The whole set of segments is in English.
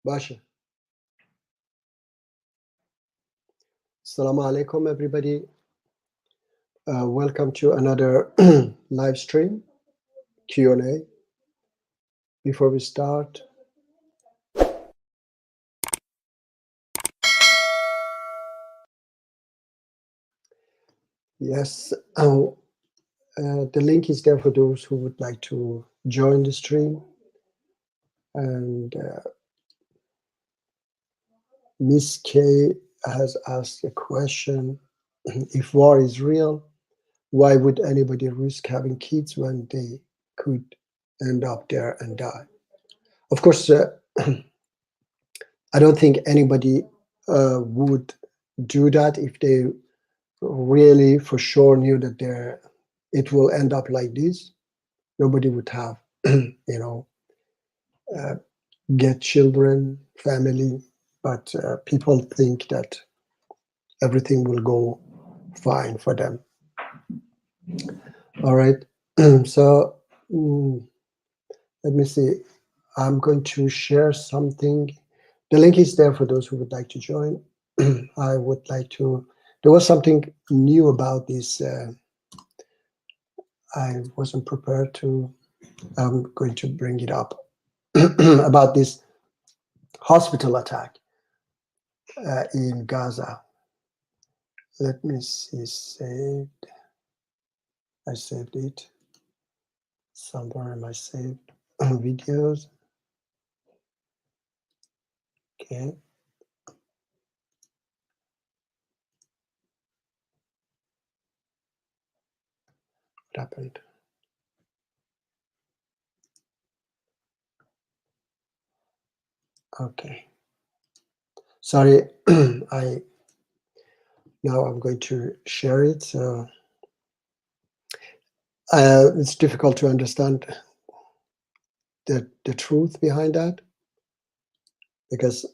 Basha. Assalamu alaikum, everybody. Welcome to another live stream Q&A. Before we start, yes, the link is there for those who would like to join the stream. And Miss K has asked a question: if war is real, why would anybody risk having kids when they could end up there and die? Of course, I don't think anybody would do that if they really for sure knew that it will end up like this. Nobody would have, uh, get children, family, but people think that everything will go fine for them. All right. So let me see. I'm going to share something. The link is there for those who would like to join. I would like to. There was something new about this. I wasn't prepared to. I'm going to bring it up about this hospital attack in Gaza. Let me see. Saved. I saved it somewhere in my saved videos. Okay. What happened? Okay. Sorry. Now I'm going to share it. So it's difficult to understand the truth behind that, because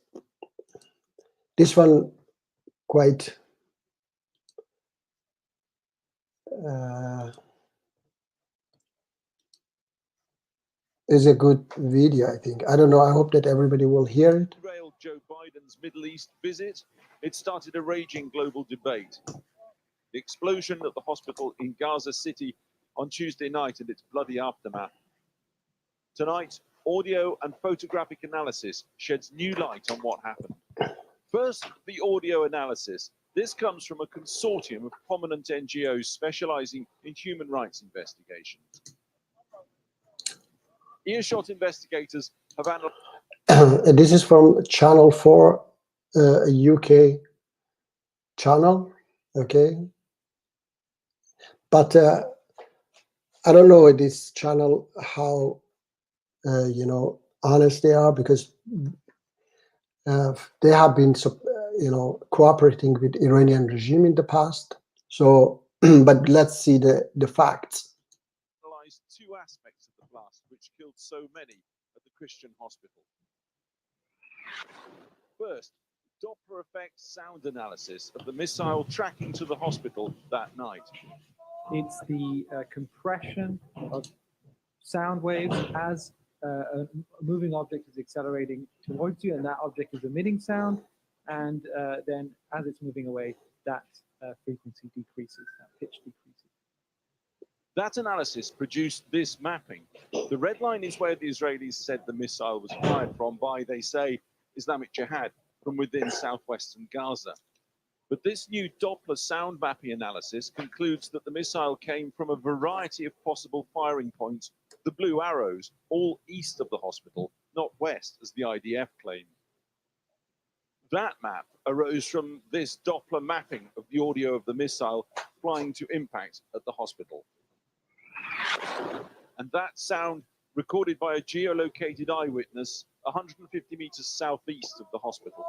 this one quite is a good video, I think. I don't know. I hope that everybody will hear it. Derailed Joe Biden's Middle East visit. It started a raging global debate. The explosion at the hospital in Gaza City on Tuesday night and its bloody aftermath. Tonight, audio and photographic analysis sheds new light on what happened. First, the audio analysis. This comes from a consortium of prominent NGOs specializing in human rights investigations. Earshot investigators have analyzed. This is from Channel 4, a UK channel, okay? But I don't know this channel how honest they are, because they have been cooperating with Iranian regime in the past. So, but let's see the facts. Analyzed two aspects of the blast which killed so many at the Christian hospital. First, Doppler effect sound analysis of the missile tracking to the hospital that night. It's the compression of sound waves as a moving object is accelerating towards you, and that object is emitting sound, and then as it's moving away, that frequency decreases, that pitch decreases. That analysis produced this mapping. The red line is where the Israelis said the missile was fired from by, they say, Islamic Jihad from within southwestern Gaza. But this new Doppler sound mapping analysis concludes that the missile came from a variety of possible firing points, the blue arrows, all east of the hospital, not west, as the IDF claimed. That map arose from this Doppler mapping of the audio of the missile flying to impact at the hospital. And that sound recorded by a geolocated eyewitness 150 meters southeast of the hospital.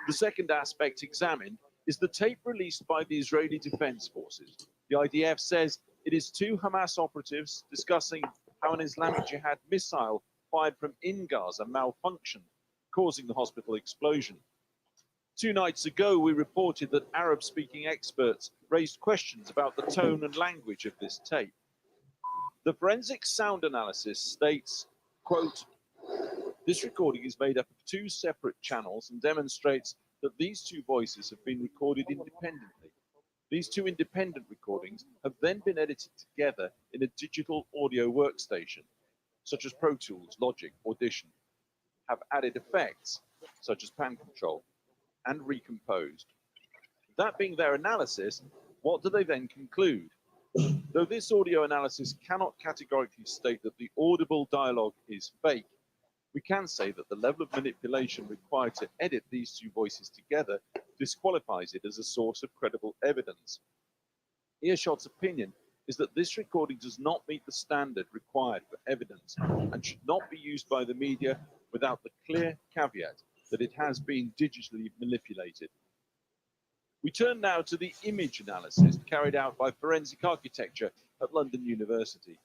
The second aspect examined is the tape released by the Israeli Defense Forces. The IDF says it is two Hamas operatives discussing how an Islamic Jihad missile fired from in Gaza malfunctioned, causing the hospital explosion. 2 nights ago, we reported that Arab-speaking experts raised questions about the tone and language of this tape. The forensic sound analysis states, quote, This recording is made up of 2 separate channels and demonstrates that these 2 voices have been recorded independently. These 2 independent recordings have then been edited together in a digital audio workstation, such as Pro Tools, Logic, Audition, have added effects, such as pan control, and recomposed. That being their analysis, what do they then conclude? Though this audio analysis cannot categorically state that the audible dialogue is fake, we can say that the level of manipulation required to edit these 2 voices together disqualifies it as a source of credible evidence. Earshot's opinion is that this recording does not meet the standard required for evidence and should not be used by the media without the clear caveat that it has been digitally manipulated. We turn now to the image analysis carried out by Forensic Architecture at London University.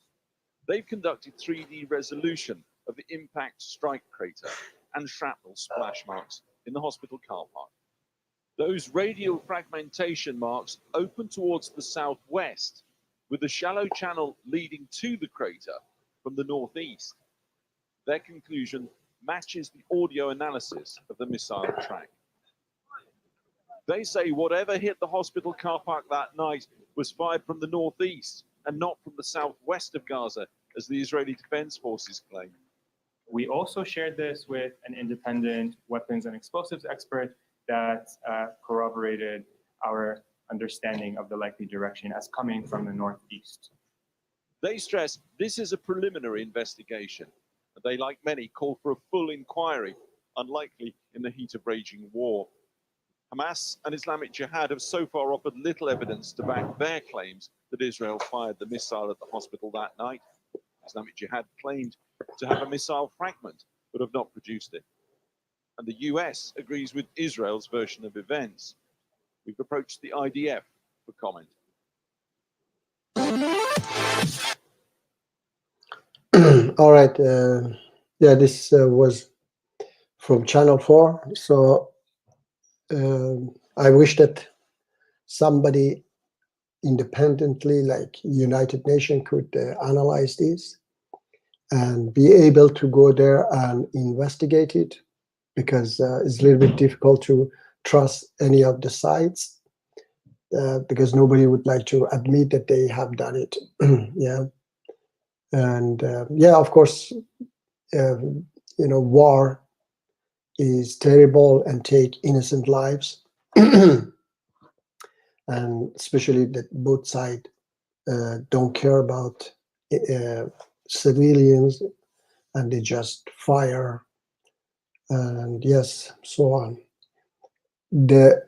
They've conducted 3D resolution of the impact strike crater and shrapnel splash marks in the hospital car park. Those radial fragmentation marks open towards the southwest, with a shallow channel leading to the crater from the northeast. Their conclusion matches the audio analysis of the missile track. They say whatever hit the hospital car park that night was fired from the northeast and not from the southwest of Gaza, as the Israeli Defense Forces claim. We also shared this with an independent weapons and explosives expert that corroborated our understanding of the likely direction as coming from the northeast. They stress this is a preliminary investigation. They, like many, call for a full inquiry, unlikely in the heat of raging war. Hamas and Islamic Jihad have so far offered little evidence to back their claims that Israel fired the missile at the hospital that night. Islamic Jihad claimed to have a missile fragment, but have not produced it. And the US agrees with Israel's version of events. We've approached the IDF for comment. All right. Yeah, this was from Channel 4. So I wish that somebody independently, like United Nations, could analyze this and be able to go there and investigate it, because it's a little bit difficult to trust any of the sites, because nobody would like to admit that they have done it. Yeah. And yeah, of course, war is terrible and take innocent lives. And especially that both sides don't care about civilians, and they just fire, and yes, so on. The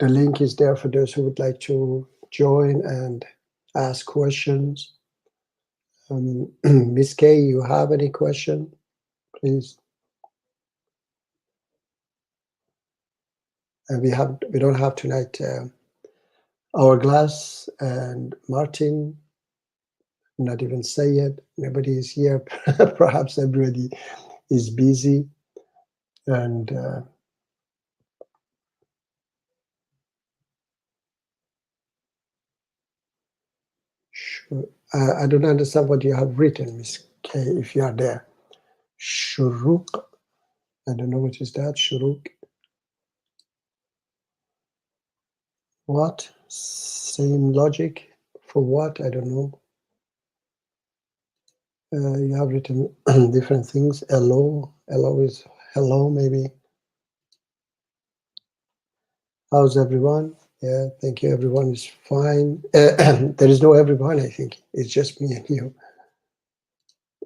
link is there for those who would like to join and ask questions. Miss Kay, you have any question, please? And we don't have tonight Hourglass and Martin, not even Sayed. Nobody is here. Perhaps everybody is busy. And sure. I don't understand what you have written, Miss K, if you are there. Shuruk. I don't know what is that. Shuruk. What? Same logic for what? I don't know. You have written different things. Hello. Hello is hello, maybe. How's everyone? Yeah, thank you. Everyone is fine. There is no everyone, I think. It's just me and you.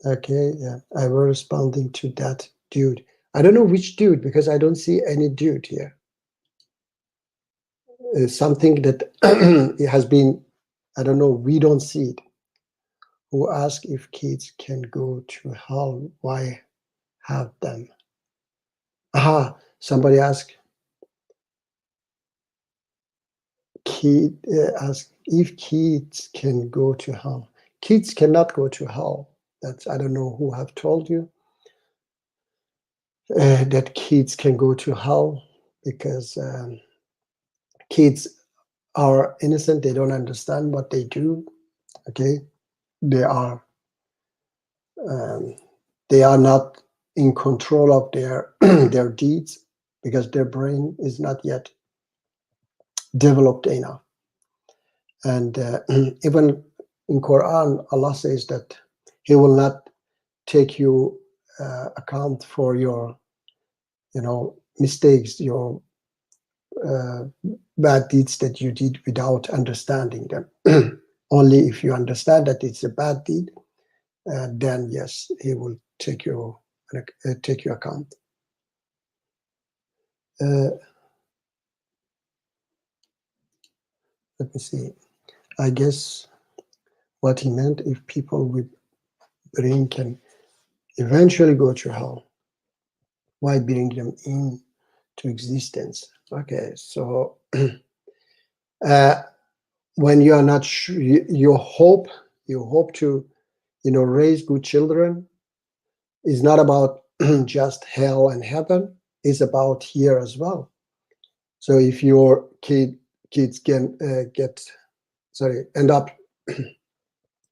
Okay, yeah. I was responding to that dude. I don't know which dude, because I don't see any dude here. Something that it has been, I don't know, we don't see it. Who asked if kids can go to hell? Why have them? Aha, somebody asked. Ask if kids can go to hell. Kids cannot go to hell. That's, I don't know who have told you that kids can go to hell, because kids are innocent. They don't understand what they do. Okay, they are not in control of their their deeds, because their brain is not yet developed enough. And even in Quran, Allah says that He will not take you account for your, mistakes, your bad deeds that you did without understanding them. Only if you understand that it's a bad deed, then yes, He will take you account. Let me see. I guess what he meant, if people with brain can eventually go to hell, why bring them into existence? Okay, so when you are not sure, you hope to, raise good children, is not about just hell and heaven. It's about here as well. So if your kids can end up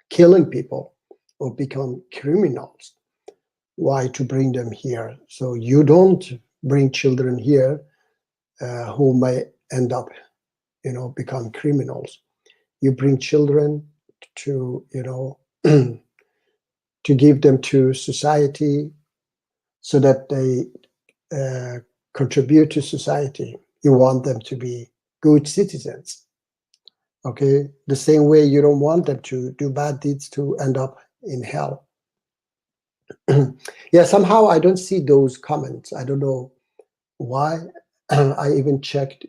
killing people or become criminals, why to bring them here? So you don't bring children here who may end up, become criminals. You bring children to, to give them to society so that they contribute to society. You want them to be good citizens. Okay, the same way you don't want them to do bad deeds to end up in hell. Yeah, somehow I don't see those comments. I don't know why. I even checked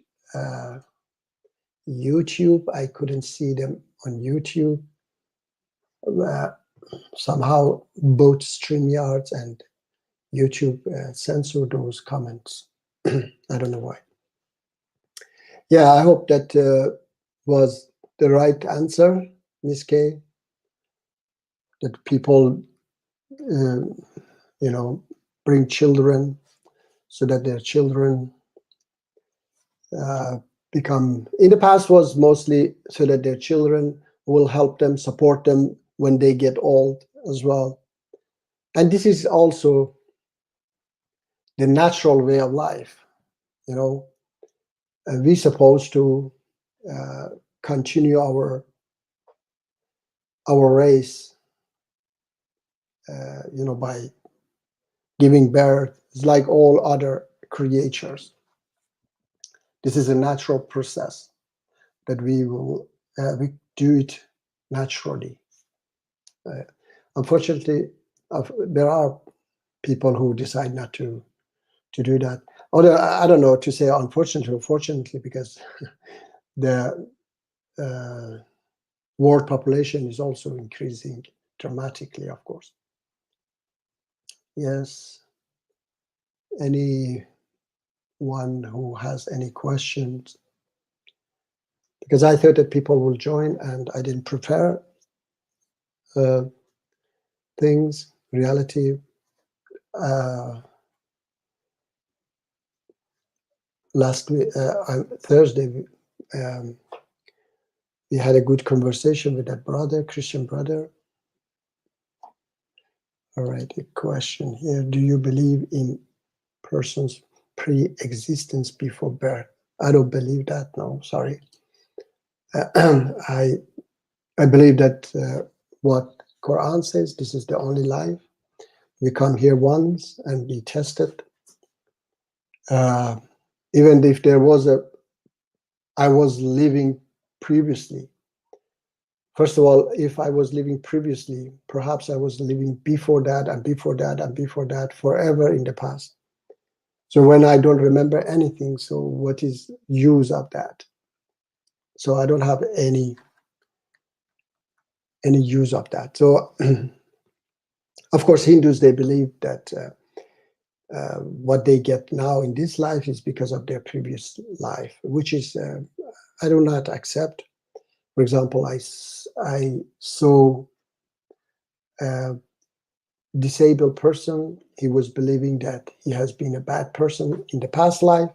YouTube. I couldn't see them on YouTube. Somehow both StreamYards and YouTube censor those comments. I don't know why. Yeah, I hope that was the right answer, Miss K. That people, bring children so that their children become, in the past was mostly so that their children will help them, support them when they get old as well. And this is also the natural way of life, and we're supposed to continue our race, by giving birth. It's like all other creatures. This is a natural process that we do it naturally. Unfortunately, there are people who decide not to do that. Although I don't know to say unfortunately or fortunately, because the world population is also increasing dramatically, of course. Yes. Anyone who has any questions? Because I thought that people will join and I didn't prepare things, reality. Last week, Thursday, we had a good conversation with that brother, Christian brother. All right, a question here. Do you believe in person's pre-existence before birth? I don't believe that, no, sorry. I believe that what Quran says, this is the only life. We come here once and be tested. Even if there was I was living previously. First of all, if I was living previously, perhaps I was living before that and before that and before that, forever in the past. So when I don't remember anything, so what is use of that? So I don't have any use of that. So of course, Hindus, they believe that what they get now in this life is because of their previous life, which is I do not accept. For example, I saw a disabled person. He was believing that he has been a bad person in the past life.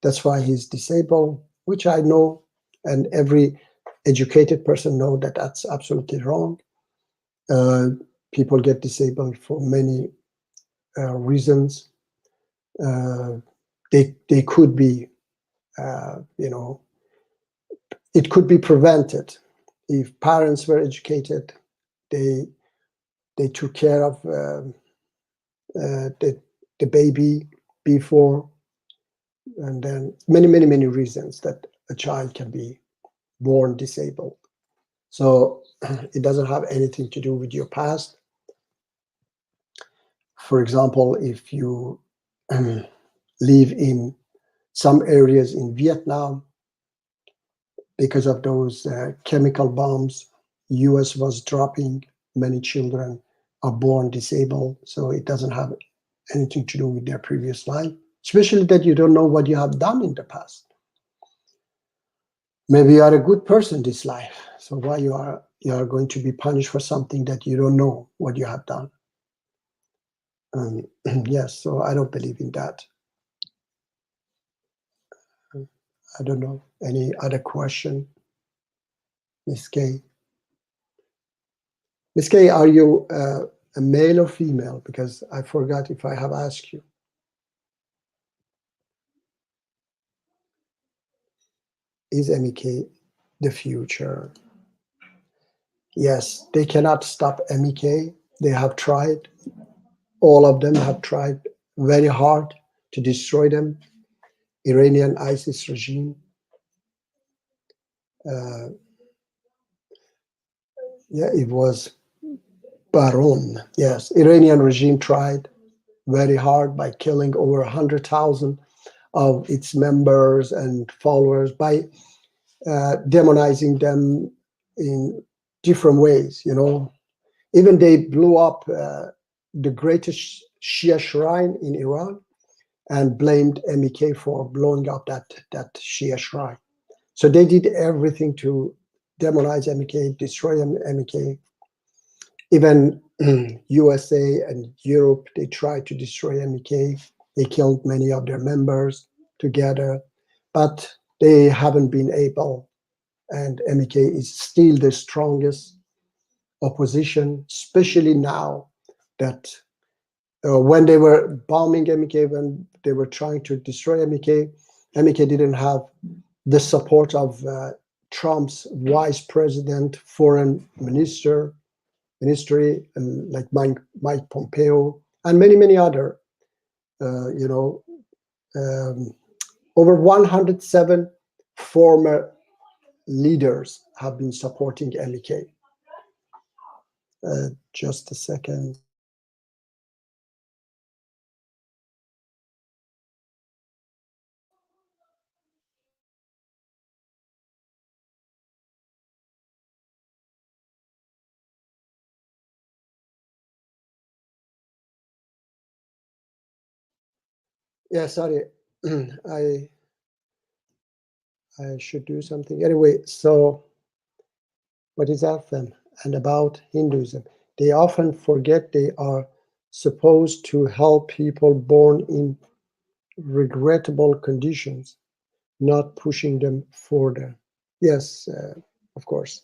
That's why he's disabled, which I know, and every educated person know that that's absolutely wrong. People get disabled for many reasons. They could be, it could be prevented if parents were educated. They took care of the baby before, and then many reasons that a child can be born disabled. So it doesn't have anything to do with your past. For example, if you live in some areas in Vietnam, because of those chemical bombs US was dropping, many children are born disabled. So it doesn't have anything to do with their previous life, especially that you don't know what you have done in the past. Maybe you are a good person this life. So why you are going to be punished for something that you don't know what you have done? Yes, so I don't believe in that. I don't know. Any other question? Miss Kay? Miss Kay, are you a male or female? Because I forgot if I have asked you. Is MEK the future? Yes, they cannot stop MEK. They have tried. All of them have tried very hard to destroy them. Iranian ISIS regime. Yeah, it was Baron. Yes, Iranian regime tried very hard by killing over 100,000 of its members and followers, by demonizing them in different ways. Even they blew up the greatest Shia shrine in Iran and blamed MEK for blowing up that Shia shrine. So they did everything to demonize MEK, destroy MEK. Even USA and Europe, they tried to destroy MEK. They killed many of their members together, but they haven't been able. And MEK is still the strongest opposition, especially now that when they were bombing MEK, when they were trying to destroy MEK, MEK didn't have the support of Trump's vice president, foreign ministry, like Mike Pompeo, and many other, over 107 former leaders have been supporting MEK. Just a second. Yeah, sorry. I should do something. Anyway, so what is Afghan and about Hinduism? They often forget they are supposed to help people born in regrettable conditions, not pushing them further. Yes, of course.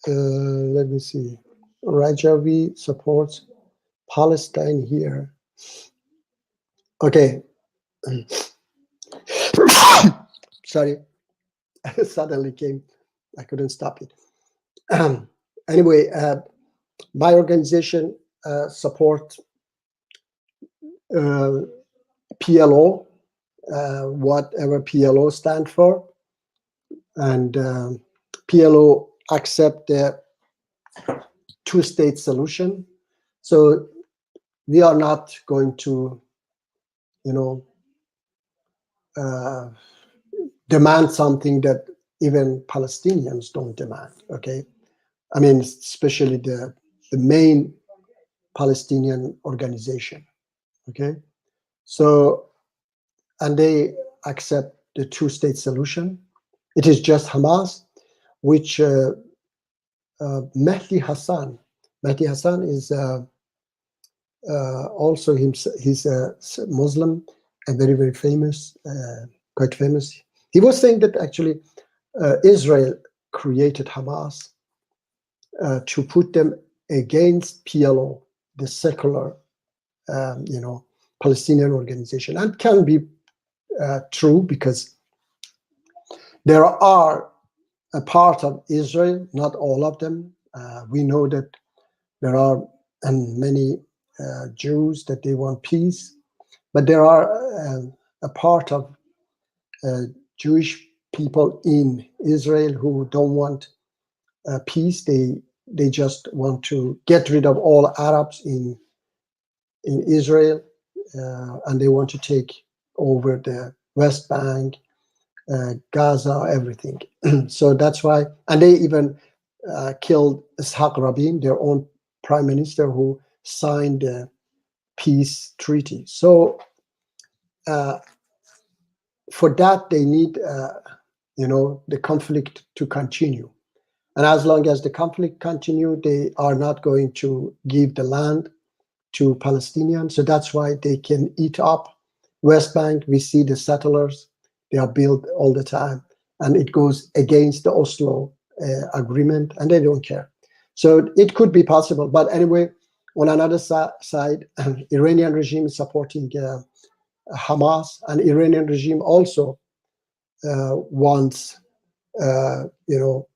Let me see. Rajavi supports Palestine here. Okay. Sorry, suddenly came. I couldn't stop it. Anyway, my organization supports PLO, whatever PLO stand for, and PLO accept the two-state solution. So we are not going to, demand something that even Palestinians don't demand. Okay, I mean, especially the main Palestinian organization. Okay, so, and they accept the two-state solution. It is just Hamas, which Mehdi Hassan is also he's a Muslim and very famous, quite famous. He was saying that actually Israel created Hamas to put them against PLO, the secular Palestinian organization. And can be true, because there are a part of Israel, not all of them. We know that there are many Jews that they want peace, but there are a part of Jewish people in Israel who don't want peace. They just want to get rid of all Arabs in Israel, and they want to take over the West Bank, Gaza, everything. So that's why, and they even killed Ishaq Rabin, their own prime minister, who signed the peace treaty. So for that, they need, the conflict to continue. And as long as the conflict continue, they are not going to give the land to Palestinians. So that's why they can eat up West Bank. We see the settlers, they are built all the time, and it goes against the Oslo agreement, and they don't care. So it could be possible. But anyway, on another side, Iranian regime is supporting Hamas, and Iranian regime also wants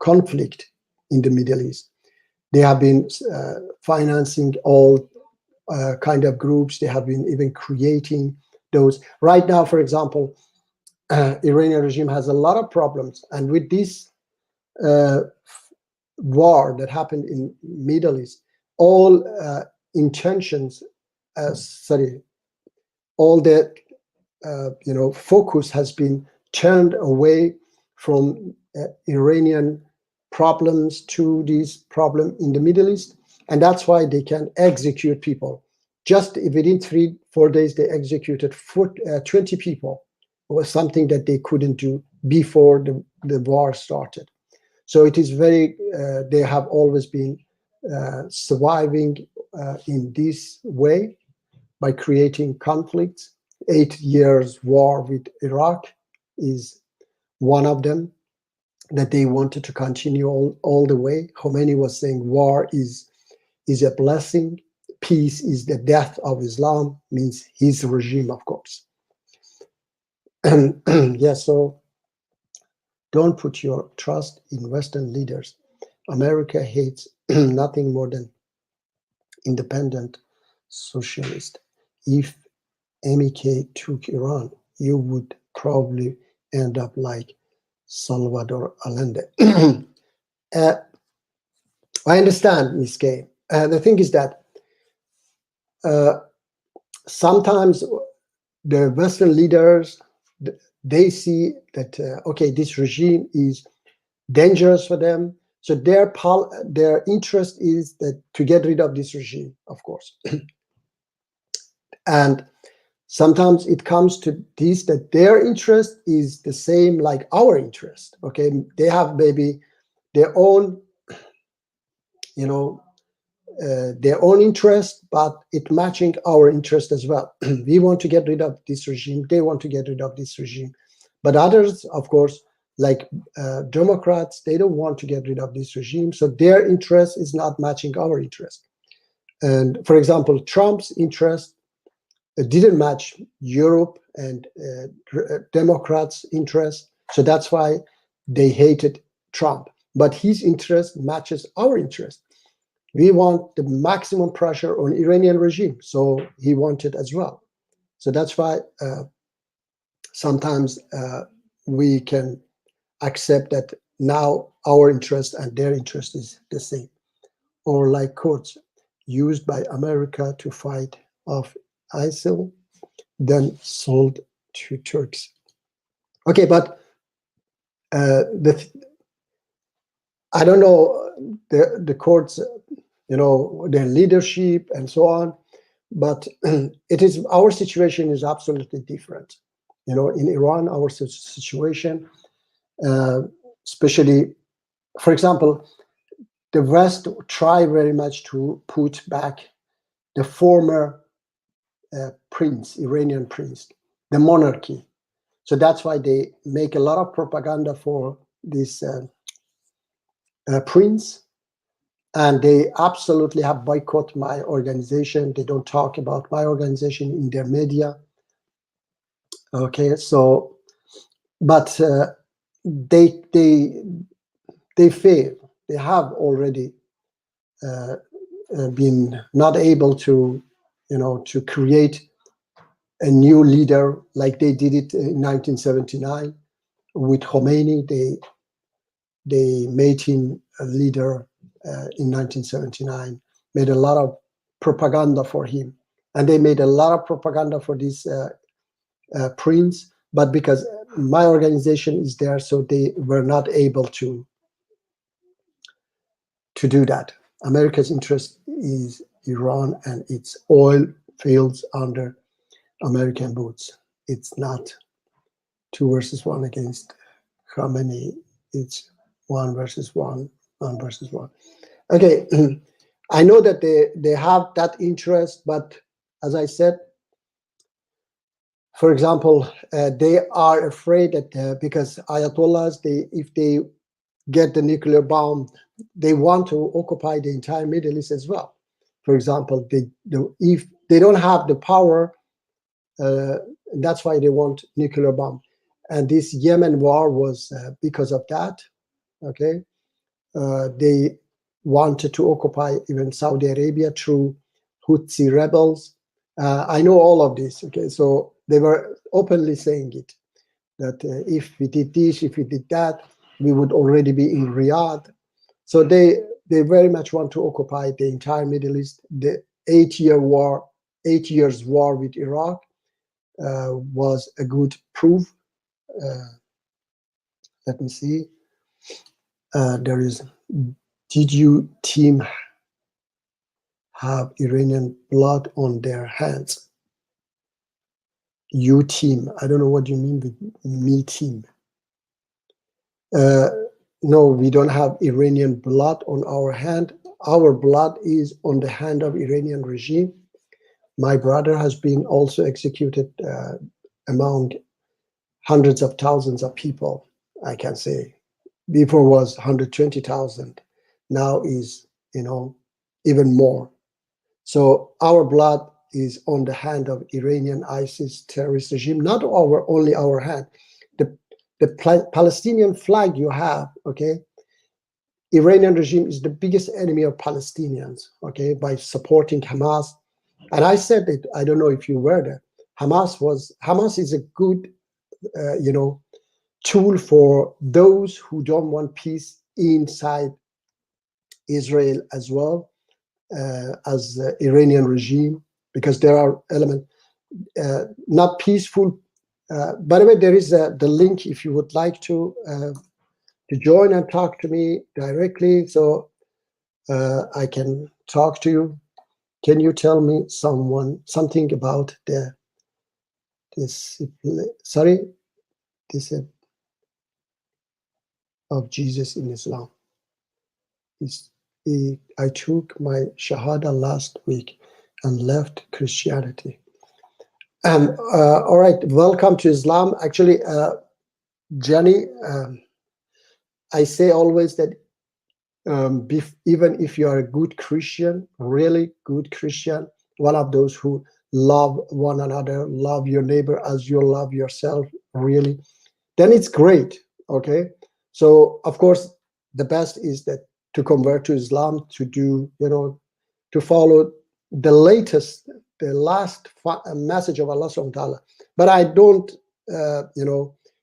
conflict in the Middle East. They have been financing all kind of groups. They have been even creating those. Right now, for example, Iranian regime has a lot of problems, and with this war that happened in Middle East, all intentions, all the focus has been turned away from Iranian problems to this problem in the Middle East, and that's why they can execute people. Just within 3-4 days, they executed 20 people. It was something that they couldn't do before the war started. So it is very, they have always been surviving in this way by creating conflicts. 8 years war with Iraq is one of them that they wanted to continue all the way. Khomeini was saying war is a blessing. Peace is the death of Islam, means his regime, of course. And so don't put your trust in Western leaders. America hates nothing more than independent socialist. If MEK took Iran, you would probably end up like Salvador Allende. I understand, Ms. Kay. The thing is that sometimes the Western leaders, they see that, okay, this regime is dangerous for them. So their interest is that to get rid of this regime, of course. And sometimes it comes to this, that their interest is the same like our interest. Okay, they have maybe their own, their own interest, but it matching our interest as well. We want to get rid of this regime. They want to get rid of this regime. But others, of course, like Democrats, they don't want to get rid of this regime. So their interest is not matching our interest. And for example, Trump's interest didn't match Europe and Democrats' interest. So that's why they hated Trump. But his interest matches our interest. We want the maximum pressure on Iranian regime. So he wanted as well. So that's why sometimes we can accept that now our interest and their interest is the same. Or like courts used by America to fight off ISIL, then sold to Turks. Okay, but I don't know the courts, their leadership and so on, but it is, our situation is absolutely different. In Iran, our situation, especially, for example, the West try very much to put back the former Iranian prince, the monarchy. So that's why they make a lot of propaganda for this prince. and they absolutely have boycotted my organization. They don't talk about my organization in their media. Okay, so but they fail. They have already been not able to, to create a new leader like they did it in 1979 with Khomeini. They made him a leader in 1979, made a lot of propaganda for him. And they made a lot of propaganda for this prince, but because my organization is there, so they were not able to do that. America's interest is Iran and its oil fields under American boots. It's not 2 versus 1 against Khamenei. It's 1 versus 1, 1 versus 1. Okay, I know that they have that interest, but as I said, for example, they are afraid that because Ayatollahs, if they get the nuclear bomb, they want to occupy the entire Middle East as well. For example, if they don't have the power, that's why they want nuclear bomb. And this Yemen war was because of that. Okay, they wanted to occupy even Saudi Arabia through Houthi rebels. I know all of this. Okay, so they were openly saying it, that if we did this, if we did that, we would already be in Riyadh. So they very much want to occupy the entire Middle East. The 8 years war with Iraq was a good proof. Let me see. There is, did you team have Iranian blood on their hands? You team, I don't know what you mean with me team. No, we don't have Iranian blood on our hand. Our blood is on the hand of Iranian regime. My brother has been also executed among hundreds of thousands of people, I can say. Before was 120,000, now is, even more. So our blood is on the hand of Iranian ISIS terrorist regime, not only our hand. The Palestinian flag you have, okay, Iranian regime is the biggest enemy of Palestinians, okay, by supporting Hamas. And I said it, I don't know if you were there. Hamas is a good, tool for those who don't want peace inside Israel as well as the Iranian regime, because there are elements not peaceful. By the way, there is the link if you would like to join and talk to me directly, so I can talk to you. Can you tell me something about the discipline of Jesus in Islam? I took my Shahada last week and left Christianity. And all right, welcome to Islam. Actually, Jenny, I say always that even if you are a good Christian, really good Christian, one of those who love one another, love your neighbor as you love yourself, really, then it's great. Okay, so of course the best is that to convert to Islam, to do, to follow the last message of Allah subhanahu wa ta'ala. But I don't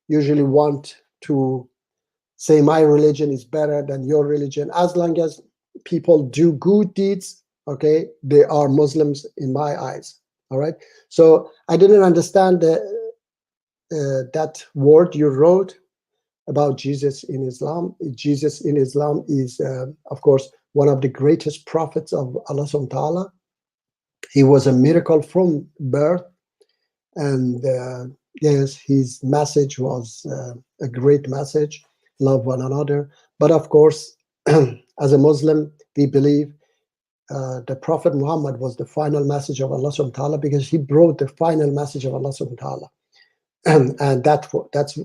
usually want to say my religion is better than your religion. As long as people do good deeds, okay, they are Muslims in my eyes. All right, so I didn't understand that word you wrote about Jesus in Islam. Jesus in Islam is, of course, one of the greatest prophets of Allah subhanahu wa ta'ala. He was a miracle from birth, and yes, his message was a great message, love one another. But of course, as a Muslim, we believe the Prophet Muhammad was the final message of Allah subhanahu wa ta'ala, because he brought the final message of Allah subhanahu wa ta'ala. And that's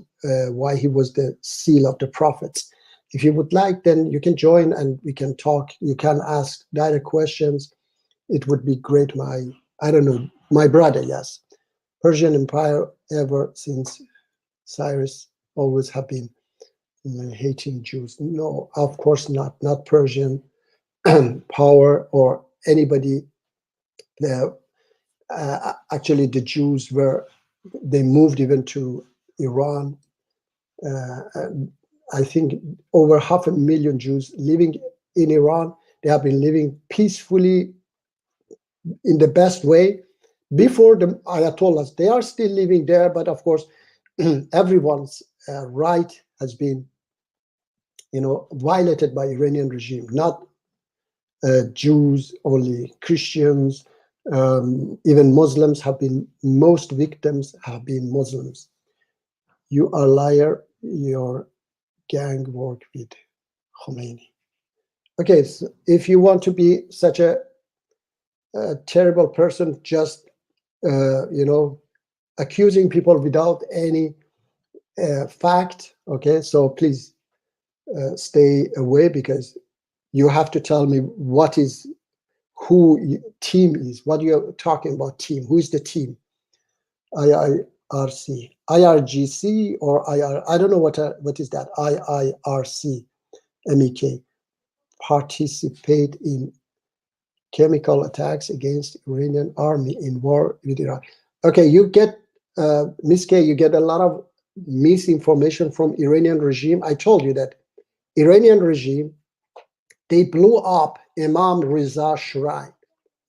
why he was the seal of the prophets. if you would like, then you can join and we can talk. You can ask direct questions. It would be great. I don't know, my brother, yes. Persian Empire ever since Cyrus always have been hating Jews. No, of course not. Not Persian power or anybody. Actually, the Jews they moved even to Iran. I think over 500,000 Jews living in Iran. They have been living peacefully in the best way before the Ayatollahs. They are still living there, but of course, everyone's right has been, violated by Iranian regime. Not Jews only, Christians, even Muslims have been. Most victims have been Muslims. You are a liar. Your gang work with Khomeini. Okay, so if you want to be such a terrible person, just accusing people without any fact, okay, so please stay away, because you have to tell me who team is, what you're talking about. Team, who is the team? IIRC, IRGC, or I don't know what is that. IIRC, MEK, participate in chemical attacks against Iranian army in war with Iran. Okay, you get, Ms. K, you get a lot of misinformation from Iranian regime. I told you that Iranian regime, they blew up Imam Reza Shrine.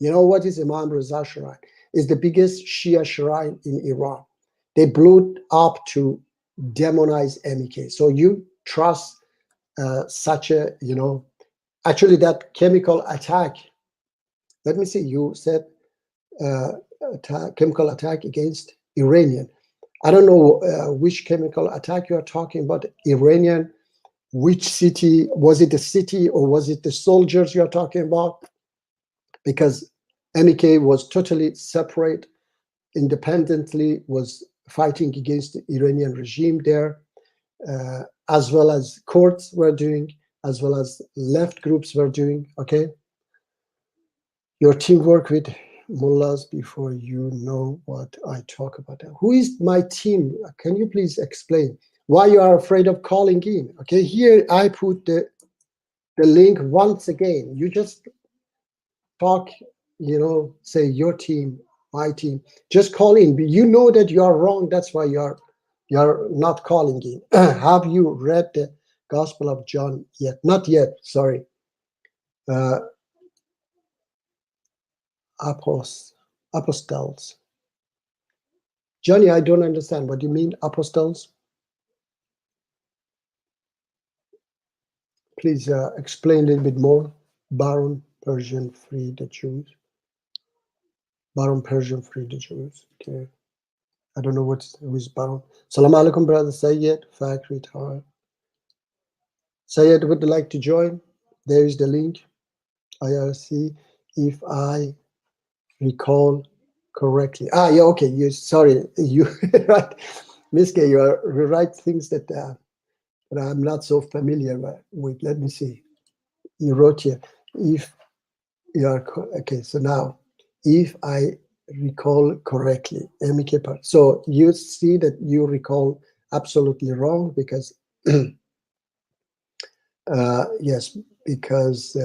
You know what is Imam Reza Shrine? It's the biggest Shia shrine in Iran. They blew it up to demonize MEK. So you trust such a, actually that chemical attack. Let me see, you said chemical attack against Iranian. I don't know which chemical attack you are talking about. Iranian, which city? Was it the city or was it the soldiers you are talking about? Because MEK was totally separate, independently, was fighting against the Iranian regime there, as well as courts were doing, as well as left groups were doing, okay? Your team work with mullahs before you know what I talk about. Who is my team? Can you please explain why you are afraid of calling in? Okay, here I put the link once again. You just talk, say your team, my team. Just call in. You know that you are wrong. That's why you're not calling in. Have you read the Gospel of John yet? Not yet. Sorry. Apostles. Johnny, I don't understand. What do you mean, apostles? Please explain a little bit more. Baron Persian free the Jews. Baron Persian free the Jews. Okay. I don't know who is Baron. Salam alaikum, brother Sayed. Factory Tower. Sayed would like to join. There is the link. IRC. If I recall correctly. Yeah, okay. You sorry. You right. Miske, you write things that I'm not so familiar with. Let me see. You wrote here, if you are okay. So now, if I recall correctly, MEK part. So you see that you recall absolutely wrong, because yes, because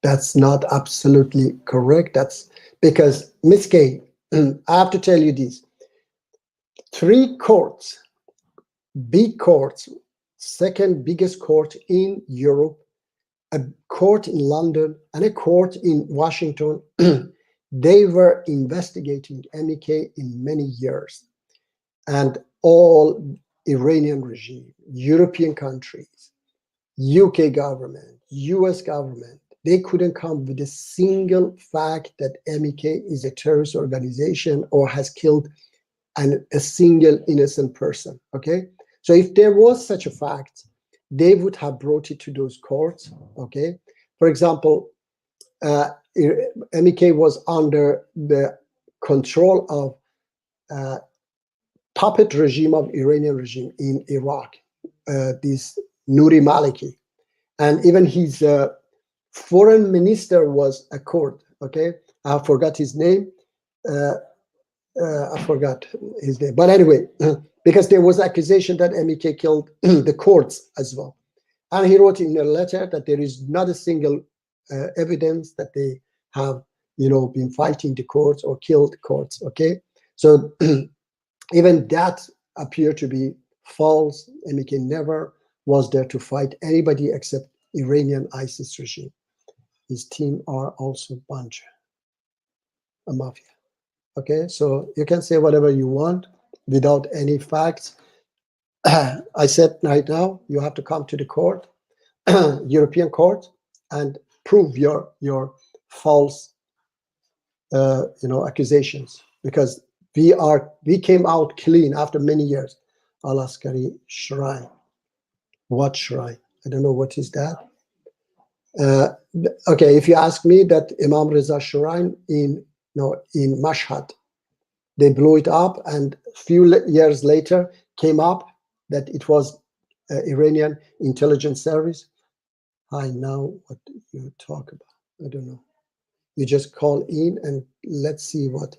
that's not absolutely correct. That's because Ms. K, I have to tell you this. 3 courts, big courts, second biggest court in Europe, a court in London and a court in Washington, they were investigating MEK in many years. And all Iranian regime, European countries, UK government, US government, they couldn't come with a single fact that MEK is a terrorist organization or has killed a single innocent person, okay? So if there was such a fact, they would have brought it to those courts, okay? For example, MEK was under the control of puppet regime of Iranian regime in Iraq. This Nouri Maliki. And even his foreign minister was a Kurd, okay? I forgot his name. I forgot his name. But anyway, because there was accusation that MEK killed the Kurds as well. And he wrote in a letter that there is not a single evidence that they have, been fighting the Kurds or killed the Kurds, okay? So even that appeared to be false. MEK never was there to fight anybody except Iranian ISIS regime. His team are also bunch a mafia. Okay, so you can say whatever you want without any facts. I said right now you have to come to the court, European court, and prove your false accusations, because we came out clean after many years. Al Askari Shrine. What shrine? I don't know what is that. Okay, if you ask me, that Imam Reza Shrine in Mashhad, they blew it up, and a few years later came up that it was Iranian intelligence service. I know what you talk about. I don't know. You just call in and let's see what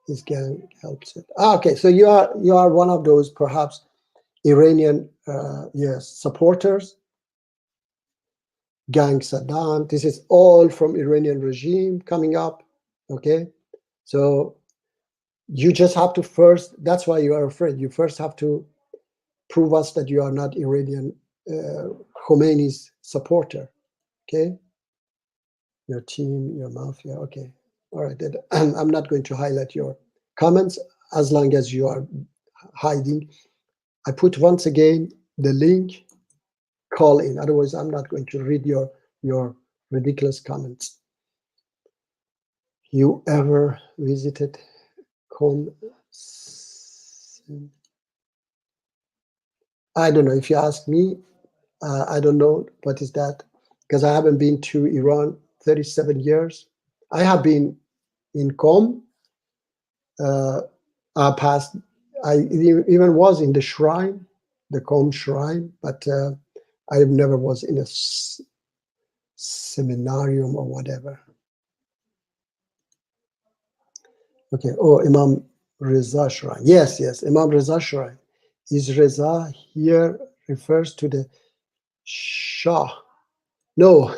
his gang helps it. Okay, so you are one of those perhaps Iranian supporters. Gang Saddam. This is all from Iranian regime coming up. Okay, so you just have to first. That's why you are afraid. You first have to prove us that you are not Iranian Khomeini's supporter. Okay, your team, your mafia. Okay, all right. I'm not going to highlight your comments as long as you are hiding. I put once again the link. Call in. Otherwise, I'm not going to read your ridiculous comments. You ever visited Qom? I don't know. If you ask me, I don't know what is that, because I haven't been to Iran 37 years. I have been in Qom. I even was in the shrine, the Qom shrine, but I never was in a seminarium or whatever. Okay. Oh, Imam Reza Shrine. Yes, Imam Reza Shrine. Is Reza here refers to the Shah? No.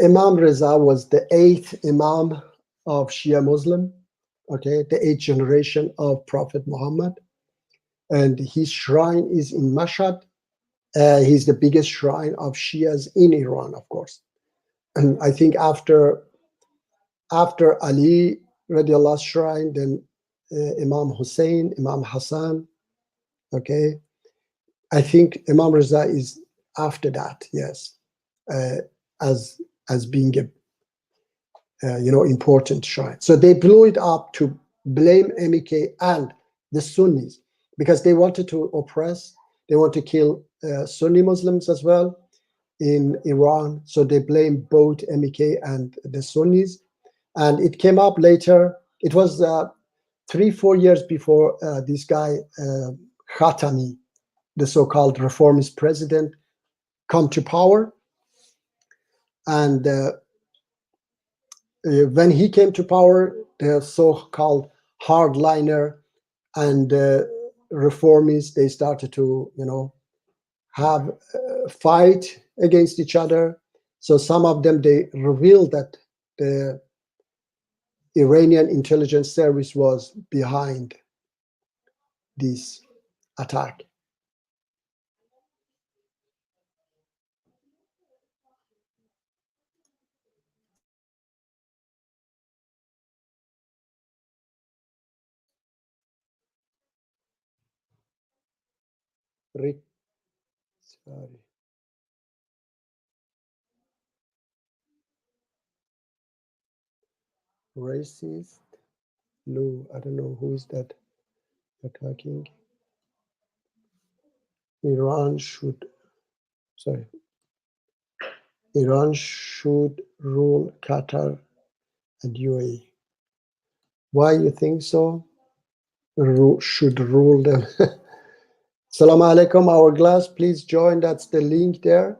Imam Reza was the 8th Imam of Shia Muslim. Okay, the 8th generation of Prophet Muhammad. And his shrine is in Mashhad. He's the biggest shrine of Shias in Iran, of course. And I think after Ali radiallahu shrine, then Imam Hussein, Imam Hassan. Okay, I think Imam Reza is after that. Yes, as being a important shrine. So they blew it up to blame MEK and the Sunnis, because they wanted to oppress. They want to kill Sunni Muslims as well in Iran. So they blame both MEK and the Sunnis. And it came up later. It was 3-4 years before this guy, Khatami, the so-called reformist president, come to power. And when he came to power, the so-called hardliner and reformists, they started to, have a fight against each other. So some of them, they revealed that the Iranian intelligence service was behind this attack. Rick, sorry. Racist? No, I don't know who is that attacking. Iran should rule Qatar and UAE. Why you think so? Should rule them? Assalamu alaikum, Hourglass. Please join. That's the link there.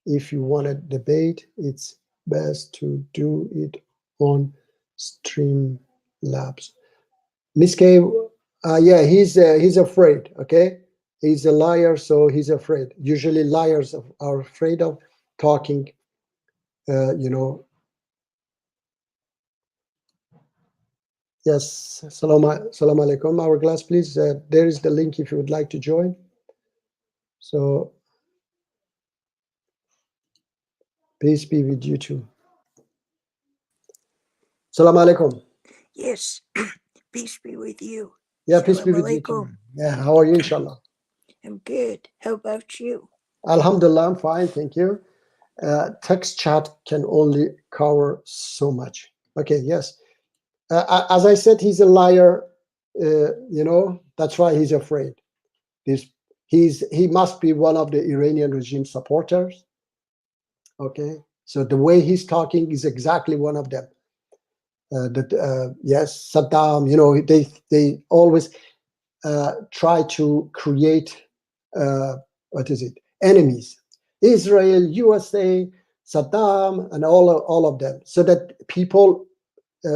If you want to debate, it's best to do it on Streamlabs. Miss K, yeah, he's afraid. Okay, he's a liar, so he's afraid. Usually, liars are afraid of talking. You know. Yes. Salam alaikum. Hourglass, please. There is the link if you would like to join. So, peace be with you too. Salam alaikum. Yes, peace be with you. Yeah, peace be Salam with you too. alaikum. Yeah, how are you, inshallah? I'm good. How about you? Alhamdulillah, I'm fine, thank you. Text chat can only cover so much. Okay, yes. As I said, he's a liar. You know, that's why he's afraid. He must be one of the Iranian regime supporters. Okay, so the way he's talking is exactly one of them. Yes, Saddam. You know, they always try to create enemies. Israel, USA, Saddam, and all of them, so that people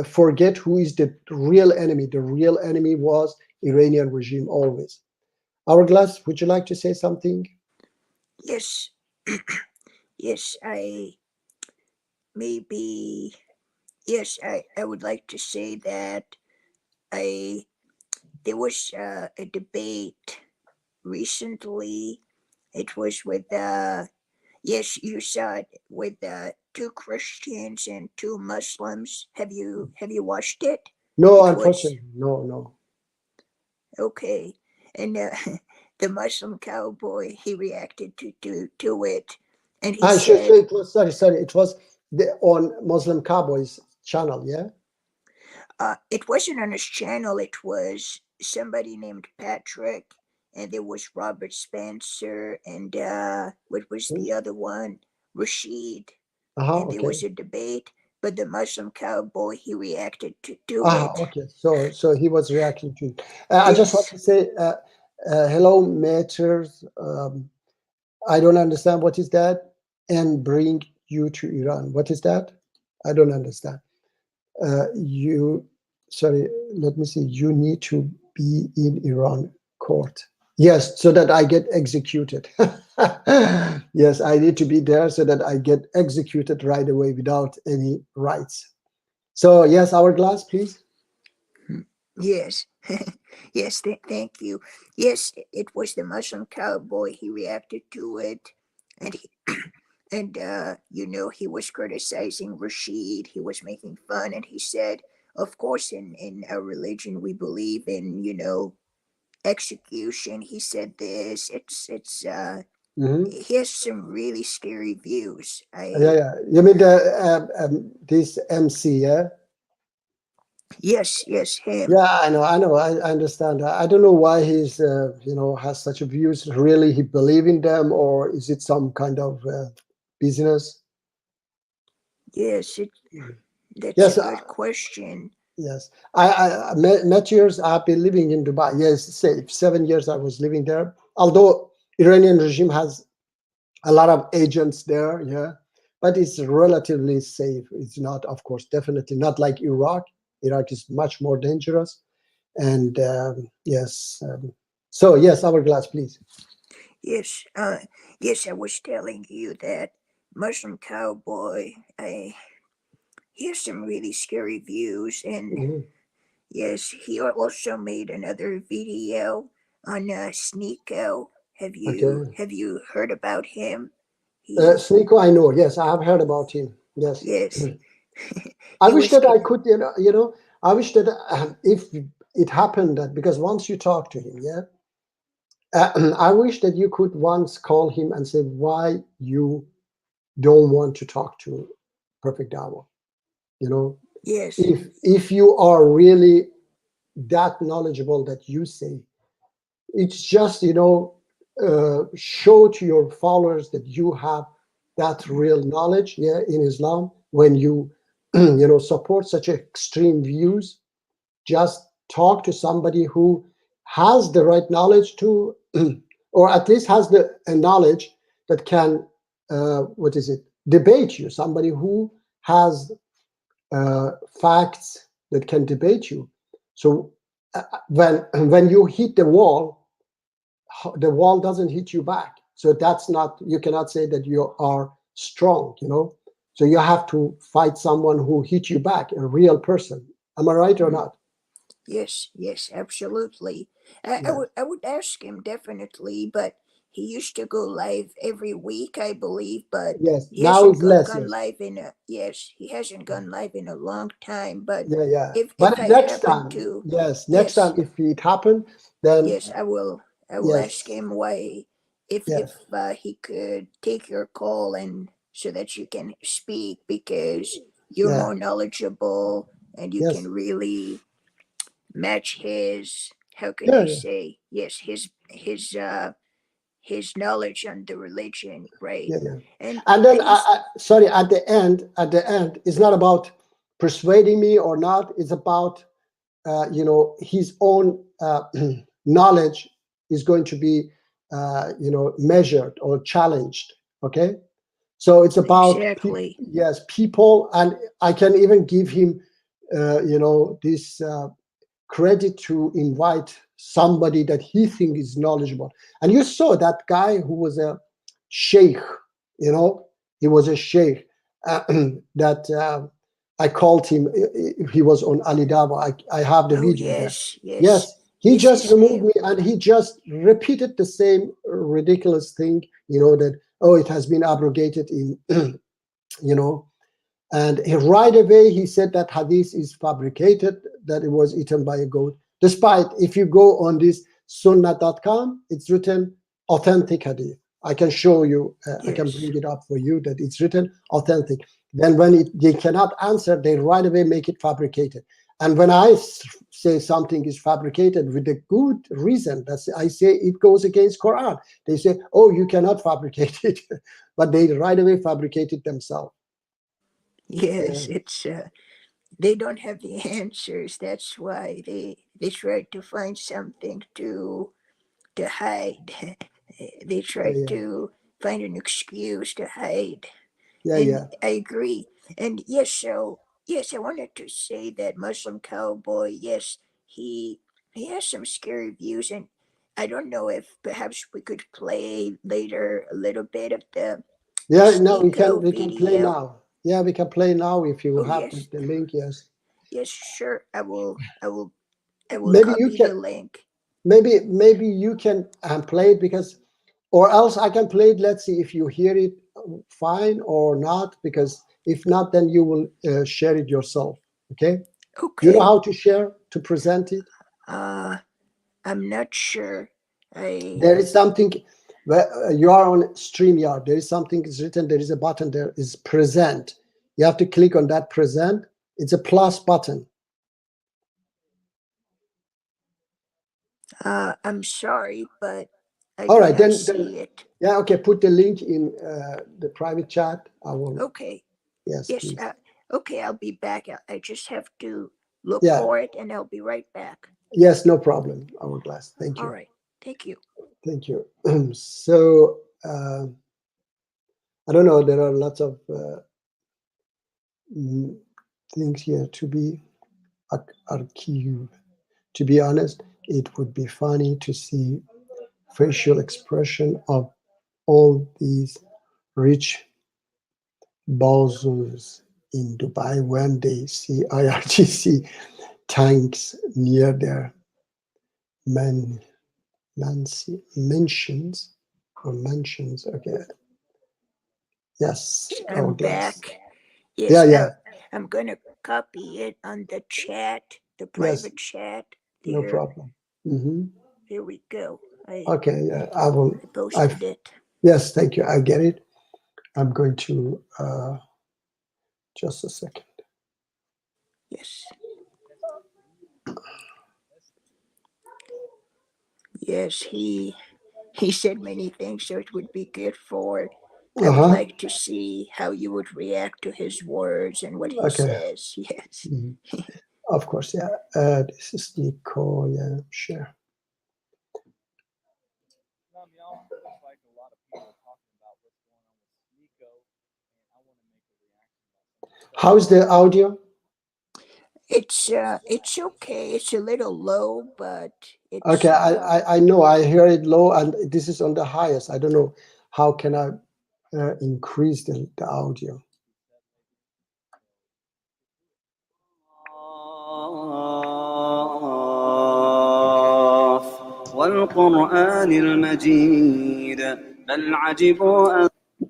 forget who is the real enemy. The real enemy was Iranian regime always. Hourglass, would you like to say something? Yes. Yes, I would like to say that there was a debate recently. It was with yes, you saw it with 2 Christians and 2 Muslims. Have you watched it? No, It was- unfortunately, no. Okay, and the Muslim cowboy, he reacted to it, and he said, It was sorry. It was on Muslim Cowboys channel. Yeah. it wasn't on his channel. It was somebody named Patrick, and there was Robert Spencer, and what was the other one? Rashid. And there was a debate, but the Muslim cowboy, he reacted to it. Okay. So he was reacting to it. I just want to say, hello, Matters. I don't understand what is that, and bring you to Iran. What is that? I don't understand. Sorry, let me see. You need to be in Iran court. Yes, so that I get executed. Yes, I need to be there so that I get executed right away without any rights. So yes, Hourglass, please. Yes, yes, thank you. Yes, it was the Muslim cowboy. He reacted to it, and and he was criticizing Rashid. He was making fun, and he said, "Of course, in our religion, we believe in execution." He said this. It's He has some really scary views. Yeah. You mean this MC? Yeah. Yes, him. Yeah, I know. I understand. I don't know why he's has such views. Really, he believe in them, or is it some kind of business? Yes, that's Yes, a good question. Yes, I met years. I've been living in Dubai. Yes, say 7 years I was living there. Although Iranian regime has a lot of agents there, yeah, but it's relatively safe. It's not, of course, definitely not like Iraq. Iraq is much more dangerous. And yes, so yes, Hourglass, please. Yes, yes, I was telling you that Muslim cowboy. He has some really scary views, and yes, he also made another video on Sneeko. Have you heard about him? Sneeko, I know. Yes, I have heard about him. Yes. Yes. I wish that I could, I wish that if it happened that, because once you talk to him, yeah, I wish that you could once call him and say why you don't want to talk to Perfect Dawah. Yes. If you are really that knowledgeable that you say, it's just show to your followers that you have that real knowledge, yeah, in Islam. When you support such extreme views, just talk to somebody who has the right knowledge to, or at least has the knowledge that can, debate you. Somebody who has facts that can debate you. So when you hit the wall doesn't hit you back. So you cannot say that you are strong, So you have to fight someone who hit you back, a real person. Am I right or not? Yes, absolutely. Yeah. I would ask him definitely, but he used to go live every week, I believe, but Yes. he Now hasn't it's less. gone Yes. live he hasn't gone live in a long time. But Yeah. if But I next happen time, to, next yes, time if it happened, then yes, I will yes, ask him why if he could take your call and so that you can speak, because you're yeah, more knowledgeable and you yes, can really match his, how can I yeah. say, yes, his knowledge on the religion, right? Yeah. And And then he's sorry, at the end, it's not about persuading me or not. It's about his own knowledge is going to be measured or challenged. Okay, so it's about exactly, people, and I can even give him this credit to invite somebody that he thinks is knowledgeable. And you saw that guy who was a sheikh, he was a sheikh that I called him. He was on Alibaba. I have the oh video there. yes, Yes, he yes, just his removed name, me and he just repeated the same ridiculous thing, that, oh, it has been abrogated in, and right away he said that hadith is fabricated, that it was eaten by a goat. Despite, if you go on this sunnah.com, it's written authentic hadith. I can show you, I can yes, bring it up for you that it's written authentic. Then when they cannot answer, they right away make it fabricated. And when I say something is fabricated with a good reason, I say it goes against Quran. They say, oh, you cannot fabricate it, but they right away fabricate it themselves. yes, it's they don't have the answers. That's why they try to find something to hide. They try to find an excuse to hide. And I agree. And yes, I wanted to say that Muslim Cowboy, yes, he has some scary views, and I don't know if perhaps we could play later a little bit of the No, Sneeko we can play video. now. Yeah, we can play now if you Oh have yes, the link. Yes, yes, sure. I will maybe you copy can. the link. Maybe you can play it, because, or else I can play it. Let's see if you hear it fine or not. Because if not, then you will share it yourself. Okay. You know Okay. how to share, to present it. I'm not sure. There is something. Where you are on StreamYard. There is something is written. There is a button. There is present. You have to click on that present. It's a plus button. I'm sorry, but I All do right, not then see it. yeah, okay. Put the link in the private chat. I will. Okay. Yes, Yes. please. Okay, I'll be back. I just have to look Yeah. for it, and I'll be right back. Yes, no problem. Hourglass. Thank All you. right. Thank you. Thank you. So I don't know. There are lots of things here to be archived. To be honest, it would be funny to see facial expression of all these rich bozos in Dubai when they see IRGC tanks near their mansions or mansions. Okay. Yes. I'm Hourglass. back. Yes. Yeah. I'm gonna copy it on the chat, the Yes. private chat. No There. problem. Mm-hmm. Here we go. Okay. Yeah. I will. I posted it. Yes. Thank you. I get it. I'm going to just a second. Yes. Yes, he said many things, so it would be good for. I would like to see how you would react to his words and what he Okay. says. Yes. Mhm. Of course, yeah. This is Nico. Yeah, sure. Y'all, looks like a lot of people are talking about what's going on with Nico, and I want to make a reaction about something. How's the audio? It's okay. It's a little low, but it's Okay, I know I hear it low, and this is on the highest. I don't know how can I increase the audio. والقرآن المجيد بل عجبوا أن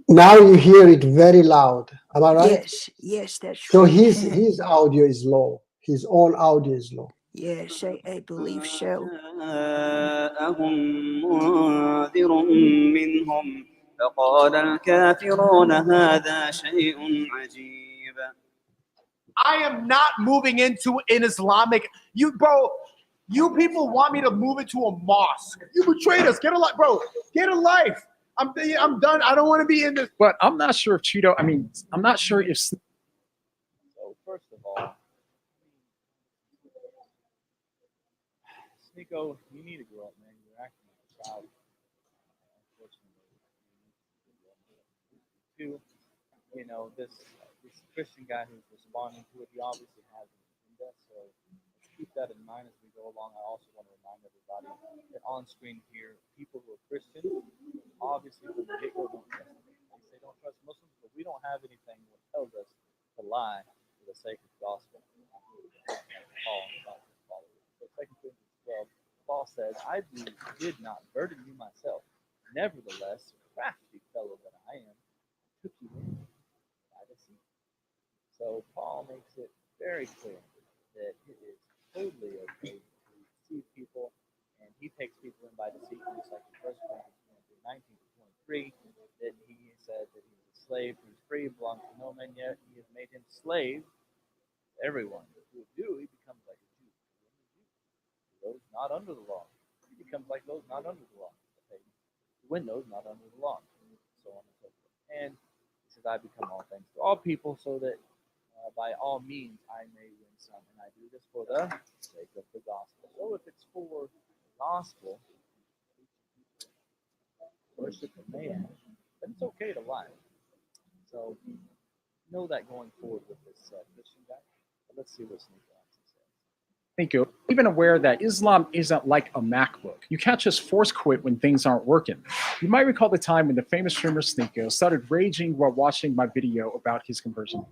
Now you hear it very loud. Am I right? yes, that's So right. his audio is low. His own audio is low. Yes, I believe so. جاءهم منذر منهم فقال الكافرون هذا شيء عجيب. I am not moving into an Islamic. You people want me to move into a mosque. You betrayed us. Get a life, bro. Get a life. I'm done. I don't want to be in this. But I'm not sure if Cheeto. I mean, I'm not sure if So first of all, Sneeko, you need to grow up, man. You're acting like a child. Unfortunately, two, you know, this Christian guy who's responding to it, he obviously has an agenda. So let's keep that in mind as we go along. I also want to remind everybody that on screen here, people who are Christian, obviously from the get-go don't trust them. They say don't trust Muslims, but we don't have anything that tells us to lie for the sake of the gospel. Paul, not his followers. So 2 Corinthians 12, Paul says, I did not burden you myself. Nevertheless, crafty fellow that I am, took you in by deceit. So Paul makes it very clear that it is totally okay to deceive people, and he takes people in by deceit, just like in 1 Corinthians 19-23, that he said that he was a slave who's free, belongs to no man, yet he has made him slave to everyone. Who would do, he becomes like a Jew. Those not under the law, he becomes like those not under the law. When those not under the law, so on and so forth. And he says, I become all things to all people, so that by all means I may win some. And I do this for the sake of the gospel. So if it's for the gospel, worship of man, then it's okay to lie. So know that going forward with this Christian guy. But let's see what Sneeko says. Sneeko, even aware that Islam isn't like a MacBook. You can't just force quit when things aren't working. You might recall the time when the famous streamer Sneeko started raging while watching my video about his conversion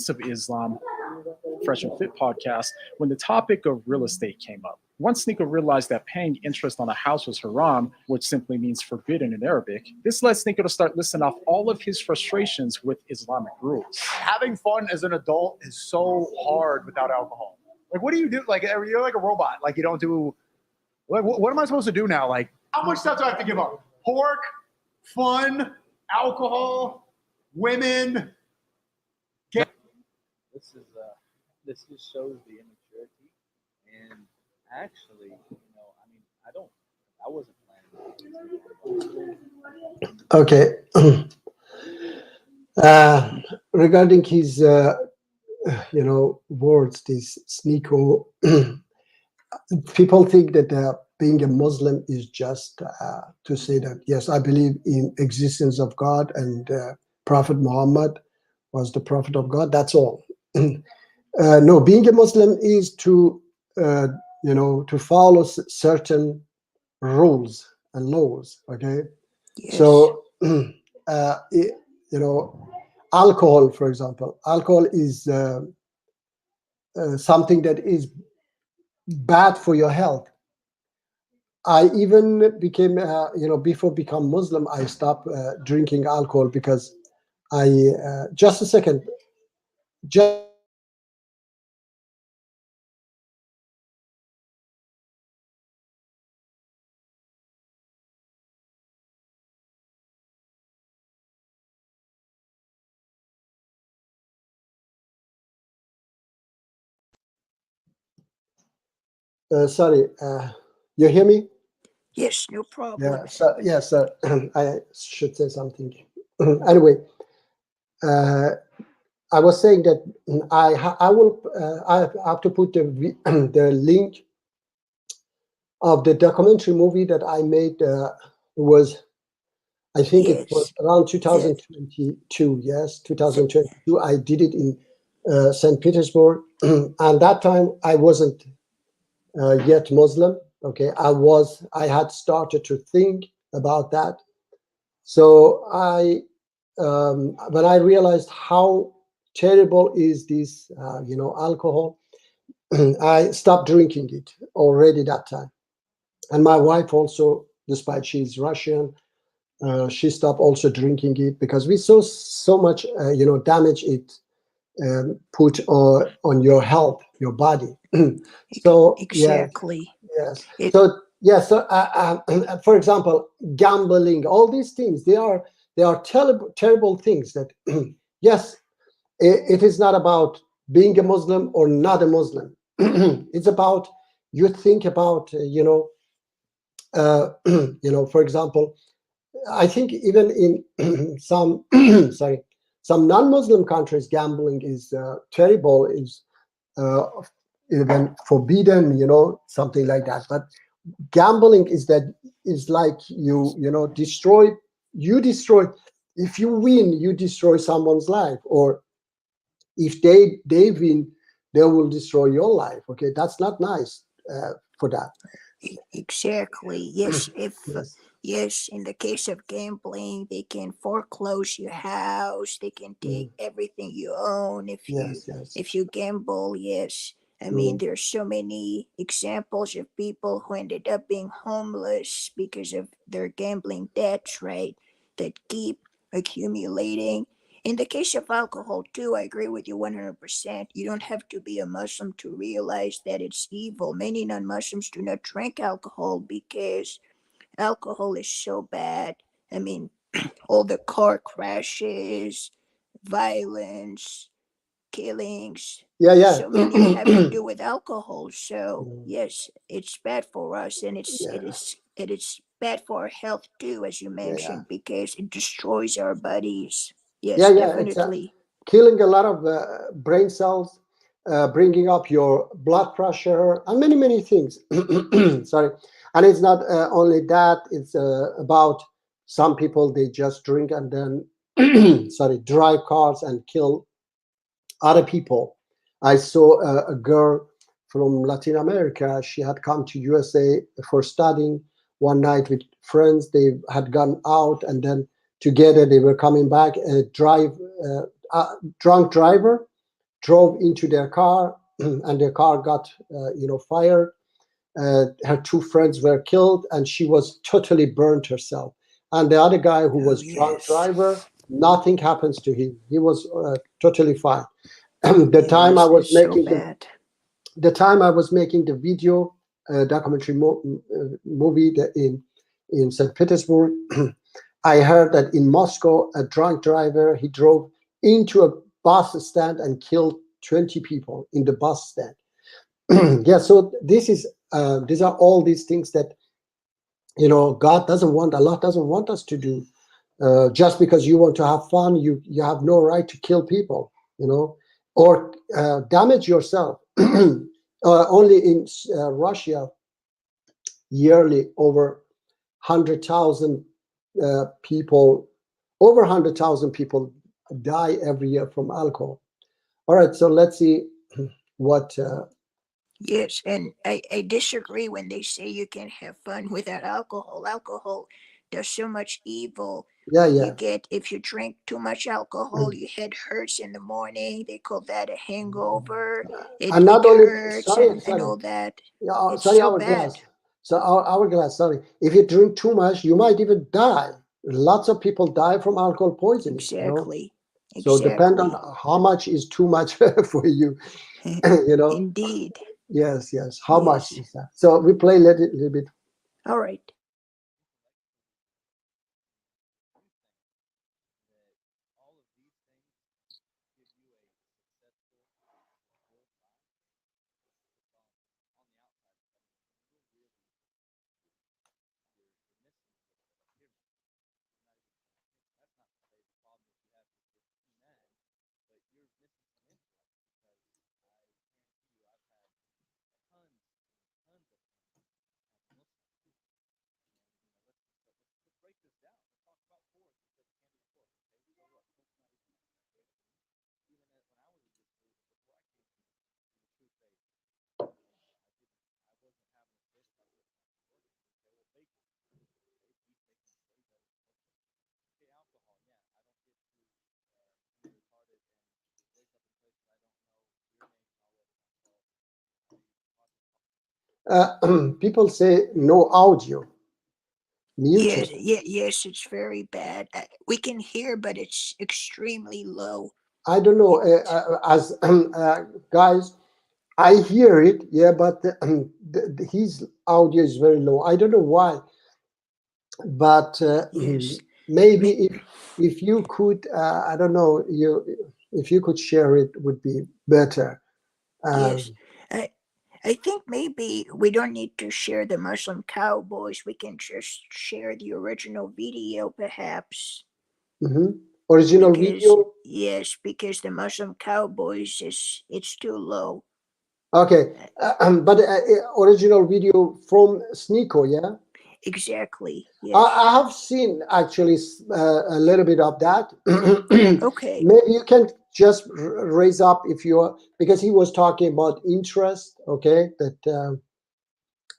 of Islam, Fresh and Fit podcast, when the topic of real estate came up. Once Sneeko realized that paying interest on a house was haram, which simply means forbidden in Arabic, this led Sneeko to start listing off all of his frustrations with Islamic rules. Having fun as an adult is so hard without alcohol. Like, what do you do? Like, you're like a robot. Like, you don't do. Like, what am I supposed to do now? Like, how much stuff do I have to give up? Pork, fun, alcohol, women. This just shows the immaturity, and actually, you know, I wasn't planning. Okay. Regarding his, words, this Sneeko, people think that being a Muslim is just to say that, yes, I believe in existence of God and Prophet Muhammad was the prophet of God. That's all. No, being a Muslim is to, to follow certain rules and laws. Okay. Yes. So, alcohol, for example, alcohol is something that is bad for your health. I even became, before become Muslim, I stopped drinking alcohol because just a second, sorry, you hear me? Yes, no problem. Yeah, so, yes, I should say something. Anyway, I was saying that I will I have to put the the link of the documentary movie that I made. Was I think it was Yes. around Yes. 2022. Yes, 2022. I did it in St. Petersburg, and that time I wasn't yet Muslim. Okay, I had started to think about that. So when I realized how terrible is this, alcohol, I stopped drinking it already that time. And my wife also, despite she's Russian, she stopped also drinking it because we saw so much, damage it put on your health, your body. So yes, Exactly. yes. It So yes. So for example, gambling, all these things, they are terrible things. That yes, it is not about being a Muslim or not a Muslim. It's about you think about for example, I think even in some sorry, some non-Muslim countries, gambling is terrible, is uh, even forbidden, something like that. But gambling is like you destroy. If you win, you destroy someone's life, or if they win, they will destroy your life. Okay, that's not nice for that. exactly. Yes. If Yes, yes, in the case of gambling, they can foreclose your house. They can take mm, everything you own yes, yes. if you gamble. Yes. I mean, Mm, there's so many examples of people who ended up being homeless because of their gambling debts, right? That keep accumulating. In the case of alcohol, too, I agree with you 100%. You don't have to be a Muslim to realize that it's evil. Many non Muslims do not drink alcohol because alcohol is so bad. I mean, all the car crashes, violence, killings, yeah, yeah. so many have to do with alcohol. So Mm, yes, it's bad for us, and yeah, it is bad for our health too, as you yeah, yeah. mentioned, because it destroys our bodies. Yeah, Yes, yeah. It's definitely. killing a lot of brain cells, bringing up your blood pressure, and many, many things. Sorry. And it's not only that, it's about some people, they just drink and then, sorry, drive cars and kill other people. I saw a girl from Latin America. She had come to USA for studying one night with friends. They had gone out and then together they were coming back. Drunk driver drove into their car and their car got, fired. Her two friends were killed and she was totally burnt herself. And the other guy who Oh was drunk yes, driver, nothing happens to him. He was totally fine. the time I yes, was that's so making bad. the time I was making the video documentary movie in St. Petersburg, I heard that in Moscow a drunk driver he drove into a bus stand and killed 20 people in the bus stand. Yeah, so these are all these things that Allah doesn't want us to do. Just because you want to have fun, you have no right to kill people, or damage yourself. Only in Russia, yearly over 100,000 people, over 100,000 people die every year from alcohol. All right, so let's see what. Yes, and I disagree when they say you can have fun without alcohol. Alcohol does so much evil. Yeah, You yeah. get, if you drink too much alcohol, your head hurts in the morning. They call that a hangover. And It not only, hurts sorry, and sorry, all that. yeah, It's sorry, so bad. hourglass. So hourglass, sorry. If you drink too much, you might even die. Lots of people die from alcohol poisoning. Exactly. So depend on Exactly. how much is too much for you, you know. Indeed. Yes, yes. How much Yes. is that? So we play a little bit. All right. all of these things give you a successful full life on the outside. You're really you're missing a little bit. Like you're not even paying attention. That's not to say the problem that you have is just too mad, but you're missing people say no audio, muted. Yes, it's very bad. We can hear, but it's extremely low. I don't know, as guys, I hear it, yeah, but his audio is very low. I don't know why, but Yes. maybe May- if you could, I don't know, if you could share it would be better. Yes. Um, I think maybe we don't need to share the Muslim cowboys. We can just share the original video, perhaps. mhm. Original Because video. yes, because the Muslim cowboys it's too low. Okay, but original video from Sneeko, yeah. Exactly. I, Yes. I have seen actually a little bit of that. Okay. Maybe you can just raise up if you are, because he was talking about interest. Okay, that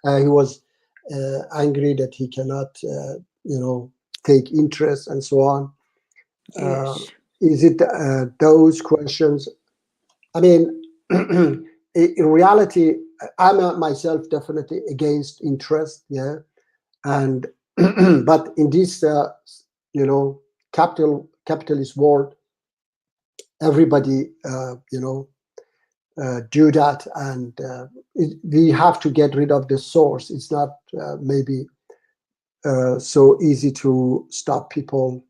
he was angry that he cannot, take interest and so on. Uh, Yes. is it those questions? I mean, in reality, I'm myself definitely against interest. Yeah, and but in this you know capitalist world, everybody do that, and we have to get rid of the source. It's not maybe so easy to stop people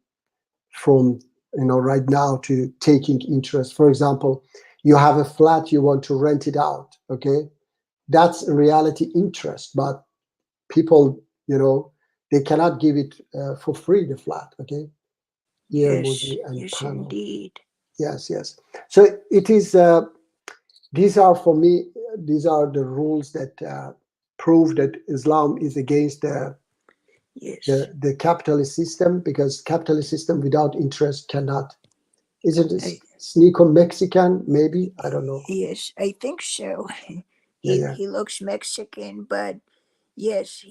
from right now to taking interest. For example, you have a flat, you want to rent it out. Okay, that's in reality interest, but people, they cannot give it for free, the flat. Okay, here, Yes. Muzi and Yes, panel. indeed. Yes, yes. So it is. These are for me. These are the rules that prove that Islam is against Yes. the capitalist system, because capitalist system without interest cannot. Isn't it I, Sneeko Mexican? Maybe, I don't know. yes, I think so. Yeah, he yeah. he looks Mexican, but yes,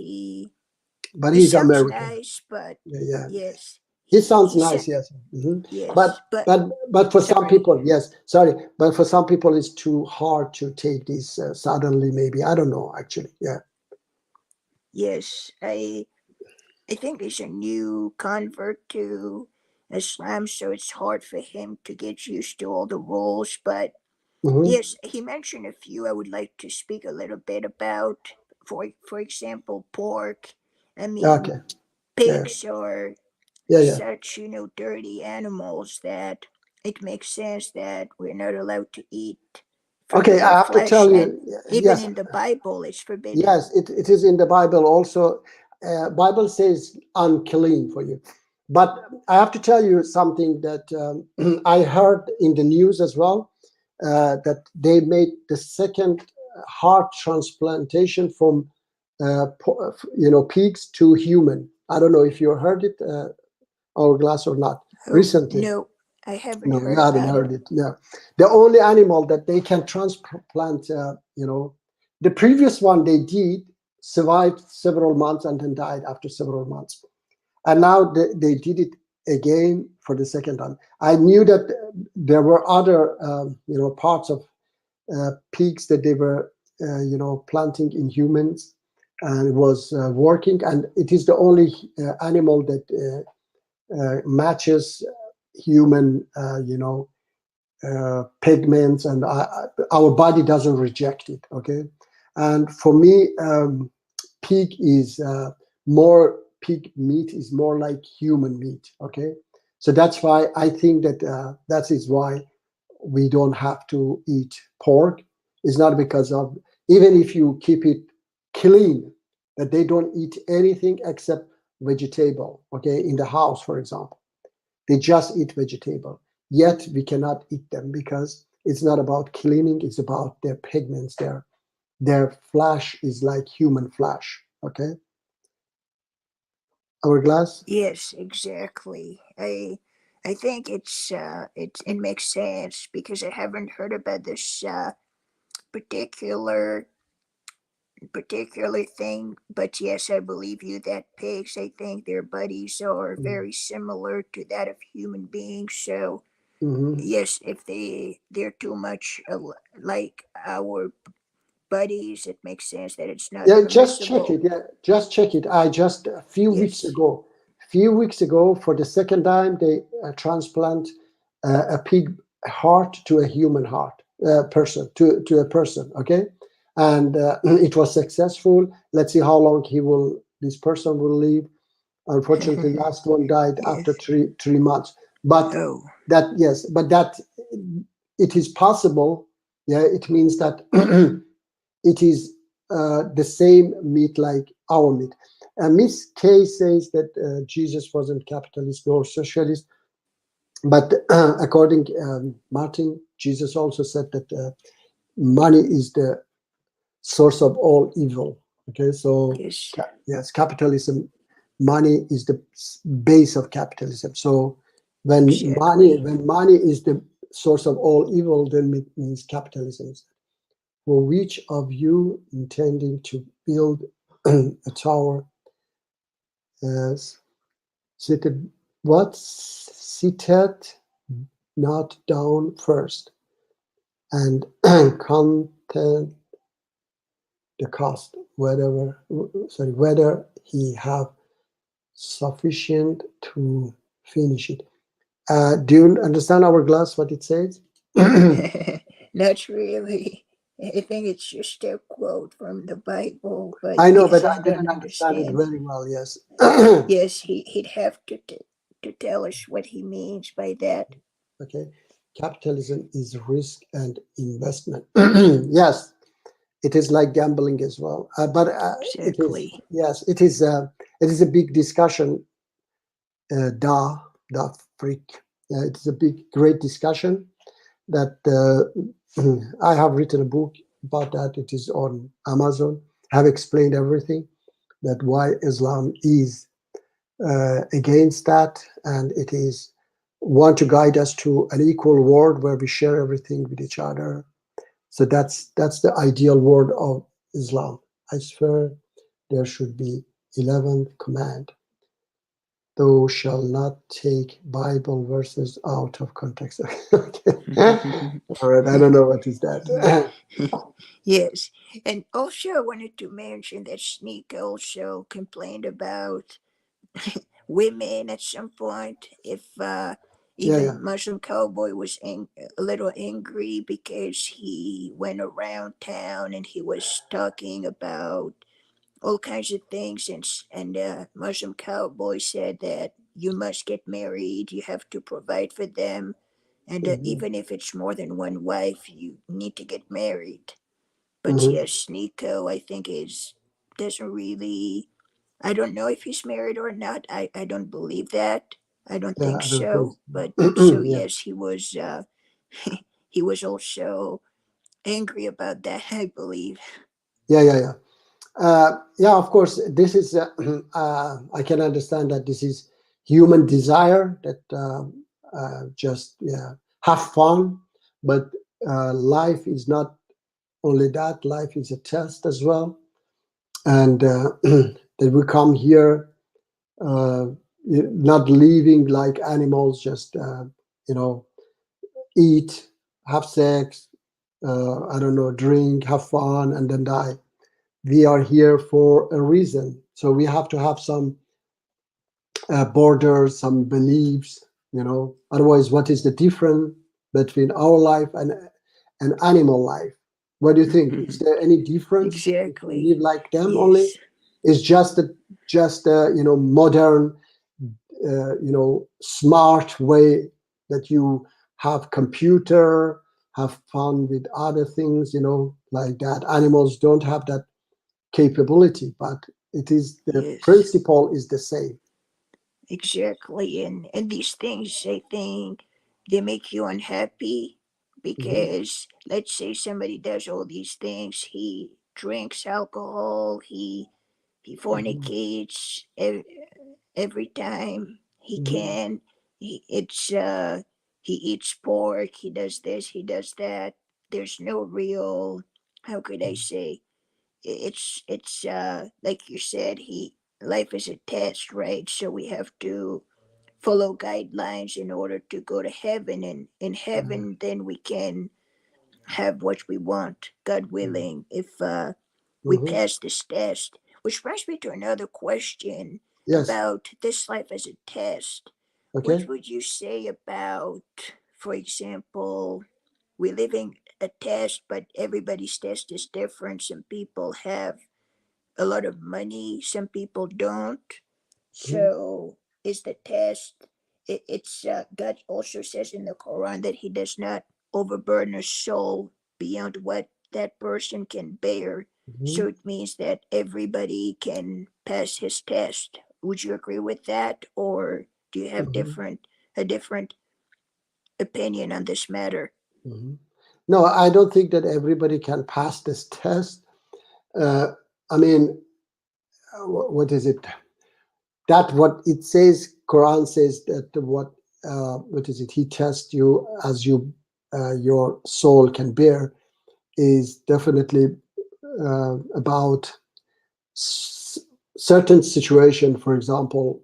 But he he's sounds American. nice, but Yeah, yeah. yes, He sounds he said nice. Yes. Mhm. yes, But but but for some sorry. people, yes. Sorry, but for some people, it's too hard to take this suddenly. Maybe, I don't know. Actually, yeah. Yes, I think he's a new convert to Islam, so it's hard for him to get used to all the rules. But Hmm. yes, he mentioned a few I would like to speak a little bit about. For example, pork. I mean, Okay. Yeah. pigs are Yeah. Yeah. such dirty animals that it makes sense that we're not allowed to eat from Okay. their I have to flesh, tell and you. even Yes. in the Bible, it's forbidden. Yes. It is in the Bible also. Bible says unclean for you. But I have to tell you something that I heard in the news as well. That they made the second heart transplantation from pigs to human. I don't know if you heard it, Hourglass, or not Oh recently. no, I haven't No, you heard haven't about it. heard it. No, the only animal that they can transplant, the previous one they did survived several months and then died after several months, and now they did it again for the second time. I knew that there were other, parts of pigs that they were, planting in humans, and it was working. And it is the only animal that matches human, pigments, and our body doesn't reject it. Okay, and for me, pig is more pig meat is more like human meat. Okay, so that's why I think that that is why we don't have to eat pork. It's not because of, even if you keep it clean, that they don't eat anything except vegetable. Okay, in the house, for example, they just eat vegetable. Yet we cannot eat them because it's not about cleaning, it's about their pigments. Their flesh is like human flesh. Okay, Hourglass. Yes, exactly. I think it makes sense because I haven't heard about this particular particular thing. But yes, I believe you that pigs, I think their bodies are very similar to that of human beings. So Mm-hmm. yes, if they're too much like our buddies, it makes sense that it's not Yeah, just check permissible. it. Yeah, just check it. I just a few weeks Yes. ago, for the second time, they transplant a pig heart to a human heart, person to a person. Okay, and it was successful. Let's see how long this person will live. Unfortunately, last one died after Yes. 3 months. But Oh, that it is possible. Yeah, it means that it is the same meat like our meat. Miss K says that Jesus wasn't capitalist nor socialist, but according Martin, Jesus also said that money is the source of all evil. Okay, so yes. yes, capitalism, money is the base of capitalism. So Exactly. when money is the source of all evil, then it means capitalism. For which of you intending to build a tower as seated what seated not down first and content the cost whether he have sufficient to finish it. Do you understand our glass what it says? Not really. I think it's just a quote from the Bible, but I know, but yes, I I don't didn't understand it understand. very well. Yes. Yes, he'd have to tell us what he means by that. Okay. Capitalism is risk and investment. Yes, it is like gambling as well. But it is, Exactly. yes, it is. It is a big discussion. Da freak. It is a great discussion that I have written a book about that. It is on Amazon. I have explained everything that why Islam is against that, and it is want to guide us to an equal world where we share everything with each other. So that's the ideal world of Islam. I swear there should be 11th command. Thou shall not take Bible verses out of context. Okay. All right, I don't know what is that. Yes, and also I wanted to mention that Sneak also complained about women at some point. If Yeah, yeah. even Muslim Cowboy was a little angry because he went around town and he was talking about all kinds of things, and Muslim Cowboy said that you must get married, you have to provide for them, and Mhm, even if it's more than one wife, you need to get married. But mhm. yes, Nico, I think is doesn't really. I don't know if he's married or not. I don't believe that. I don't Yeah, think I don't think so. But so so. Yeah, yes, he was. He was also angry about that. I believe. yeah. Yeah, of course, this is, I can understand that this is human desire that just yeah, have fun, but life is not only that, life is a test as well. And that we come here uh, not living like animals, just, you know, eat, have sex, I don't know, drink, have fun, and then die. We are here for a reason. So we have to have some borders, some beliefs, Otherwise, what is the difference between our life and an animal life? What do you think? Is there any difference if we Exactly. live like them only? Yes. It's just a modern, smart way that you have computer, have fun with other things, like that. Animals don't have that capability, but it is the Yes. principle is the same. Exactly. And these things, I think, they make you unhappy Mhm, because let's say somebody does all these things. He drinks alcohol. He mhm, fornicates every time he mhm, can. He eats pork. He does this. He does that. There's no real. How could I say? It's like you said. He life is a test, right? So we have to follow guidelines in order to go to heaven, and in mhm, heaven then we can have what we want, God willing, if we Mhm. pass this test. Which brings me to another question Yes. about this life as a test. Okay. What would you say about, for example, we're living a test, but everybody's test is different. Some people have a lot of money, some people don't. So is the test, it's God also says in the Quran that he does not overburden a soul beyond what that person can bear. So it means that everybody can pass his test. Would you agree with that, or do you have Mhm. a different opinion on this matter? Mhm. No, I don't think that everybody can pass this test. I mean, what is it? That what it says, Quran says that what is it? He tests you as your soul can bear, is definitely about certain situation. For example,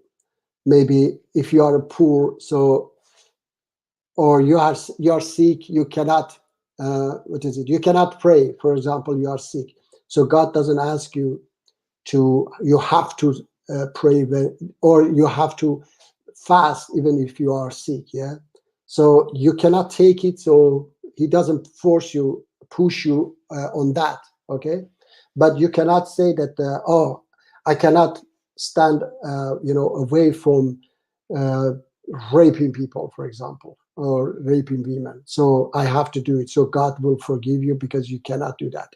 maybe if you are poor, so or you are sick, you cannot what is it? You cannot pray. For example, you are sick, so God doesn't ask you to. You have to pray, or you have to fast even if you are sick. Yeah, so you cannot take it. So He doesn't force you, push you on that. Okay, but you cannot say that. Oh, I cannot stand. Away from. Uh, Raping people, for example, or raping women. So I have to do it. So God will forgive you because you cannot do that.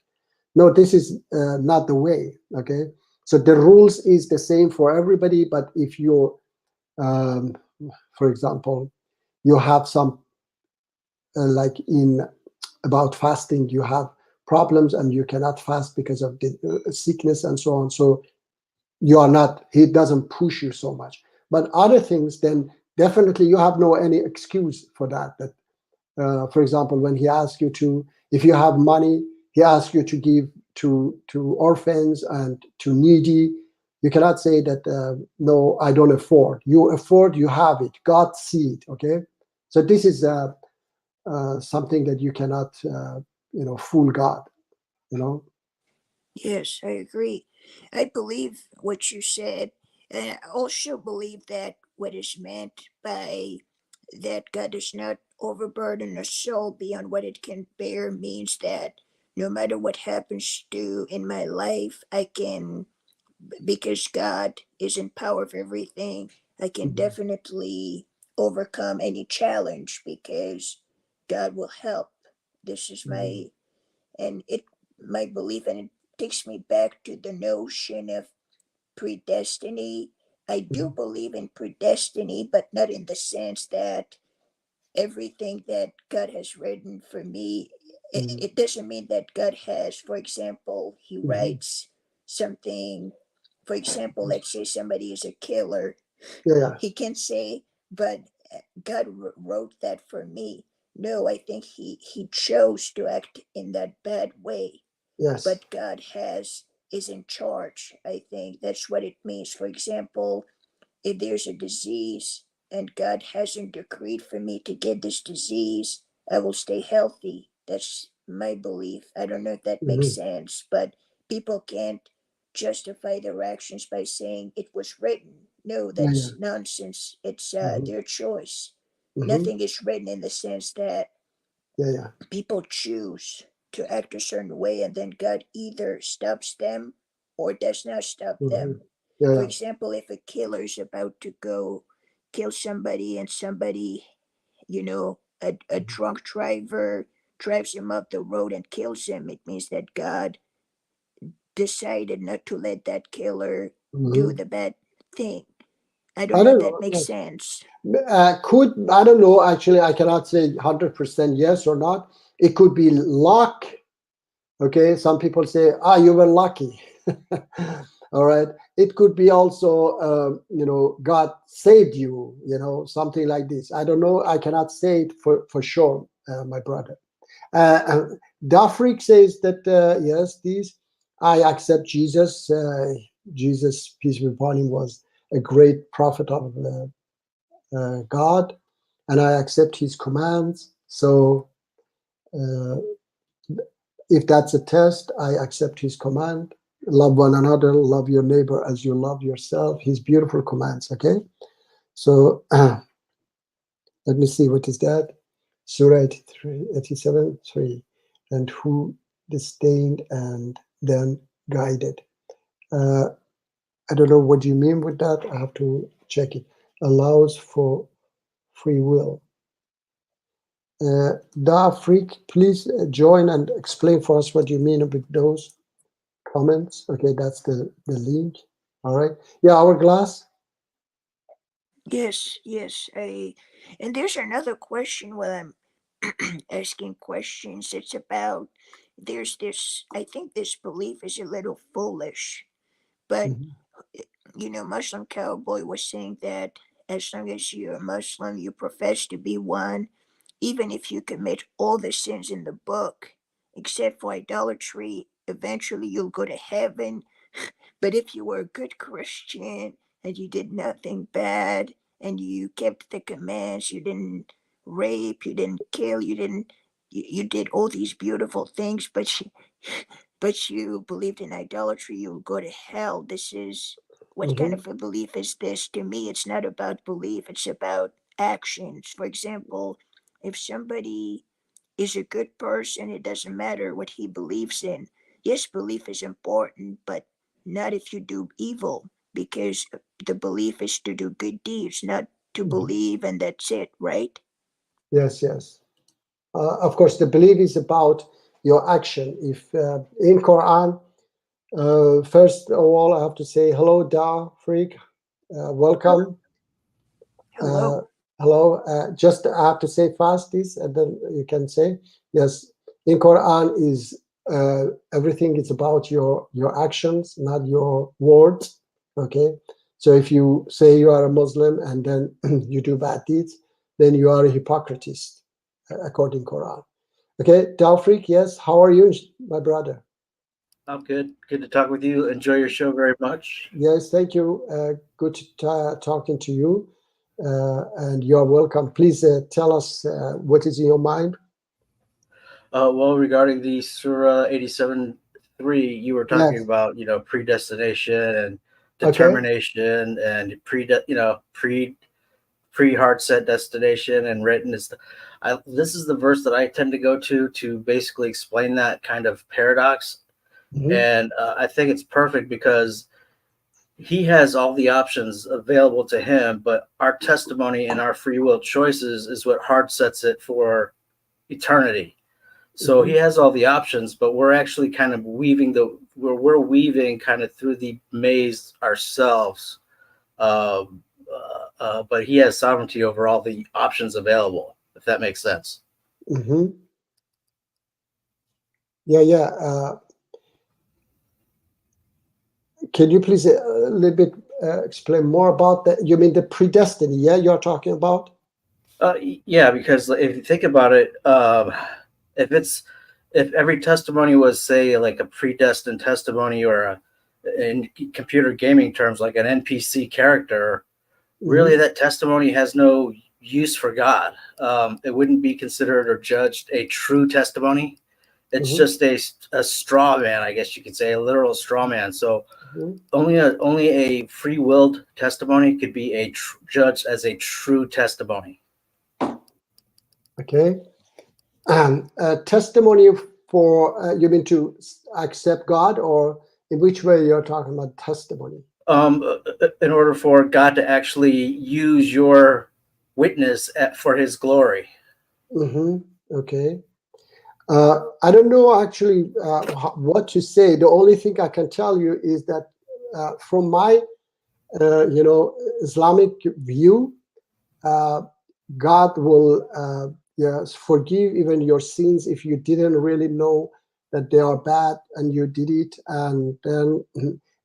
No, this is not the way. Okay. So the rules is the same for everybody. But if you're, um, for example, you have some, like in about fasting, you have problems and you cannot fast because of the sickness and so on. So you are not, he doesn't push you so much. But other things, then definitely you have no any excuse for that. That for example, when he asks you to, if you have money, he asks you to give to orphans and to needy. You cannot say that no, I don't afford. You afford, you have it. God see it. Okay, so this is something that you cannot fool God. You know. Yes, I agree. I believe what you said. And I also believe that what is meant by that God does not overburden a soul beyond what it can bear means that no matter what happens to in my life, I can, because God is in power of everything, I can definitely overcome any challenge because God will help. This is Mhm. my belief, and it takes me back to the notion of predestiny. I do Mhm. believe in predestiny, but not in the sense that everything that God has written for me, Mhm. it doesn't mean that God has, for example, he Mhm. writes something, for example, let's say somebody is a killer, Yeah, yeah. he can say, but God wrote that for me. No, I think he chose to act in that bad way, Yes. but God is in charge. I think that's what it means. For example, if there's a disease and God hasn't decreed for me to get this disease, I will stay healthy. That's my belief. I don't know if that makes Mhm. sense, but people can't justify their actions by saying it was written. No, Yeah, yeah. that's nonsense. It's Mhm. their choice. Mhm. Nothing is written in the sense that Yeah, yeah. people choose to act a certain way and then God either stops them or does not stop Mhm. them. Yeah, For yeah. example, if a killer is about to go kill somebody and somebody, a drunk driver drives him up the road and kills him, it means that God decided not to let that killer do Mhm. the bad thing. I don't I know if don't that know. makes Yes. sense. I don't know. Actually, I cannot say 100% yes or not. It could be luck. Okay. Some people say, you were lucky. All right. It could be also, God saved you, something like this. I don't know. I cannot say it for sure, my brother. Dafrik says that, yes, these, I accept Jesus. Jesus, peace be upon him, was a great prophet of God, and I accept his commands. So if that's a test, I accept his command. Love one another, love your neighbor as you love yourself. His beautiful commands, okay? So let me see, what is that? Surah 87, 3. And who disdained and then guided. I don't know what you mean with that. I have to check it. Allows for free will. Da Freak, please join and explain for us what you mean with those comments. Okay, that's the link. All right. Yeah, Hourglass. Yes, yes. And there's another question while I'm asking questions. It's about there's this. I think this belief is a little foolish, but Mhm. Muslim Cowboy was saying that as long as you're a Muslim, you profess to be one, even if you commit all the sins in the book, except for idolatry, eventually you'll go to heaven. But if you were a good Christian and you did nothing bad and you kept the commands, you didn't rape, you didn't kill, you did all these beautiful things, but you believed in idolatry, you'll go to hell. This is what kind Mhm. of a belief is this? To me, it's not about belief, it's about actions. For example, if somebody is a good person, it doesn't matter what he believes in. Yes, belief is important, but not if you do evil, because the belief is to do good deeds, not to Mhm. believe and that's it, right? Yes, yes. Of course, the belief is about your action. If in Quran, first of all, I have to say hello, Da Freak. Welcome. Hello. Hello. Just I have to say fast this, and then you can say yes. In Quran is everything is about your actions, not your words. Okay. So if you say you are a Muslim and then you do bad deeds, then you are a hypocritist, according Quran. Okay, Taufik, yes. How are you, my brother? I'm good. Good to talk with you. Enjoy your show very much. Yes, thank you. Good to talking to you, and you're welcome. Please tell us what is in your mind. Well, regarding the Surah 87:3, you were talking Yes. about, predestination and Okay. determination and pre hard set destination and written is this is the verse that I tend to go to basically explain that kind of paradox. Mhm. And I think it's perfect because he has all the options available to him, but our testimony and our free will choices is what hard sets it for eternity. So he has all the options, but we're actually kind of we're weaving kind of through the maze ourselves. But he has sovereignty over all the options available, if that makes sense. Mm-hmm. Yeah. Can you please a little bit explain more about that? You mean the predestiny? Yeah, you're talking about. Yeah, because if you think about it, if every testimony was, say, like a predestined testimony or in computer gaming terms, like an NPC character, really that testimony has no use for God. It wouldn't be considered or judged a true testimony. It's just a straw man, I guess you could say, a literal straw man. So only a free willed testimony could be judged as a true testimony. Okay. Testimony for you mean to accept God, or in which way you're talking about testimony? In order for God to actually use your witness for His glory. Okay. I don't know actually what to say. The only thing I can tell you is that from my, Islamic view, God will yes, forgive even your sins if you didn't really know that they are bad and you did it. And then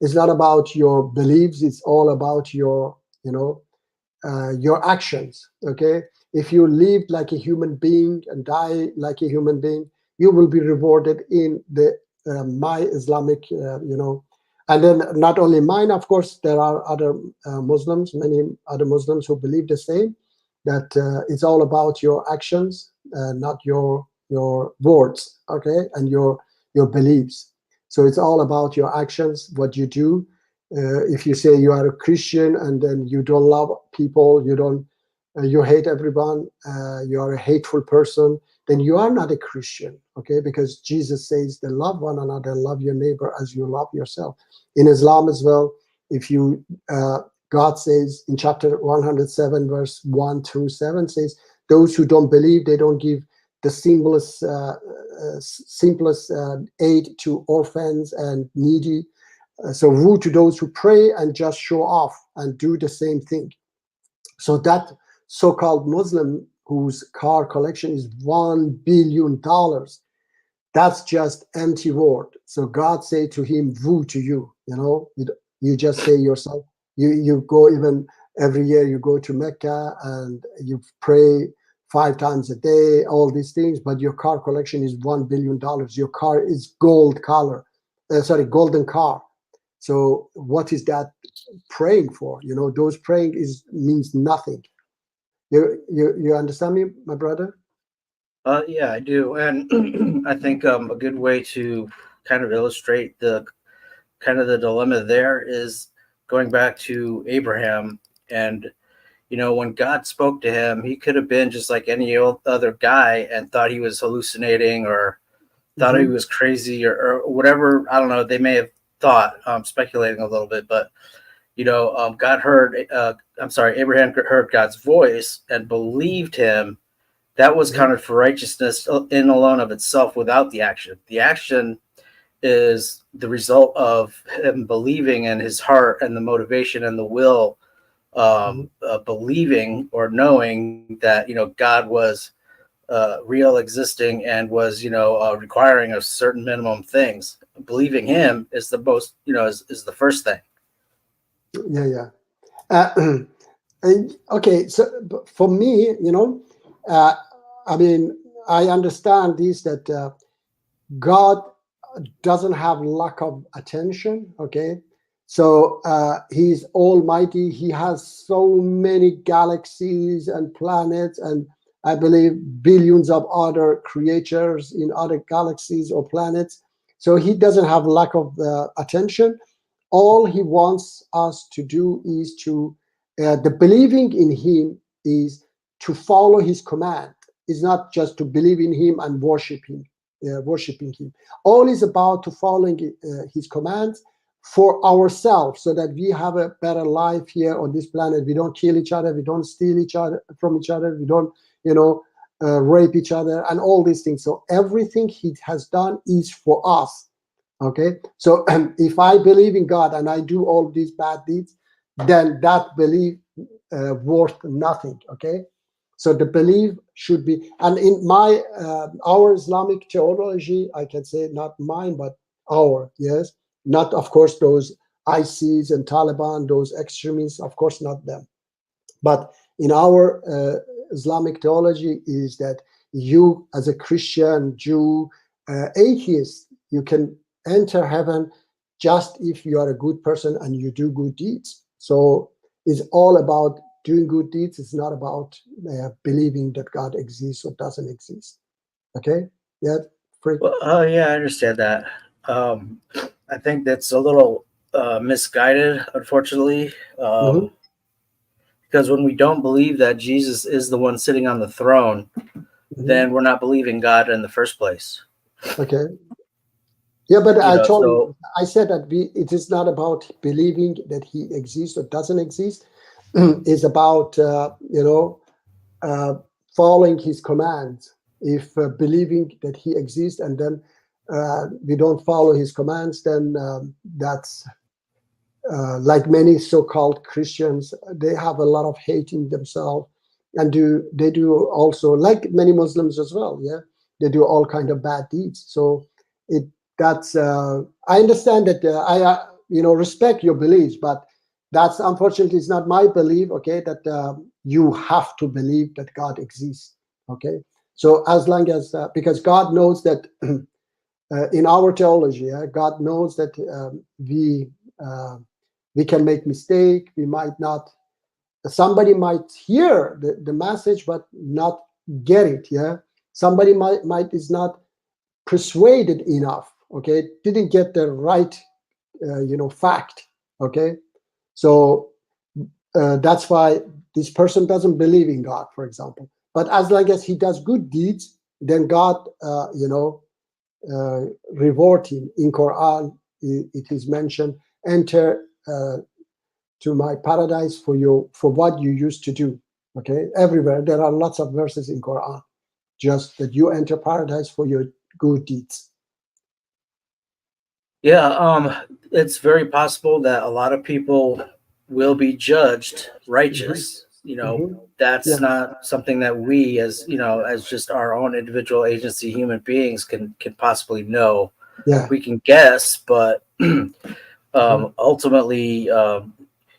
it's not about your beliefs; it's all about your, your actions. Okay, if you lived like a human being and die like a human being, you will be rewarded in the my Islamic, and then not only mine, of course, there are other Muslims, many other Muslims who believe the same. That it's all about your actions, not your words. Okay, and your your beliefs. So it's all about your actions, what you do. If you say you are a Christian and then you don't love people, you hate everyone, you are a hateful person, then you are not a Christian, okay? Because Jesus says, "They love one another, love your neighbor as you love yourself." In Islam as well, if you God says in chapter 107, verse 1 through 7 says, "Those who don't believe, they don't give the simplest aid to orphans and needy. So woe to those who pray and just show off and do the same thing." So that so-called Muslim whose car collection is $1 billion, that's just empty word. So God say to him, "Woe to you." You just say yourself. You go, even every year you go to Mecca and you pray 5 times a day, all these things, but your car collection is $1 billion. Your car is golden car. So what is that praying for? Those praying means nothing. You understand me, my brother? Yeah, I do, and I think a good way to kind of illustrate the dilemma there is going back to Abraham. And when God spoke to him, he could have been just like any other guy and thought he was hallucinating or thought he was crazy or whatever. I don't know. They may have thought, speculating a little bit, but Abraham heard God's voice and believed him. That was counted for righteousness in alone of itself without the action. The action is the result of him believing in his heart and the motivation and the will, believing or knowing that, God was real, existing, and was, requiring a certain minimum things. Believing him is the most, is the first thing. Yeah. Okay, so for me, I understand this, that God doesn't have lack of attention, okay? So he's almighty. He has so many galaxies and planets, and I believe billions of other creatures in other galaxies or planets. So he doesn't have lack of attention. All he wants us to do is to, the believing in him is to follow his command. It's not just to believe in him and worshiping him. All is about to following his commands for ourselves, so that we have a better life here on this planet. We don't kill each other. We don't steal from each other. We don't, rape each other and all these things. So everything he has done is for us. Okay. So if I believe in God and I do all these bad deeds, then that belief worth nothing. Okay. So the belief should be, and in our Islamic theology, I can say not mine, but yes, not of course those ISIS and Taliban, those extremists, of course not them. But in our Islamic theology is that you, as a Christian, Jew, atheist, you can enter heaven just if you are a good person and you do good deeds. So it's all about doing good deeds. It's not about believing that God exists or doesn't exist. Okay? Yeah, Frank? Well, yeah, I understand that. I think that's a little misguided, unfortunately, because when we don't believe that Jesus is the one sitting on the throne, then we're not believing God in the first place. Okay. Yeah, but I said that it is not about believing that he exists or doesn't exist. It's about following his commands. If believing that he exists and then we don't follow his commands, then that's like many so-called Christians. They have a lot of hate in themselves, and they do also, like many Muslims as well. Yeah, they do all kind of bad deeds. So that's I understand that I respect your beliefs, but that's unfortunately is not my belief. Okay, that you have to believe that God exists. Okay, so as long as because God knows that in our theology, God knows that we can make mistake. We might not. Somebody might hear the message but not get it. Yeah, somebody might is not persuaded enough. okay, didn't get the right, fact, okay? So that's why this person doesn't believe in God, for example. But as long as he does good deeds, then God, reward him. In Quran, it is mentioned, enter to my paradise for what you used to do. Okay, everywhere there are lots of verses in Quran, just that you enter paradise for your good deeds. Yeah, it's very possible that a lot of people will be judged righteous. That's Yeah. not something that we, as as just our own individual agency human beings, can possibly know. Yeah. We can guess, but ultimately,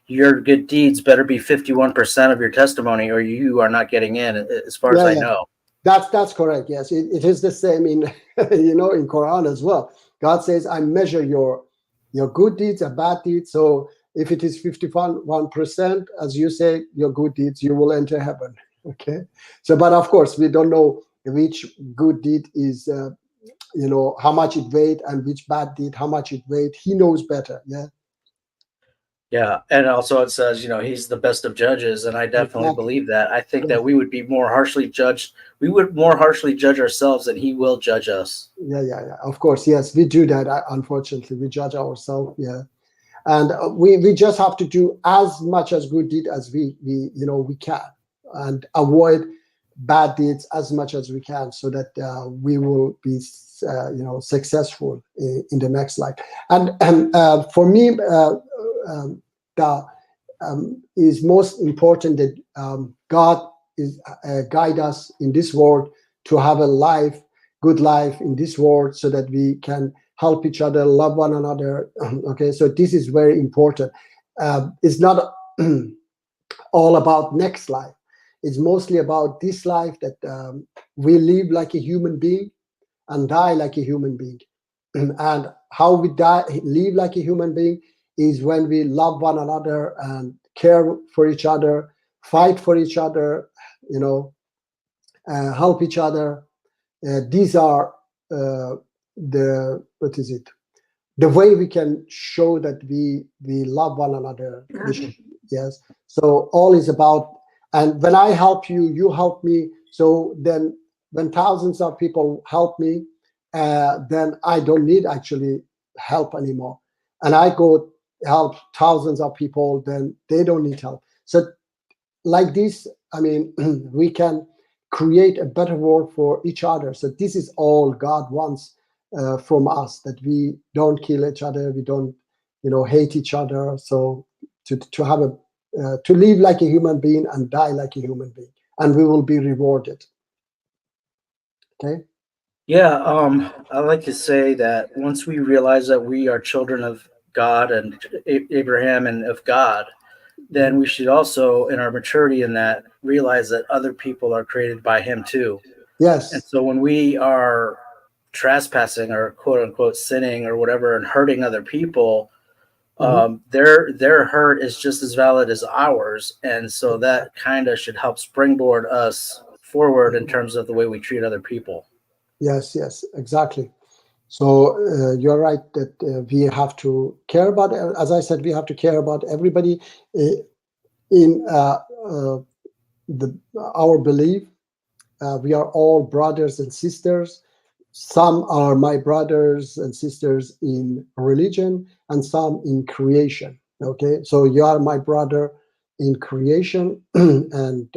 your good deeds better be 51% of your testimony, or you are not getting in, as far as I know. That's correct. Yes, it is the same in in Quran as well. God says, I measure your good deeds and bad deeds. So if it is 51%, as you say, your good deeds, you will enter heaven. Okay. So, but of course, we don't know which good deed is, how much it weighed, and which bad deed, how much it weighed. He knows better. Yeah. Yeah, and also it says, he's the best of judges, and I definitely believe that. I think that we would be more harshly judged. We would more harshly judge ourselves than he will judge us. Yeah. Of course, yes, we do that. Unfortunately, we judge ourselves. Yeah, and we just have to do as much as good deed as we can, and avoid bad deeds as much as we can, so that we will be successful in the next life. And for me, the is most important that God is guide us in this world to have a good life in this world, so that we can help each other, love one another. Okay, so this is very important. It's not all about next life. It's mostly about this life, that we live like a human being and die like a human being. And how we live like a human being is when we love one another and care for each other, fight for each other, help each other. These are the way we can show that we love one another. Yes. So all is about, and when I help you, you help me. So then when thousands of people help me, then I don't need actually help anymore. And I go help thousands of people, then they don't need help. So like this, I mean, we can create a better world for each other. So this is all God wants from us, that we don't kill each other, we don't, hate each other. So to have to live like a human being and die like a human being, and we will be rewarded. Okay. Yeah, I like to say that once we realize that we are children of God and Abraham and of God, then we should also, in our maturity in that, realize that other people are created by him too. Yes. And so when we are trespassing or quote unquote sinning or whatever and hurting other people, their hurt is just as valid as ours. And so that kind of should help springboard us forward in terms of the way we treat other people. Yes, exactly. So you're right that we have to care about, as I said, we have to care about everybody in our belief. We are all brothers and sisters. Some are my brothers and sisters in religion, and some in creation. Okay, so you are my brother in creation, and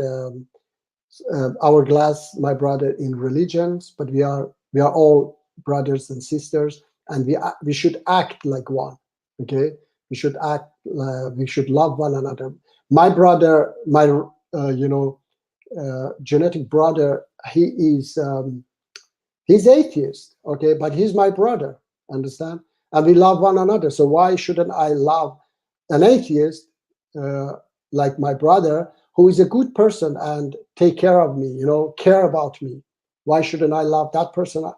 Hourglass, my brother in religions. But we are all brothers and sisters, and we should act like one. Okay, we should act. We should love one another. My brother, my genetic brother, he is. He's atheist, okay, but he's my brother, understand? And we love one another. So why shouldn't I love an atheist like my brother, who is a good person and take care of me, care about me? Why shouldn't I love that person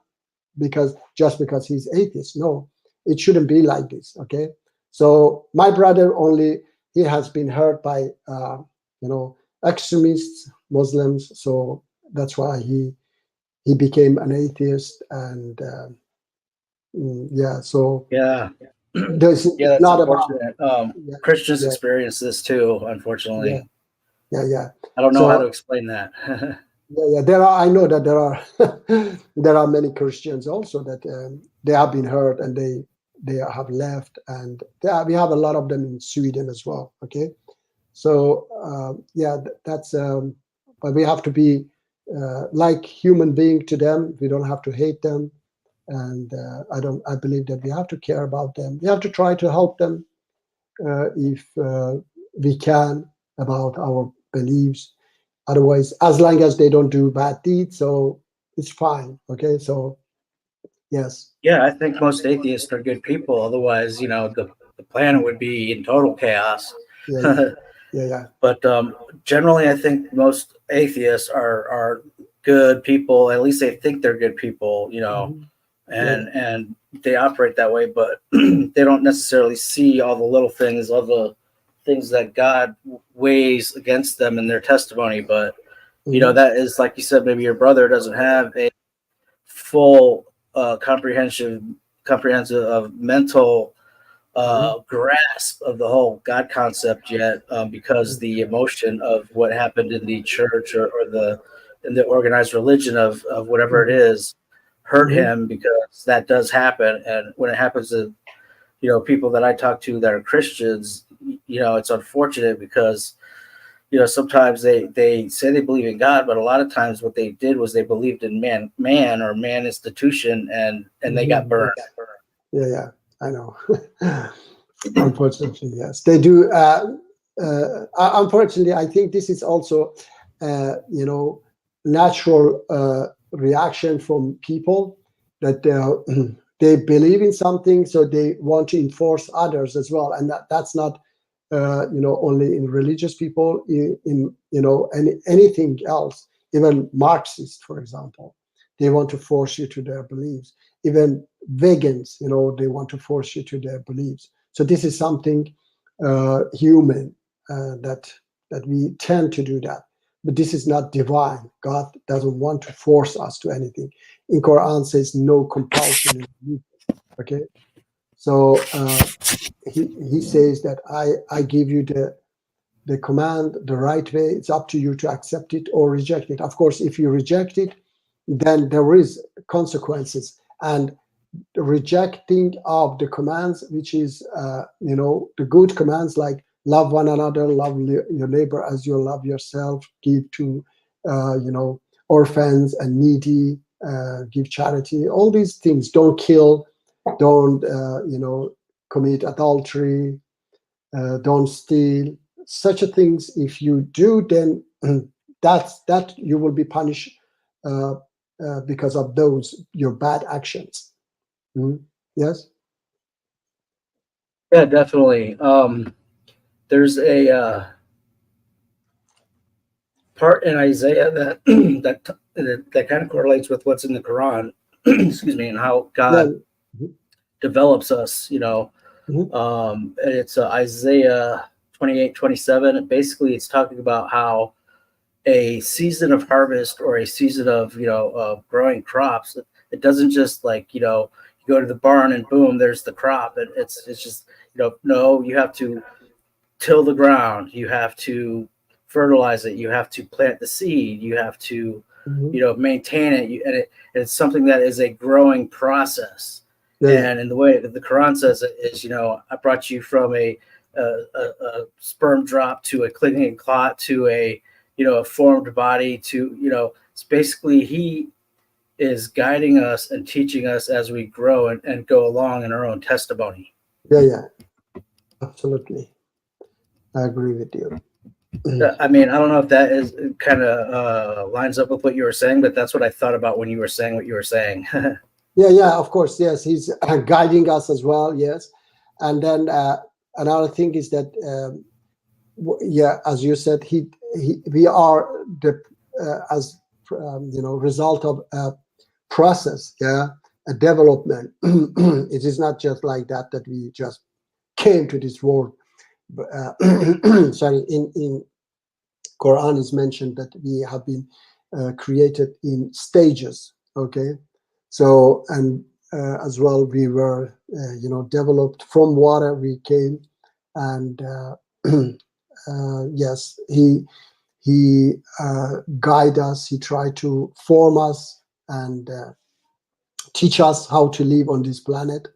just because he's atheist? No, it shouldn't be like this, okay? So my brother he has been hurt by, extremists, Muslims. So that's why he became an atheist, and Yeah. So Yeah. there's Yeah, that's not about. unfortunate. Yeah, Christians yeah, experience this too, unfortunately. yeah. I don't know how to So explain that. yeah. There are. I know that there are there are many Christians also that they have been hurt and they have left, and we have a lot of them in Sweden as well. Okay. So that's. But we have to be like human being to them. We don't have to hate them, and I believe that we have to care about them. We have to try to help them if we can about our beliefs. Otherwise, as long as they don't do bad deeds, so it's fine. Okay, so yes, Yeah, I think most atheists are good people. Otherwise, the planet would be in total chaos. yeah, yeah. But generally, I think most atheists are good people. At least they think they're good people, Mhm. and they operate that way. But they don't necessarily see all the little things, all the things that God weighs against them in their testimony. But Mhm. that is, like you said, maybe your brother doesn't have a full comprehensive of mental grasp of the whole God concept yet, because the emotion of what happened in the church or in the organized religion of whatever it is hurt Mhm. him, because that does happen. And when it happens to people that I talk to that are Christians, it's unfortunate because sometimes they say they believe in God, but a lot of times what they did was they believed in man or man institution, and they got burned. Yeah, I know. Unfortunately, yes, they do. Unfortunately, I think this is also, natural reaction from people that they believe in something, so they want to enforce others as well, and that's not, only in religious people, in anything else. Even Marxists, for example, they want to force you to their beliefs. Even vegans, they want to force you to their beliefs. So this is something human, that we tend to do that. But this is not divine. God doesn't want to force us to anything. In Quran says no compulsion. Okay, so he says that I give you the command the right way. It's up to you to accept it or reject it. Of course, if you reject it, then there is consequences. And the rejecting of the commands, which is the good commands like love one another, love your neighbor as you love yourself, give to orphans and needy, give charity, all these things. Don't kill, don't commit adultery, don't steal. Such a things, if you do, then that you will be punished because of those your bad actions. Yes. Yeah, definitely. There's a part in Isaiah that that kind of correlates with what's in the Quran. Excuse me, and how Yeah. God develops us. Mhm. And it's Isaiah 28:27. Basically, it's talking about how a season of harvest or a season of growing crops. It doesn't just you go to the barn and boom, there's the crop. And it's just no, you have to till the ground, you have to fertilize it, you have to plant the seed, you have to maintain it, and it's something that is a growing process. Yeah. And in the way that the Quran says it is, I brought you from a sperm drop to a clinging clot to a formed body to it's basically he is guiding us and teaching us as we grow and go along in our own testimony. Yeah. Absolutely. I agree with you. I mean, I don't know if that is kind of lines up with what you were saying, but that's what I thought about when you were saying what you were saying. Yeah, of course. Yes, he's guiding us as well. Yes. And then another thing is that, as you said, we are the result of a process. Yeah, a development. It is not just like that we just came to this world. Sorry, in Quran is mentioned that we have been created in stages. Okay, so and as well. We were, developed from water. We came, and yes, he guide us. He tried to form us and teach us how to live on this planet.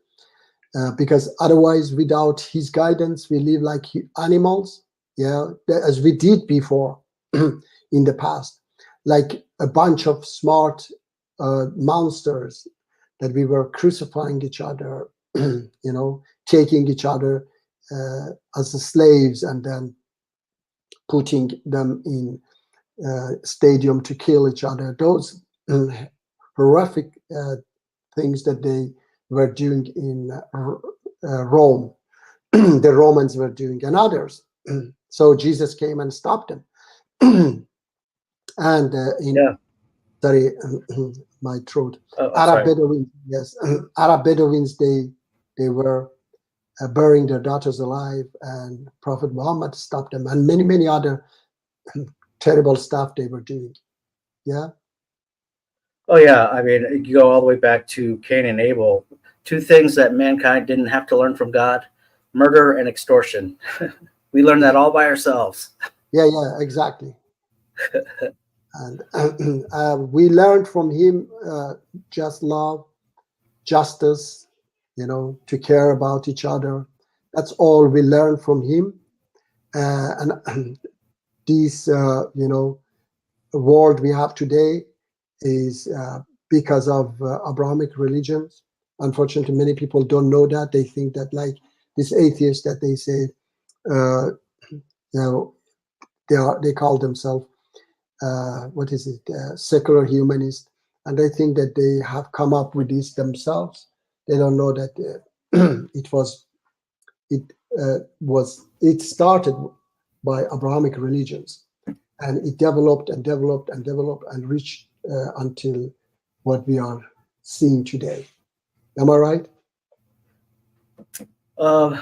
Because otherwise, without his guidance, we live like animals. Yeah, as we did before in the past, like a bunch of smart monsters that we were crucifying each other, taking each other as the slaves and then putting them in stadium to kill each other. Those horrific things that they were doing in Rome, the Romans were doing, and others. So Jesus came and stopped them. And sorry, my throat. Arab Bedouins, yes, Arab Bedouins. They were burying their daughters alive, and Prophet Muhammad stopped them, and many other terrible stuff they were doing. Yeah. Oh yeah, I mean, you go all the way back to Cain and Abel. Two things that mankind didn't have to learn from God: murder and extortion. We learned that all by ourselves. Yeah, exactly. And we learned from him just love, justice, to care about each other. That's all we learned from him. And this, world we have today is because of Abrahamic religions. Unfortunately, many people don't know that. They think that, like this atheist that they say, they call themselves secular humanist, and they think that they have come up with this themselves. They don't know that it started by Abrahamic religions, and it developed and developed and developed and reached until what we are seeing today. Am I right? I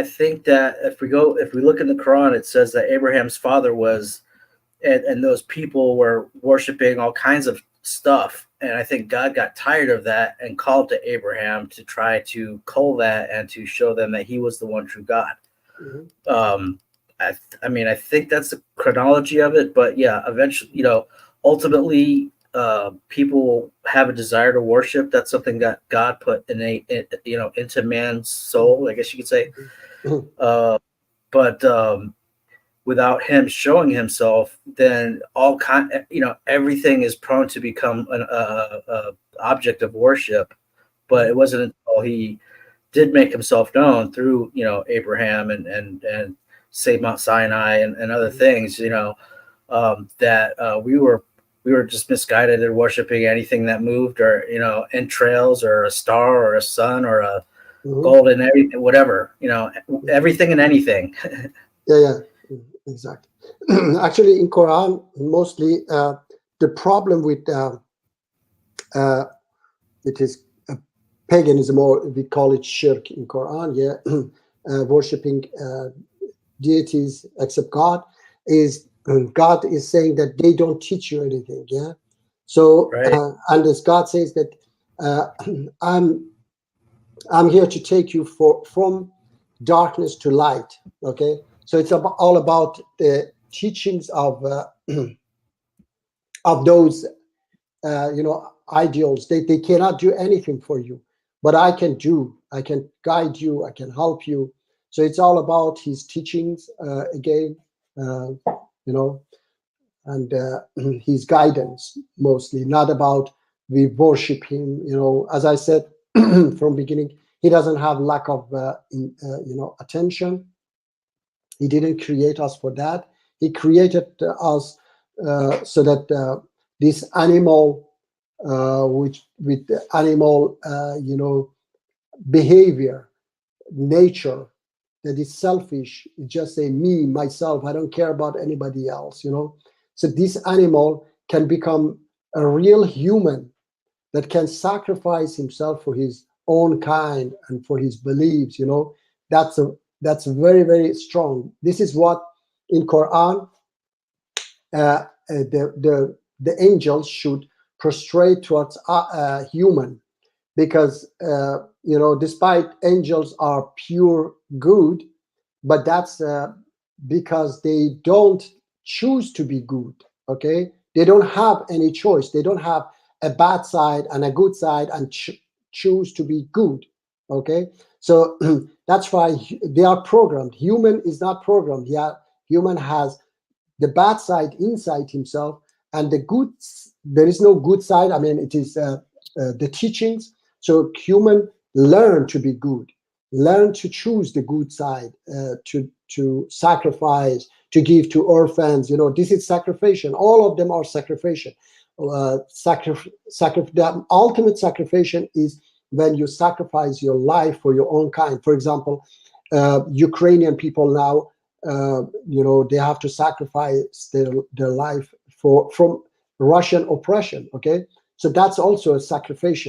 think that if we look in the Quran, it says that Abraham's father was, and those people were worshiping all kinds of stuff. And I think God got tired of that and called to Abraham to try to cull that and to show them that he was the one true God. Mm-hmm. I think that's the chronology of it, but yeah, eventually, ultimately, people have a desire to worship. That's something that God put into man's soul, I guess you could say. But without him showing himself, then everything is prone to become an object of worship. But it wasn't until he did make himself known through Abraham and say Mount Sinai and other things, that we were just misguided in worshiping anything that moved, or entrails, or a star, or a sun, or a golden everything, whatever, everything and anything. Yeah, exactly. Actually, in Quran, mostly the problem with it is paganism, or we call it shirk in Quran. Yeah, worshiping deities except God, is God is saying that they don't teach you anything. Yeah, so right. And as God says that I'm here to take you from darkness to light. Okay, so it's all about the teachings of those ideals. They cannot do anything for you, but I can guide you, I can help you. So it's all about his teachings again, and his guidance, mostly, not about we worship him. As I said from beginning, he doesn't have lack of attention. He didn't create us for that. He created us so that this animal, with the animal behavior, nature, that is selfish, just say me, myself, I don't care about anybody else. So this animal can become a real human that can sacrifice himself for his own kind and for his beliefs. That's very, very strong. This is what in Quran the angels should prostrate towards human, because despite angels are pure good, but that's because they don't choose to be good. Okay, they don't have any choice. They don't have a bad side and a good side and choose to be good. Okay, so that's why they are programmed. Human is not programmed. Human has the bad side inside himself, and the good, there is no good side. I mean, it is the teachings. So human learn to be good, learn to choose the good side, to sacrifice, to give to orphans. This is sacrificial. All of them are sacrificial. The ultimate sacrifice is when you sacrifice your life for your own kind. For example, Ukrainian people now, they have to sacrifice their life from Russian oppression. Okay, so that's also a sacrifice.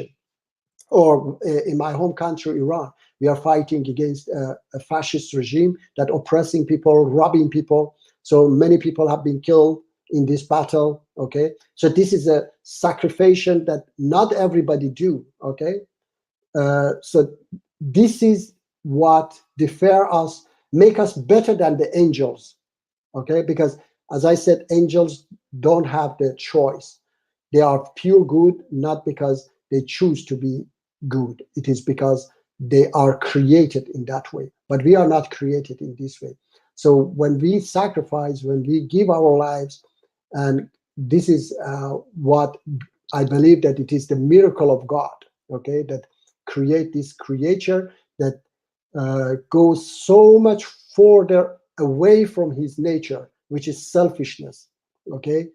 Or in my home country, Iran, we are fighting against a fascist regime that oppressing people, robbing people. So many people have been killed in this battle. Okay, so this is a sacrifice that not everybody do. Okay, so this is what differ us, make us better than the angels. Okay, because as I said, angels don't have the choice. They are pure good, not because they choose to be good. It is because they are created in that way. But we are not created in this way. So when we sacrifice, when we give our lives, and this is what I believe, that it is the miracle of God, okay, that create this creature that goes so much further away from his nature, which is selfishness, okay,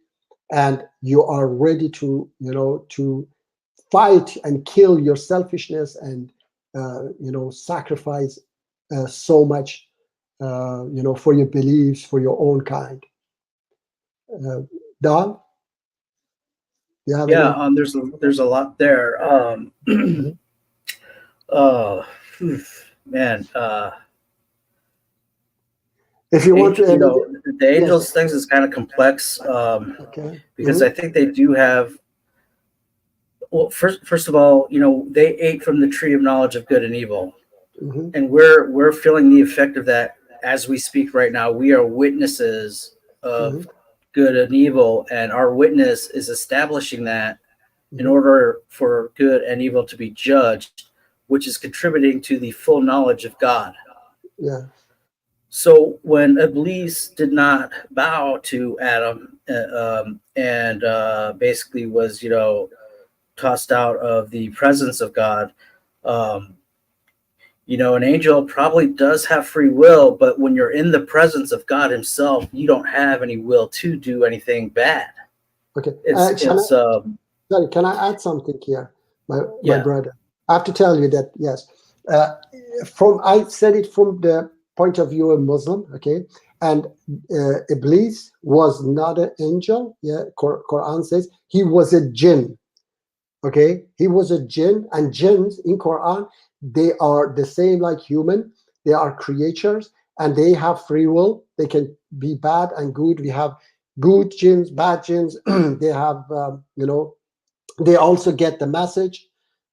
and you are ready to to fight and kill your selfishness and sacrifice so much for your beliefs, for your own kind. Don, you have Yeah, any? there's a lot there. Oh, man. If you want to, The angels yes. things is kind of complex, Okay. because I think they do have. Well, first of all, they ate from the tree of knowledge of good and evil, and we're feeling the effect of that as we speak right now. We are witnesses of good and evil, and our witness is establishing that in order for good and evil to be judged, which is contributing to the full knowledge of God. Yeah. So when Iblis did not bow to Adam and basically was, tossed out of the presence of God, an angel probably does have free will, but when you're in the presence of God himself, you don't have any will to do anything bad. Okay. Sorry, can I add something here, my brother? I have to tell you that, yes, I said it from the point of view of Muslim, okay, and Iblis was not an angel. Yeah, Quran says he was a jinn. Okay, he was a jinn, and jinns in Quran, they are the same like human. They are creatures, and they have free will. They can be bad and good. We have good jinns, bad jinns. They have, they also get the message,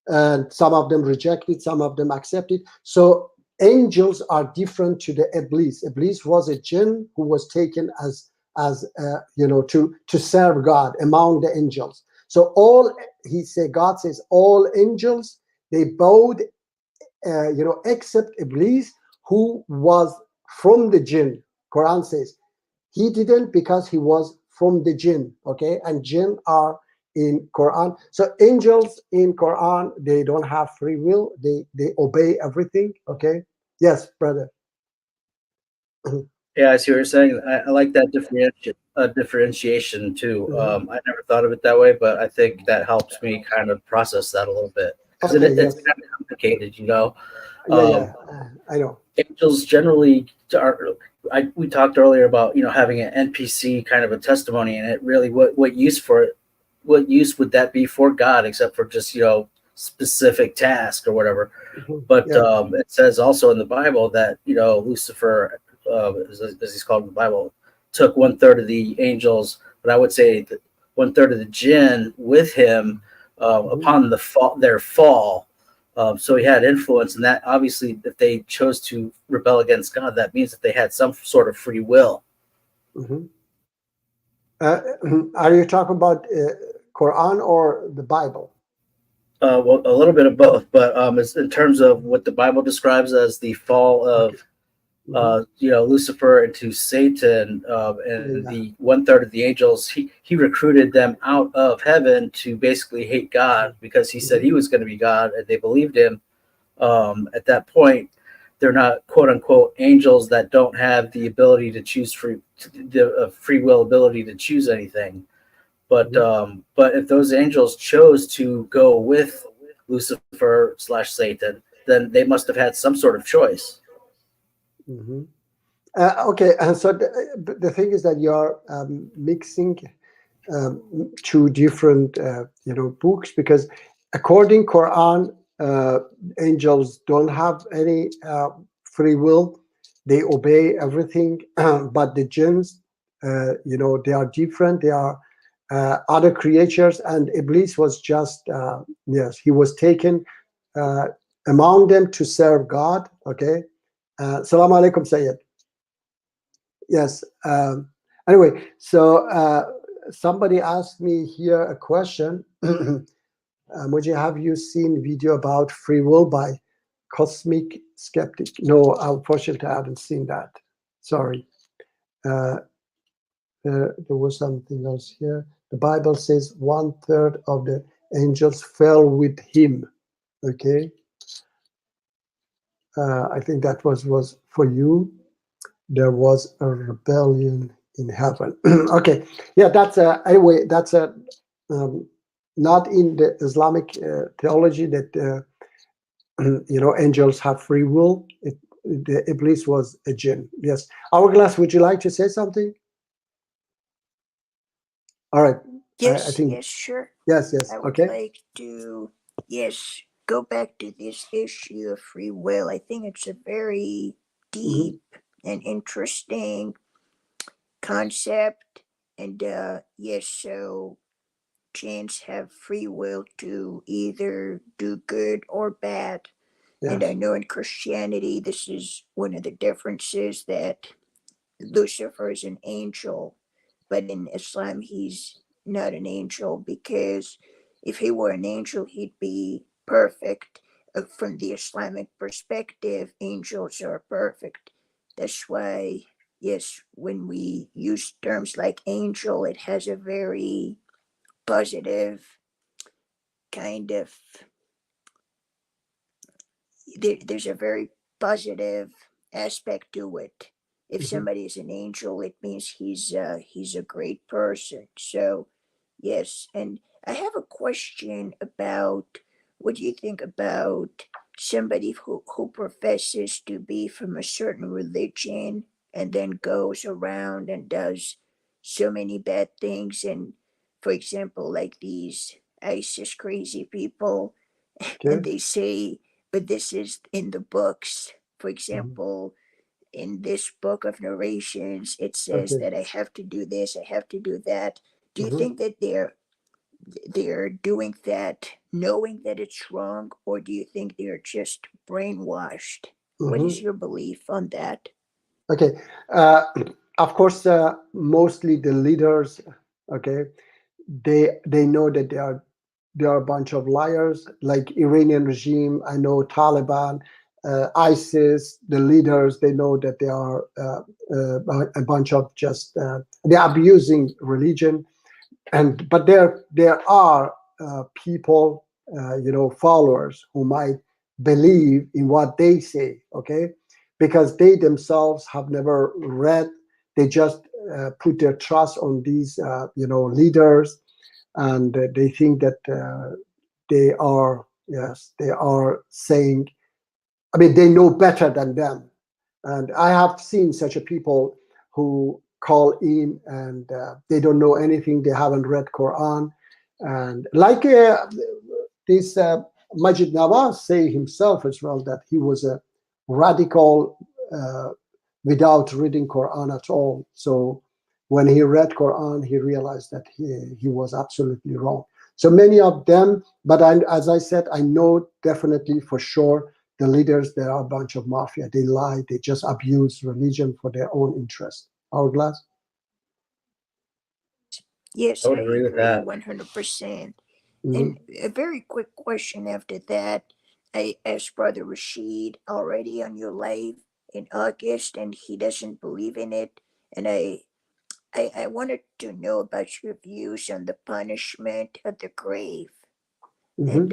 and some of them reject it, some of them accept it. So angels are different to the Iblis. Iblis was a jinn who was taken as to serve God among the angels. So God says all angels, they bowed, except Iblis, who was from the jinn. Quran says he didn't, because he was from the jinn. Okay, and jinn are in Quran. So angels in Quran, they don't have free will. They obey everything. Okay. Yes, brother. Yeah, I see what you're saying. I like that differentiation too. I never thought of it that way, but I think that helps me kind of process that a little bit, because it's kind of complicated, Yeah, I know. Angels generally are. We talked earlier about having an NPC kind of a testimony, and it really what use would that be for God, except for just specific task or whatever. But it says also in the Bible that Lucifer, as he's called in the Bible, took 1/3 of the angels. But I would say that 1/3 of the jinn with him upon their fall. So he had influence, and that obviously, if they chose to rebel against God, that means that they had some sort of free will. Mm-hmm. Are you talking about Quran or the Bible? Well, a little bit of both, but it's in terms of what the Bible describes as the fall of, Lucifer into Satan, and the 1/3 of the angels. He recruited them out of heaven to basically hate God because he said he was going to be God, and they believed him. At that point, they're not quote unquote angels that don't have the ability to choose free will ability to choose anything. But if those angels chose to go with Lucifer / Satan, then they must have had some sort of choice. Mm-hmm. Okay, and so the thing is that you're mixing two different, books, because according Quran, angels don't have any free will; they obey everything. But the jinns, they are different. They are other creatures, and Iblis was just he was taken among them to serve God. Okay, Salaam alaikum, Sayyid. Yes. Anyway, so somebody asked me here a question. Moji, have you seen video about free will by Cosmic Skeptic? No, unfortunately, I haven't seen that. Sorry. There was something else here. The Bible says 1/3 of the angels fell with him. Okay. I think that was for you. There was a rebellion in heaven. Okay. Yeah, that's anyway, that's not in the Islamic theology that angels have free will. The Iblis was a jinn. Yes. Hourglass, would you like to say something? All right. Yes, I think, yes, sure. yes. I would Okay. like to, go back to this issue of free will. I think it's a very deep and interesting concept. And so jinns have free will to either do good or bad. And I know in Christianity, this is one of the differences, that Lucifer is an angel, but in Islam, he's not an angel, because if he were an angel, he'd be perfect. From the Islamic perspective, angels are perfect. That's why, when we use terms like angel, it has a very positive kind of, there's a very positive aspect to it. If somebody is an angel, it means he's a great person. So yes, and I have a question about, what do you think about somebody who professes to be from a certain religion and then goes around and does so many bad things? And for example, like these ISIS crazy people, and they say, but this is in the books. For example, in this book of narrations, it says that I have to do this, I have to do that. Do you think that they're doing that knowing that it's wrong, or do you think they're just brainwashed? What is your belief on that? Okay. Of course, mostly the leaders, okay, they know that they are a bunch of liars, like Iranian regime. I know Taliban, ISIS, the leaders, they know that they are a bunch of just, they're abusing religion. But there are people, followers who might believe in what they say, okay? Because they themselves have never read. They just put their trust on these, leaders, and they think that they are saying, I mean, they know better than them. And I have seen such a people who call in and they don't know anything. They haven't read Quran. And like this Majid Nawaz say himself as well, that he was a radical without reading Quran at all. So when he read Quran, he realized that he was absolutely wrong. So many of them, but as I said, I know definitely for sure the leaders, they are a bunch of mafia. They lie. They just abuse religion for their own interest. Hourglass? Yes, I I would agree with agree that. 100%. Mhm. And a very quick question after that. I asked Brother Rashid already on your live in August, and he doesn't believe in it. And I wanted to know about your views on the punishment of the grave. Mhm. And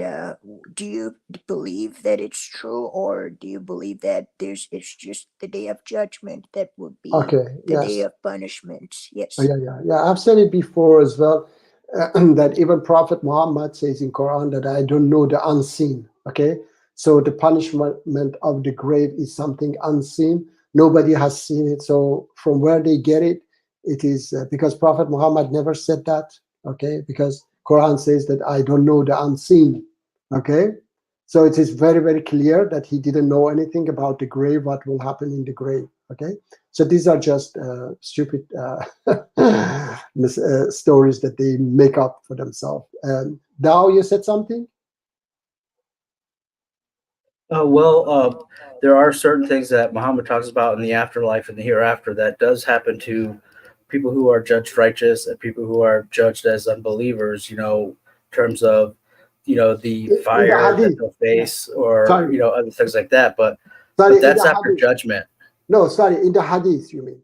do you believe that it's true, or do you believe that it's just the day of judgment that would be Okay, the day yes. of punishments? Yes. Oh, yeah. I've said it before as well, that even Prophet Muhammad says in Quran that I don't know the unseen. Okay, so the punishment of the grave is something unseen. Nobody has seen it. So from where they get it, it is because Prophet Muhammad never said that. Okay, because Quran says that I don't know the unseen. Okay, so it is very, very clear that he didn't know anything about the grave, what will happen in the grave. Okay, so these are just stupid stories that they make up for themselves. Dao, you said something? There are certain things that Muhammad talks about in the afterlife and the hereafter that does happen to people who are judged righteous and people who are judged as unbelievers, in terms of, the In the fire that hadith. they'll face or, Sorry, other things like that. But sorry, in that's the after hadith. judgment. No, sorry, in the hadith, you mean?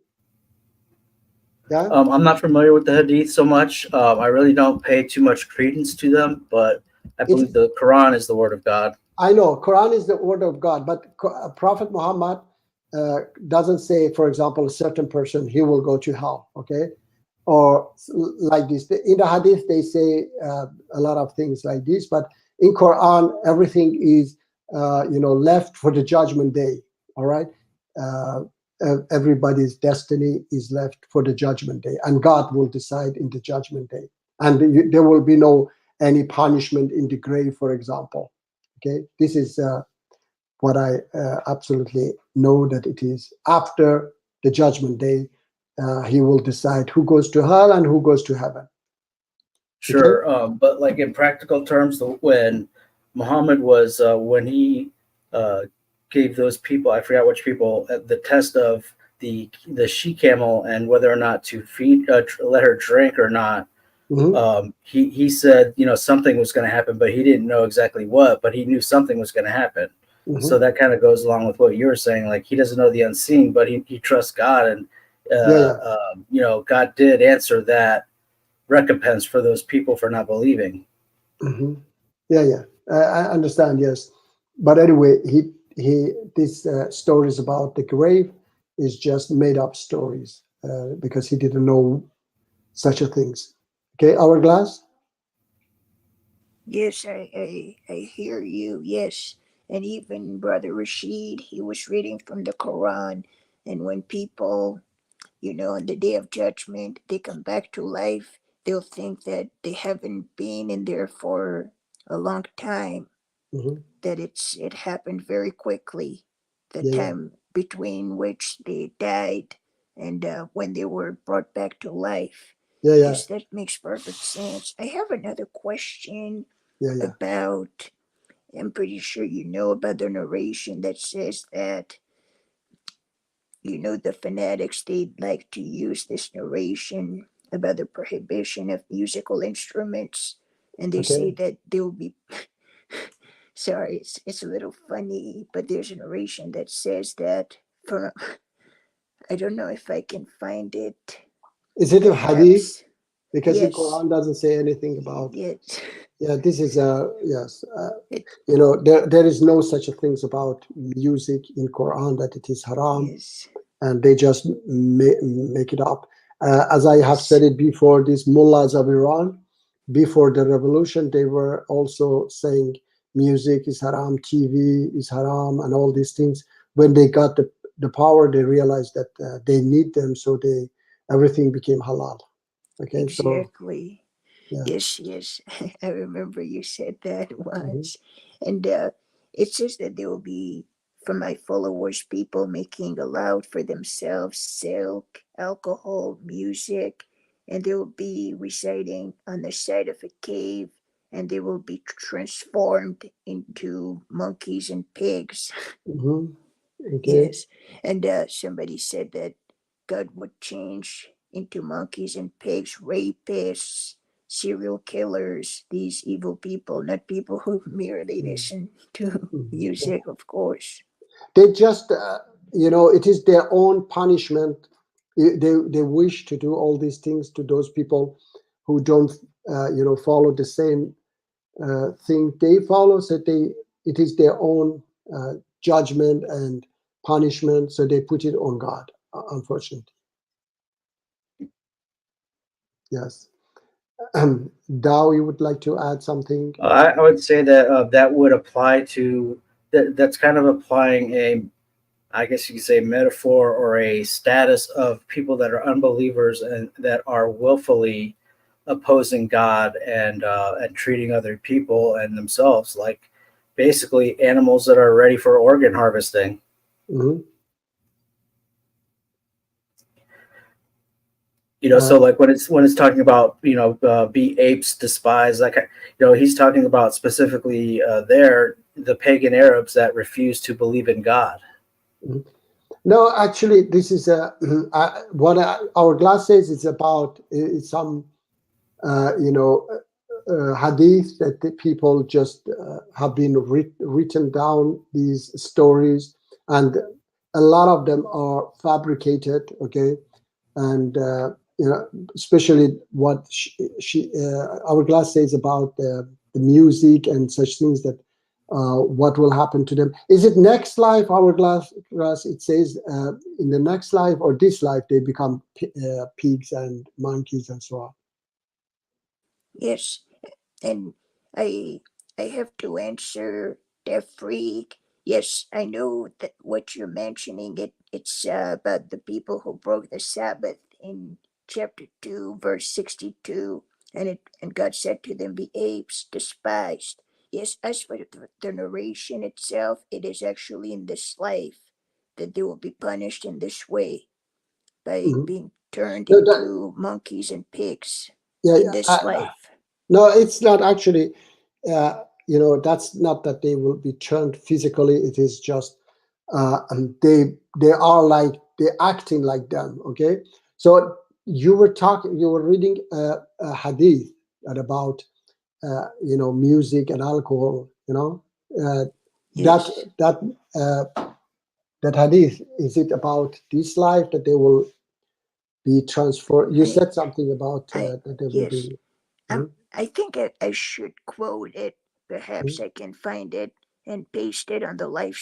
Yeah? I'm not familiar with the hadith so much. I really don't pay too much credence to them, but I It's, believe the Quran is the word of God. I know Quran is the word of God, but Prophet Muhammad doesn't say, for example, a certain person, he will go to hell, okay? Or like this. In the hadith, they say a lot of things like this, but in Quran, everything is, left for the judgment day, all right? Uh, everybody's destiny is left for the judgment day, and God will decide in the judgment day. And there will be no any punishment in the grave, for example. Okay, this is what I absolutely know, that it is after the judgment day. He will decide who goes to hell and who goes to heaven. Sure, but like in practical terms, when Muhammad was when he uh, gave those people, I forgot which people, the test of the she camel and whether or not to feed, let her drink or not. Mhm. He said, something was going to happen, but he didn't know exactly what, but he knew something was going to happen. So Mhm. that kind of goes along with what you were saying. Like he doesn't know the unseen, but he trusts God, and Yeah, God did answer that recompense for those people for not believing. hmm yeah. I understand. Yes, but anyway, these stories about the grave is just made up stories because he didn't know such a things. Okay, Hourglass. Yes, I hear you. Yes. And even Brother Rashid, he was reading from the Quran. And when people, on the day of judgment, they come back to life, they'll think that they haven't been in there for a long time, Hmm. that it happened very quickly, the Yeah, time between which they died and when they were brought back to life. yeah. Yes, that makes perfect sense. I have another question Yeah. about, I'm pretty sure you know about the narration that says that, the fanatics, they'd like to use this narration about the prohibition of musical instruments. And they say Okay. that they will be, sorry, it's a little funny, but there's a narration that says that from, I don't know if I can find it, Is it a hadith? perhaps. Because the Yes, Quran doesn't say anything about. yes. Yeah, this is a yes. It, There is no such a things about music in Quran that it is haram, yes, and they just make it up. As I have yes, said it before, these mullahs of Iran, before the revolution, they were also saying music is haram, TV is haram, and all these things. When they got the power, they realized that they need them, so everything became halal. Okay, so exactly. yeah. Yes. I remember you said that Mhm. once. And it says that there will be, from my followers, people making allowed for themselves silk alcohol, music, and they will be residing on the side of a cave, and they will be transformed into monkeys and pigs. Hmm. Okay. Yes, and somebody said that God would change into monkeys and pigs, rapists, serial killers, these evil people, not people who merely listen to music, of course. They just, it is their own punishment. They wish to do all these things to those people who don't, follow the same thing they follow. So it is their own judgment and punishment. So they put it on God, unfortunately. Yes. Dao, you would like to add something? I would say that that would apply to that's kind of applying a, I guess you could say, metaphor or a status of people that are unbelievers and that are willfully opposing God and treating other people and themselves like basically animals that are ready for organ harvesting. Mm-hmm. So like when it's talking about be apes despise, like he's talking about specifically there the pagan Arabs that refuse to believe in God. No, actually, this is what our class says. It's about some hadith that the people just have been written down, these stories, and a lot of them are fabricated. Okay, and especially what our class says about the music and such things, that what will happen to them. Is it next life? Our class it says in the next life or this life they become pigs and monkeys and so on. Yes, and I have to answer the freak. Yes, I know that what you're mentioning. It's about the people who broke the Sabbath in chapter 2, verse 62, and God said to them, "The apes despised." Yes, as for the narration itself, it is actually in this life that they will be punished in this way by being turned into monkeys and pigs in this life. No, it's not actually. That's not that they will be turned physically. It is just they are like they're acting like them. Okay, so you were reading a hadith about music and alcohol. Yes. That hadith, is it about this life that they will be transferred? You said something about that they will Yes. be. I think I should quote it. Perhaps I can find it and paste it on the live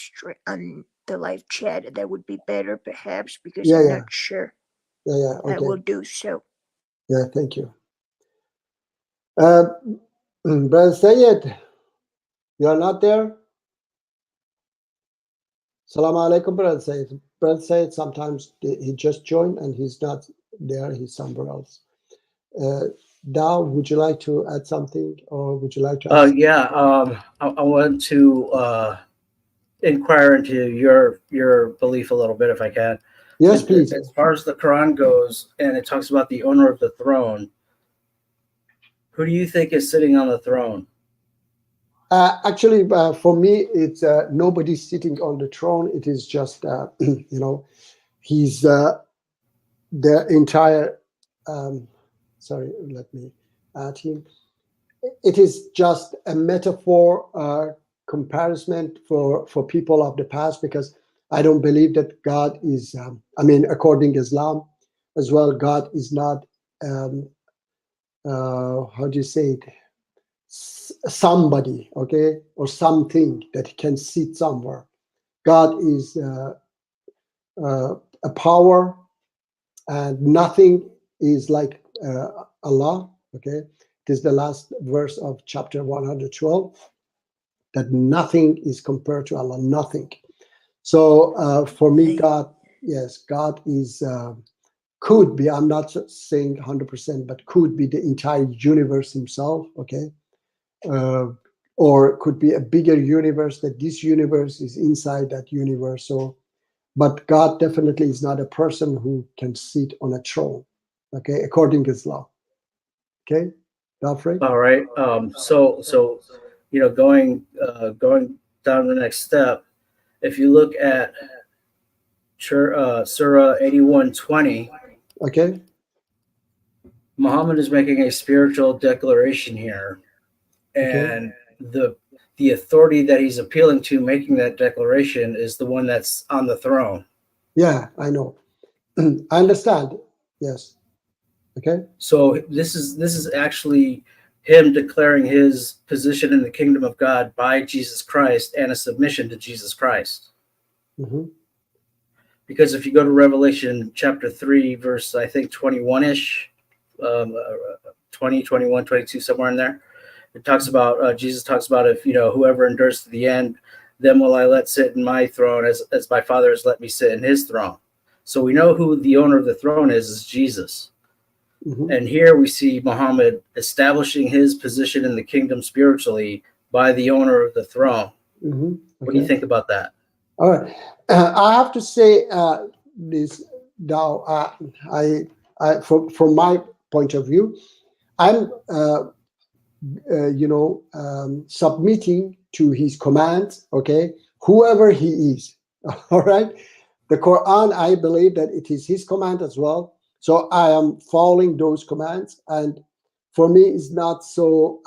chat. That would be better, perhaps, because I'm not sure. Yeah. Okay. I will do so. Yeah. Thank you. Brother Sayed, you are not there? Salam alaikum, Brother Sayed. Brother Sayed, sometimes he just joined and he's not there. He's somewhere else. Dao, would you like to add something, or would you like to add I want to inquire into your belief a little bit, if I can. Yes, please. As far as the Quran goes, and it talks about the owner of the throne, who do you think is sitting on the throne? Actually, for me, it's nobody's sitting on the throne. It is just, he's the entire. Sorry, let me add him. It is just a metaphor comparison for people of the past, because I don't believe that God is. According to Islam, as well, God is not. How do you say it? Somebody, okay, or something that can sit somewhere. God is a power, and nothing is like Allah. Okay, it is the last verse of chapter 112, that nothing is compared to Allah, nothing. So for me, God is could be. I'm not saying 100%, but could be the entire universe himself. Okay. Or could be a bigger universe, that this universe is inside that universe. So but God definitely is not a person who can sit on a throne, okay, according to Islam. Okay, Alfred? All right. So going down the next step, if you look at Surah 81:20, Okay, Muhammad is making a spiritual declaration here, Okay. and the authority that he's appealing to making that declaration is the one that's on the throne. yeah, I know. I understand. Yes. Okay. So this is actually him declaring his position in the kingdom of God by Jesus Christ and a submission to Jesus Christ. hmm Because if you go to Revelation chapter 3, verse, I think 21-ish, 20, 21, 22, somewhere in there, it talks about, Jesus talks about, if, whoever endures to the end, then will I let sit in my throne as my Father has let me sit in his throne. So we know who the owner of the throne is Jesus. hmm And here we see Muhammad establishing his position in the kingdom spiritually by the owner of the throne. hmm What do you think about that? All right. I have to say this now. From my point of view, I'm, submitting to his commands. Okay, whoever he is. All right. The Quran, I believe that it is his command as well. So I am following those commands, and for me, it's not so.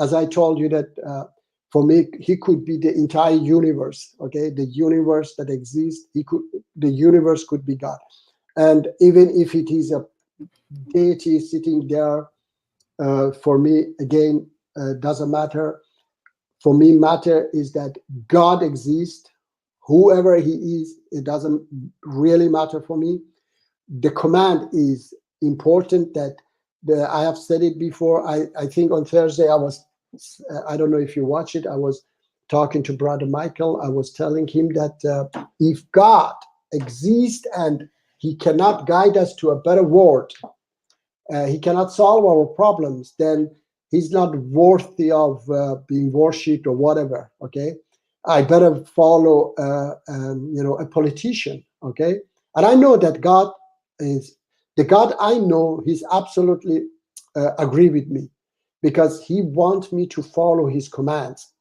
As I told you that. For me, he could be the entire universe. Okay, the universe that exists. The universe could be God, and even if it is a deity sitting there, for me again doesn't matter. For me, matter is that God exists. Whoever he is, it doesn't really matter for me. The command is important. That I have said it before. I think on Thursday I don't know if you watch it. I was talking to Brother Michael. I was telling him that if God exists and he cannot guide us to a better world, he cannot solve our problems, then he's not worthy of being worshipped or whatever. Okay, I better follow a politician. Okay, and I know that God is the God I know. He's absolutely agree with me, because he wants me to follow his commands.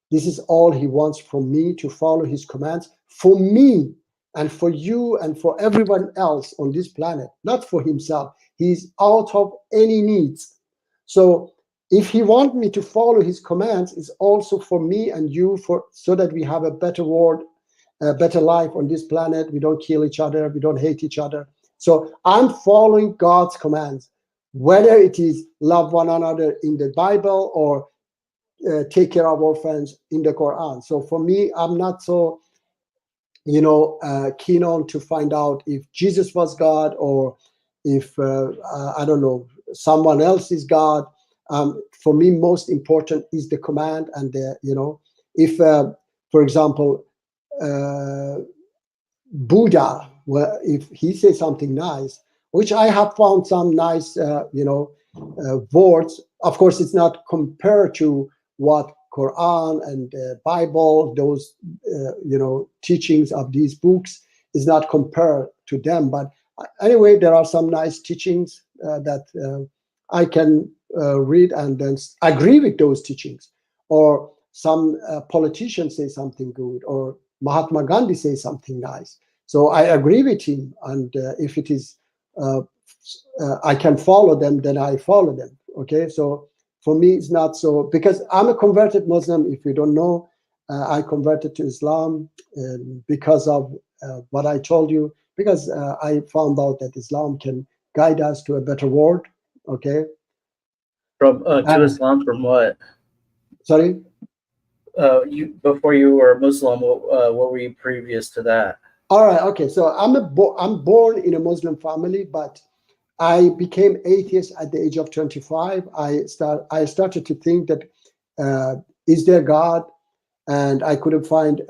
This is all he wants from me, to follow his commands for me and for you and for everyone else on this planet, not for himself. He's out of any needs. So if he wants me to follow his commands, it's also for me and you, so that we have a better world, a better life on this planet. We don't kill each other. We don't hate each other. So I'm following God's commands, whether it is love one another in the Bible or take care of orphans in the Quran. So for me, I'm not so, keen on to find out if Jesus was God or if, I don't know, someone else is God. For me, most important is the command and if, for example, Buddha, if he says something nice, which I have found some nice, words. Of course, it's not compared to what Quran and Bible, those, teachings of these books is not compared to them. But anyway, there are some nice teachings that I can read and then agree with those teachings. Or some politicians say something good, or Mahatma Gandhi says something nice. So I agree with him, and if it is, I can follow them, then I follow them. Okay, so for me, it's not so, because I'm a converted Muslim. If you don't know, I converted to Islam because of what I told you, because I found out that Islam can guide us to a better world. Okay. From to Islam, from what? Sorry? You before you were Muslim, what were you previous to that? All right. Okay. So I'm born in a Muslim family, but I became atheist at the age of 25. I started to think that is there God, and I couldn't find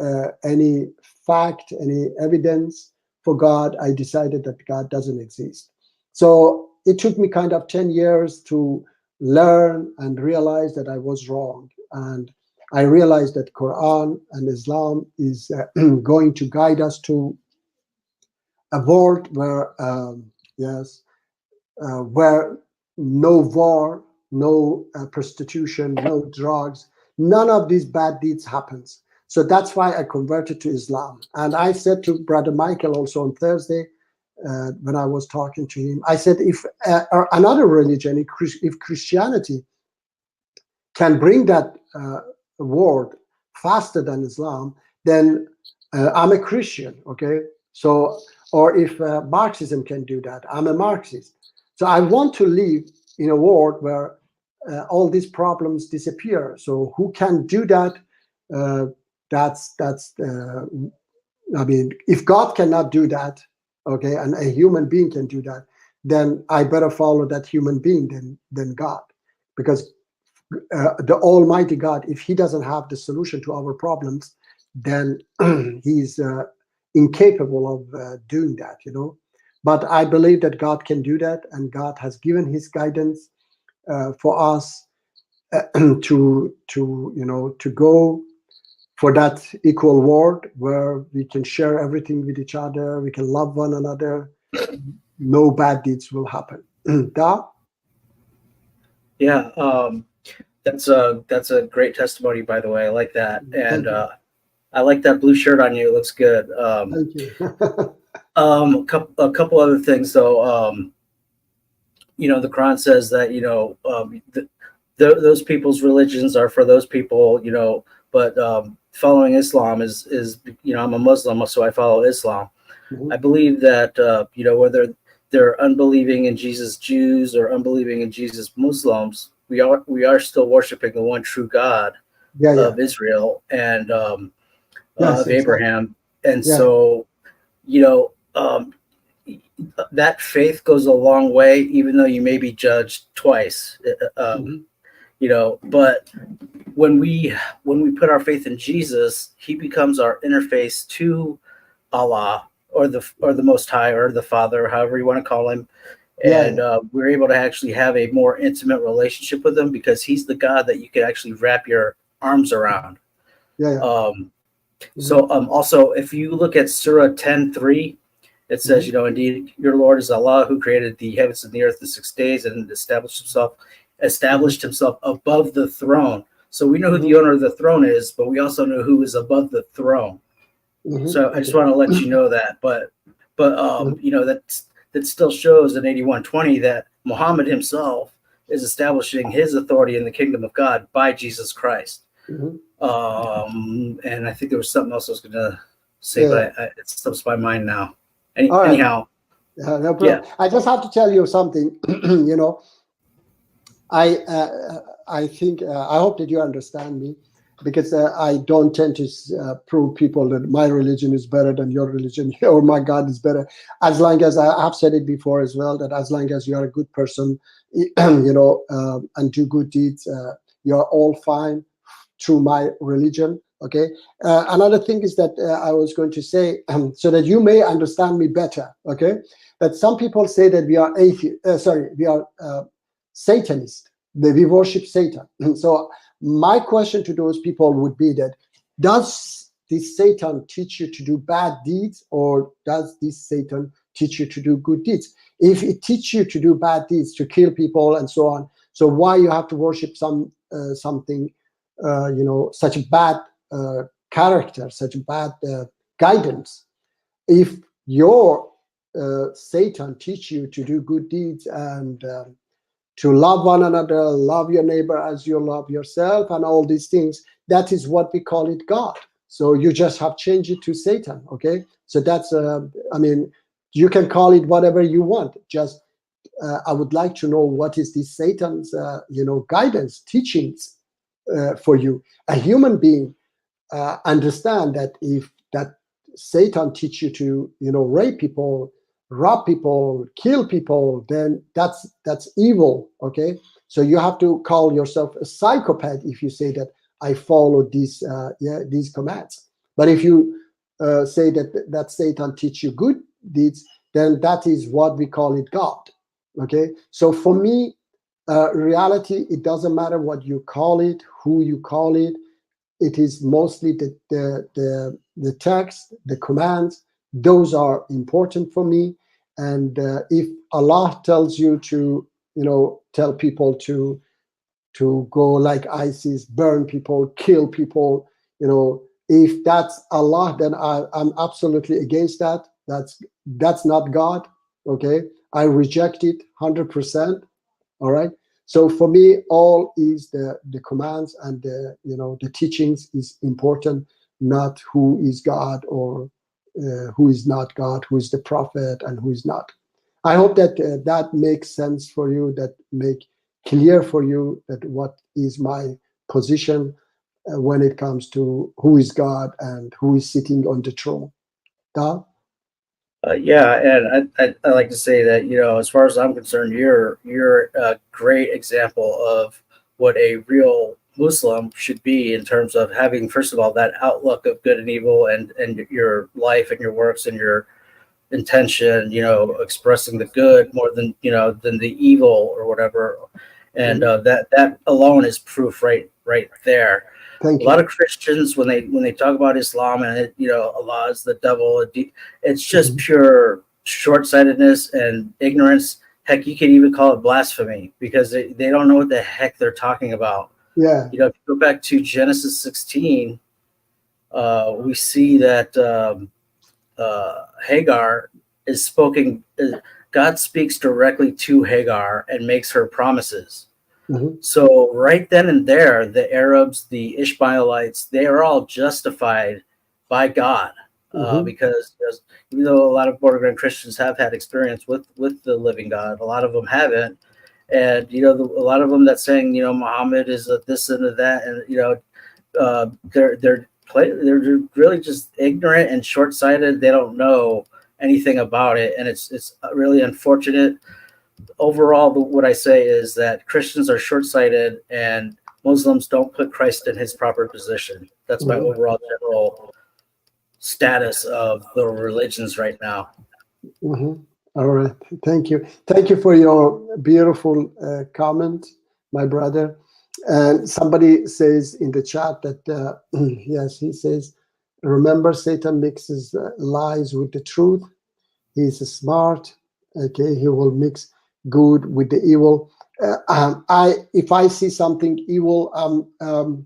any fact, any evidence for God. I decided that God doesn't exist. So it took me kind of 10 years to learn and realize that I was wrong. And I realized that Quran and Islam is going to guide us to a world where yes, where no war, no prostitution, no drugs, none of these bad deeds happens. So that's why I converted to Islam. And I said to Brother Michael also on Thursday, when I was talking to him, I said, if another religion, if Christianity can bring that word faster than Islam, then I'm a Christian, okay? So, or if Marxism can do that, I'm a Marxist. So I want to live in a world where all these problems disappear. So who can do that? I mean, if God cannot do that, okay, and a human being can do that, then I better follow that human being than God, because the Almighty God, if He doesn't have the solution to our problems, then He's incapable of doing that, you know. But I believe that God can do that, and God has given His guidance for us to go for that equal world where we can share everything with each other, we can love one another, no bad deeds will happen. Da? Yeah, that's a great testimony, by the way. I like that, and I like that blue shirt on you. It looks good. Thank you. A couple other things though. You know, the Quran says that those people's religions are for those people. You know, but following Islam is I'm a Muslim, so I follow Islam. Mhm. I believe that whether they're unbelieving in Jesus Jews or unbelieving in Jesus Muslims, we are still worshiping the one true God of Israel and of Abraham. And so, that faith goes a long way, even though you may be judged twice. But when we put our faith in Jesus, He becomes our interface to Allah or the Most High or the Father, however you want to call Him. And we're able to actually have a more intimate relationship with Him because He's the God that you can actually wrap your arms around. So also, if you look at Surah 10:3, it says, indeed, your Lord is Allah who created the heavens and the earth in 6 days and established himself above the throne. So we know who the owner of the throne is, but we also know who is above the throne. So I just want to let you know that. But that still shows in 81:20 that Muhammad himself is establishing his authority in the kingdom of God by Jesus Christ. And I think there was something else I was going to say, but it slips my mind now. Anyhow. No problem. I just have to tell you something. I think I hope that you understand me, because I don't tend to prove people that my religion is better than your religion or my God is better. As long as I have said it before as well, that as long as you are a good person, and do good deeds, you're all fine through my religion. Okay. Another thing is that I was going to say, so that you may understand me better. Okay, that some people say that we are we are Satanist. That we worship Satan. So my question to those people would be that, does this Satan teach you to do bad deeds, or does this Satan teach you to do good deeds? If it teaches you to do bad deeds, to kill people and so on, so why you have to worship something, such a bad character, such a bad guidance? If your Satan teach you to do good deeds and to love one another, love your neighbor as you love yourself, and all these things, that is what we call it God. So you just have changed it to Satan, okay? So that's, you can call it whatever you want. Just, I would like to know what is this Satan's, guidance, teachings for you. A human being understand that if that Satan teach you to, rape people, rob people, kill people, then that's evil. Okay, so you have to call yourself a psychopath if you say that I follow these commands. But if you say that Satan teach you good deeds, then that is what we call it God. Okay, so for me, reality, it doesn't matter what you call it, who you call it. It is mostly the text, the commands those are important for me. And if Allah tells you to, tell people to go like ISIS, burn people, kill people, if that's Allah, then I'm absolutely against that. That's not God. Okay, I reject it 100%. All right. So for me, all is the commands and the teachings is important, not who is God or who is not God, who is the prophet and who is not. I hope that that makes sense for you, that make clear for you that what is my position when it comes to who is God and who is sitting on the throne. Da? Yeah, and I like to say that, as far as I'm concerned, you're a great example of what a real Muslim should be in terms of having, first of all, that outlook of good and evil, and your life and your works and your intention, expressing the good more than than the evil or whatever, and that alone is proof right there. Thank A you. lot of Christians, when they talk about Islam and Allah is the devil, it's just pure short-sightedness and ignorance. Heck, you could even call it blasphemy, because they don't know what the heck they're talking about. Yeah. If you go back to Genesis 16, we see that Hagar is spoken. God speaks directly to Hagar and makes her promises. So right then and there, the Arabs, the Ishmaelites, they are all justified by God, because even though a lot of born-again Christians have had experience with the living God, a lot of them haven't. And a lot of them that's saying Muhammad is a this and a that, and they're really just ignorant and short-sighted. They don't know anything about it, and it's really unfortunate. Overall, what I say is that Christians are short-sighted and Muslims don't put Christ in his proper position. That's my overall general status of the religions right now. All right. Thank you. Thank you for your beautiful comment, my brother. And somebody says in the chat that, yes, he says, remember, Satan mixes lies with the truth. He's smart. Okay, he will mix good with the evil. If I see something evil, I'm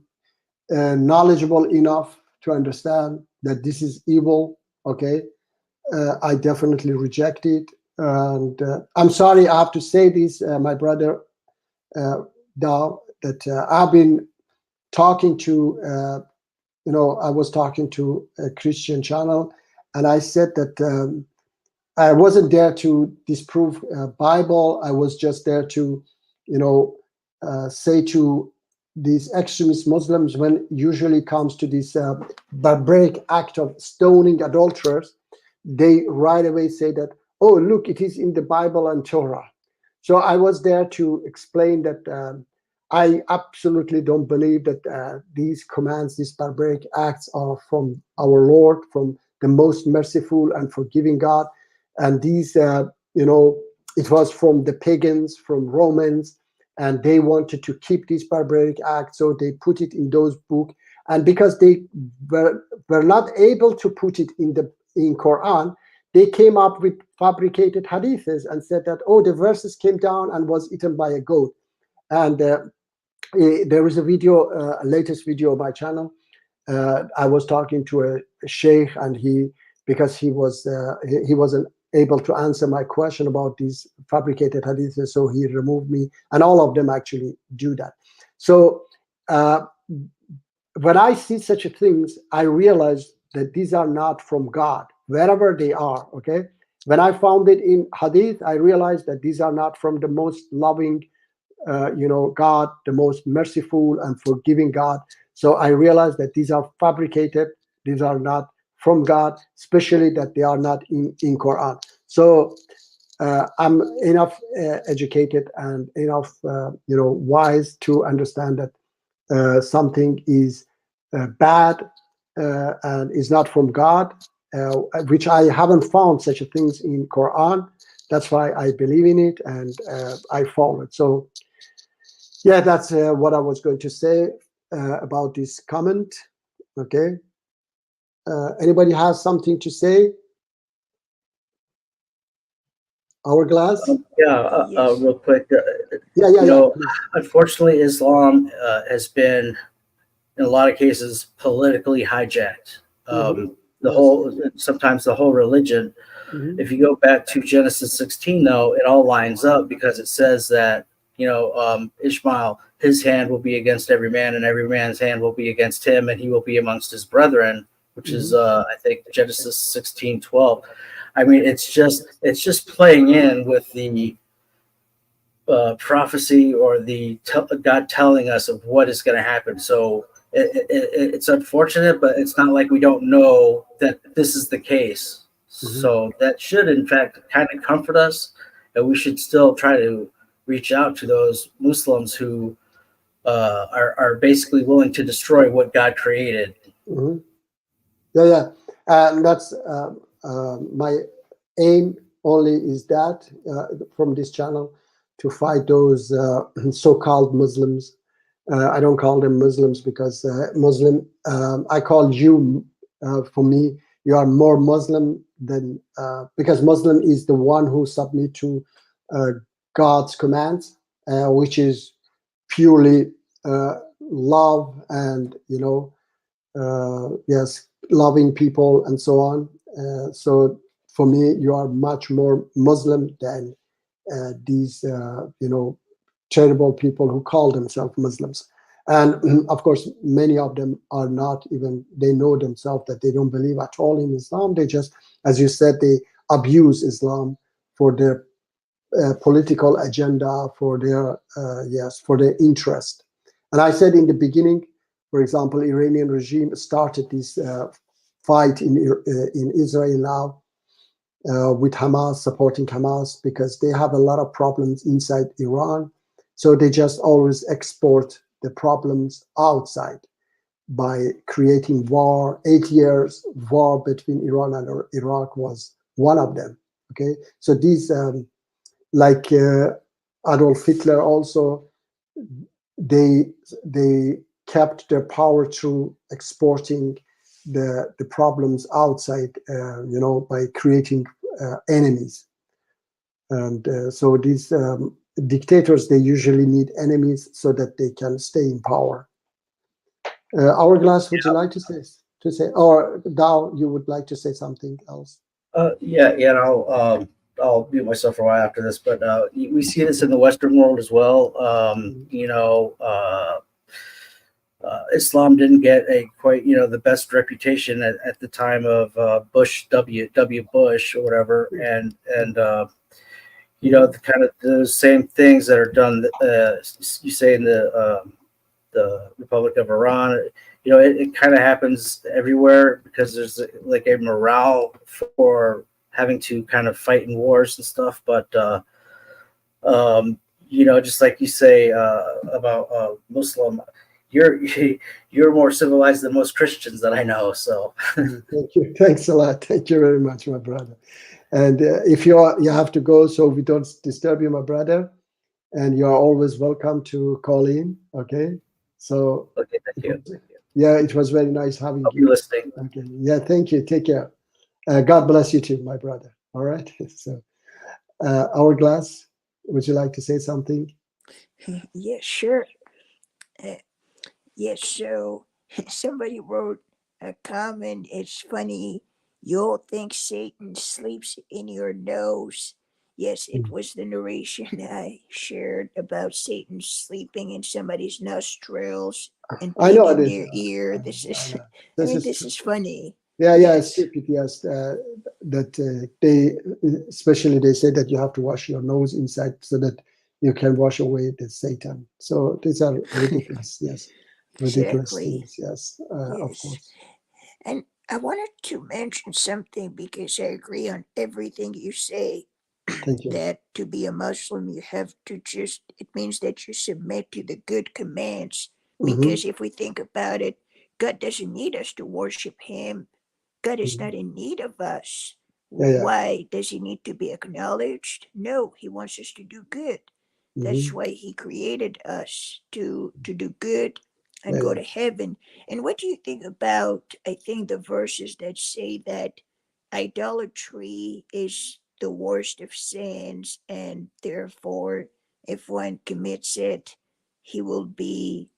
knowledgeable enough to understand that this is evil. Okay, I definitely reject it. And I'm sorry I have to say this, my brother Dao, that I've been talking to, I was talking to a Christian channel, and I said that I wasn't there to disprove Bible. I was just there to, say to these extremist Muslims, when usually comes to this barbaric act of stoning adulterers, they right away say that, oh, look, it is in the Bible and Torah. So I was there to explain that I absolutely don't believe that these commands, these barbaric acts are from our Lord, from the most merciful and forgiving God. And these, it was from the pagans, from Romans, and they wanted to keep these barbaric acts, so they put it in those books. And because they were not able to put it in Quran, they came up with fabricated hadiths and said that, oh, the verses came down and was eaten by a goat. And there is a video, a latest video on my channel. I was talking to a sheikh, and because he wasn't able to answer my question about these fabricated hadiths, so he removed me, and all of them actually do that. So when I see such things, I realize that these are not from God, wherever they are. Okay, when I found it in hadith, I realized that these are not from the most loving God, the most merciful and forgiving God. So I realized that these are fabricated. These are not from God, especially that they are not in Quran. So I'm enough educated and enough wise to understand that something is bad and is not from God, which I haven't found such things in Quran. That's why I believe in it and I follow it. So yeah, that's what I was going to say about this comment. Okay. Anybody has something to say? Hourglass? Yes. Real quick. Yeah, You yeah. know, unfortunately, Islam has been, in a lot of cases, politically hijacked. The Yes. whole, sometimes the whole religion. Mhm. If you go back to Genesis 16, though, it all lines up because it says that, Ishmael, his hand will be against every man, and every man's hand will be against him, and he will be amongst his brethren, which is, I think, Genesis 16:12. I mean, it's just playing in with the prophecy or the God telling us of what is going to happen. So it's unfortunate, but it's not like we don't know that this is the case. So that should, in fact, kind of comfort us, and we should still try to reach out to those Muslims who are basically willing to destroy what God created. Mm-hmm. Yeah. And that's my aim only is that from this channel to fight those so-called Muslims. I don't call them Muslims because Muslim, I call you, for me, you are more Muslim than, because Muslim is the one who submit to God's commands, which is purely love and, yes, loving people and so on. So for me, you are much more Muslim than these, terrible people who call themselves Muslims. And of course, many of them are not even, they know themselves that they don't believe at all in Islam. They just, as you said, they abuse Islam for their political agenda, for their, for their interest. And I said in the beginning, for example, Iranian regime started this fight in Israel now with Hamas, supporting Hamas, because they have a lot of problems inside Iran. So they just always export the problems outside by creating war. 8 years war between Iran and Iraq was one of them. Okay, so these, like Adolf Hitler also, they kept their power through exporting the problems outside, by creating enemies. And so these dictators, they usually need enemies so that they can stay in power. Hourglass, would you like to say, or Dow, you would like to say something else? And I'll mute myself for a while after this, but we see this in the Western world as well. Islam didn't get quite the best reputation at the time of Bush, W. Bush or whatever, and the kind of the same things that are done. You say in the Republic of Iran, it kind of happens everywhere because there's like a morale for having to kind of fight in wars and stuff. But just like you say about Muslim, you're more civilized than most Christians that I know. So thank you, thanks a lot, thank you very much, my brother. And if you have to go, so we don't disturb you, my brother, and you are always welcome to call in. Okay, so okay, thank you. Yeah, it was very nice having I'll you. be listening. Okay, yeah, thank you. Take care. God bless you too, my brother. All right. So, Hourglass, would you like to say something? Yes, sure. Yes, so somebody wrote a comment. It's funny. You'll think Satan sleeps in your nose. Yes, it was the narration I shared about Satan sleeping in somebody's nostrils and I know being it in their is. ear. This is, this is funny. Yeah, Yes. it's stupid. Yes, that they, especially they say that you have to wash your nose inside so that you can wash away the Satan. So these are ridiculous. Yes, ridiculous Exactly. things. Yes, of Yes. course. And I wanted to mention something because I agree on everything you say. Thank you. That to be a Muslim, you have to it means that you submit to the good commands. Because if we think about it, God doesn't need us to worship Him. God is not in need of us. Yeah. Why does He need to be acknowledged? No, He wants us to do good. That's why He created us to do good and go to heaven. And what do you think about, I think, the verses that say that idolatry is the worst of sins, and therefore, if one commits it, he will be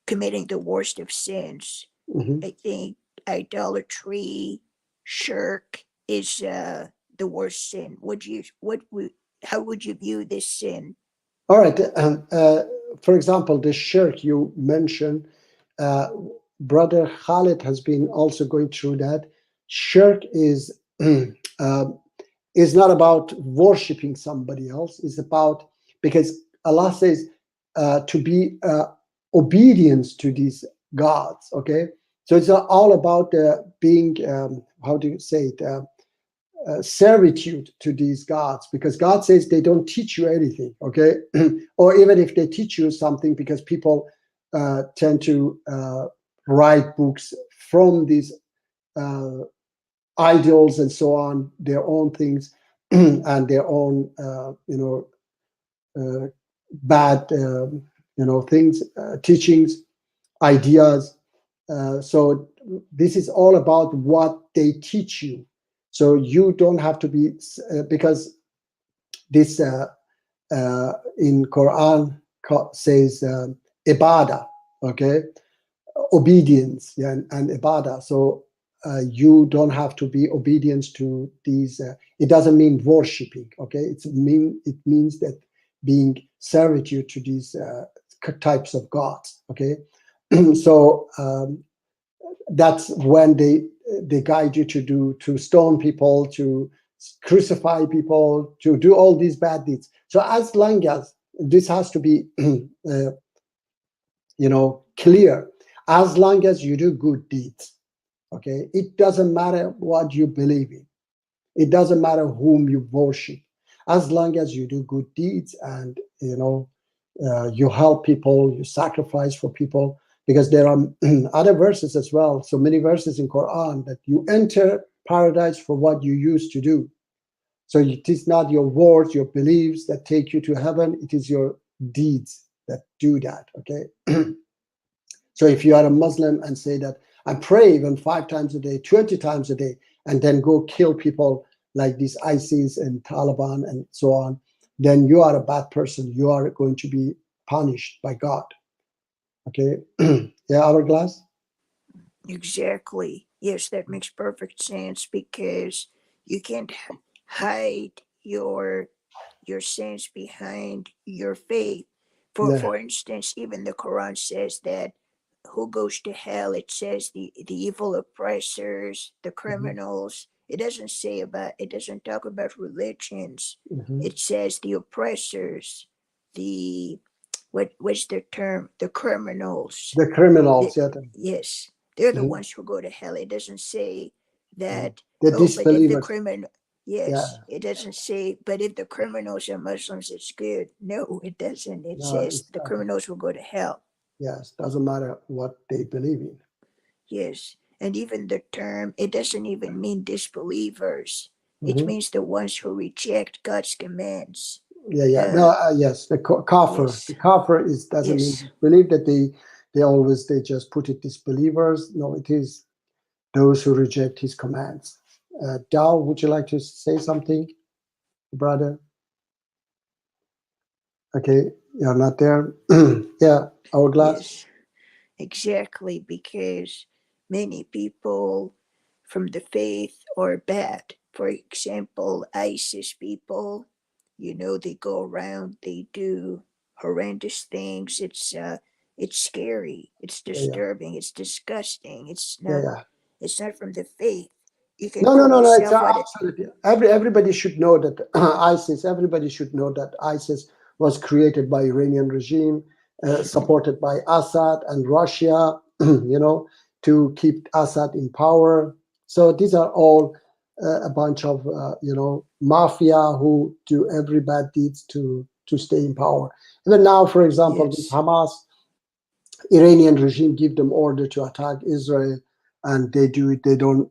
committing the worst of sins. Mhm. I think idolatry, shirk is the worst sin. How would you view this sin? All right. For example, the shirk you mentioned, Brother Khalid has been also going through that. Shirk is is not about worshiping somebody else. It's about, because Allah says to be obedience to these gods. Okay, so it's all about being how do you say it? Servitude to these gods, because God says they don't teach you anything, okay? Or even if they teach you something, because people tend to write books from these idols and so on, their own things and their own, bad, things, teachings, ideas. So this is all about what they teach you. So you don't have to be, because this in Quran says ibadah, okay, obedience, yeah, and ibadah. So you don't have to be obedience to these. It doesn't mean worshiping, okay. It means that being servitude to these types of gods, okay. So that's when they guide you to stone people, to crucify people, to do all these bad deeds. So as long as this has to be clear, as long as you do good deeds, okay, it doesn't matter what you believe in, it doesn't matter whom you worship, as long as you do good deeds and you help people, you sacrifice for people. Because there are other verses as well, so many verses in Quran, that you enter paradise for what you used to do. So it is not your words, your beliefs that take you to heaven, it is your deeds that do that, okay. So if you are a Muslim and say that I pray even 5 times a day, 20 times a day, and then go kill people like these ISIS and Taliban and so on, then you are a bad person, you are going to be punished by God. Okay, yeah, Hourglass? Exactly. Yes, that makes perfect sense, because you can't hide your sins behind your faith. Yeah. For instance, even the Quran says that who goes to hell, it says the evil oppressors, the criminals. It doesn't talk about religions. Mhm. It says the oppressors, the what's the term? The criminals. The criminals, yeah, Yes, they're the Mhm. ones who go to hell. It doesn't say that. the Oh, but if the disbelievers. criminal, Yeah, yes, it doesn't say. But if the criminals are Muslims, it's good. No, it doesn't. It no, says it's the not. criminals will go to hell. Yes, doesn't matter what they believe in. Yes, and even the term, it doesn't even mean disbelievers. It Mhm. means the ones who reject God's commands. Yeah. No, yes, the kafir. Yes, The kafir doesn't mean yes. disbelief, that they just put it disbelievers. No, it is those who reject his commands. Dao, would you like to say something, brother? Okay, you're not there. Yeah, Hourglass. Yes, exactly, because many people from the faith are bad. For example, ISIS people, they go around, they do horrendous things. It's scary, it's Yeah. disturbing, it's disgusting. Yeah, yeah. It's not from the faith. You can No. call It's yourself what it, absolutely everybody should know that ISIS. Everybody should know that ISIS was created by Iranian regime, supported by Assad and Russia. To keep Assad in power. So these are all a bunch of mafia who do every bad deeds to stay in power. Even now, for example, with yes, Hamas, Iranian regime give them order to attack Israel, and they do it. They don't,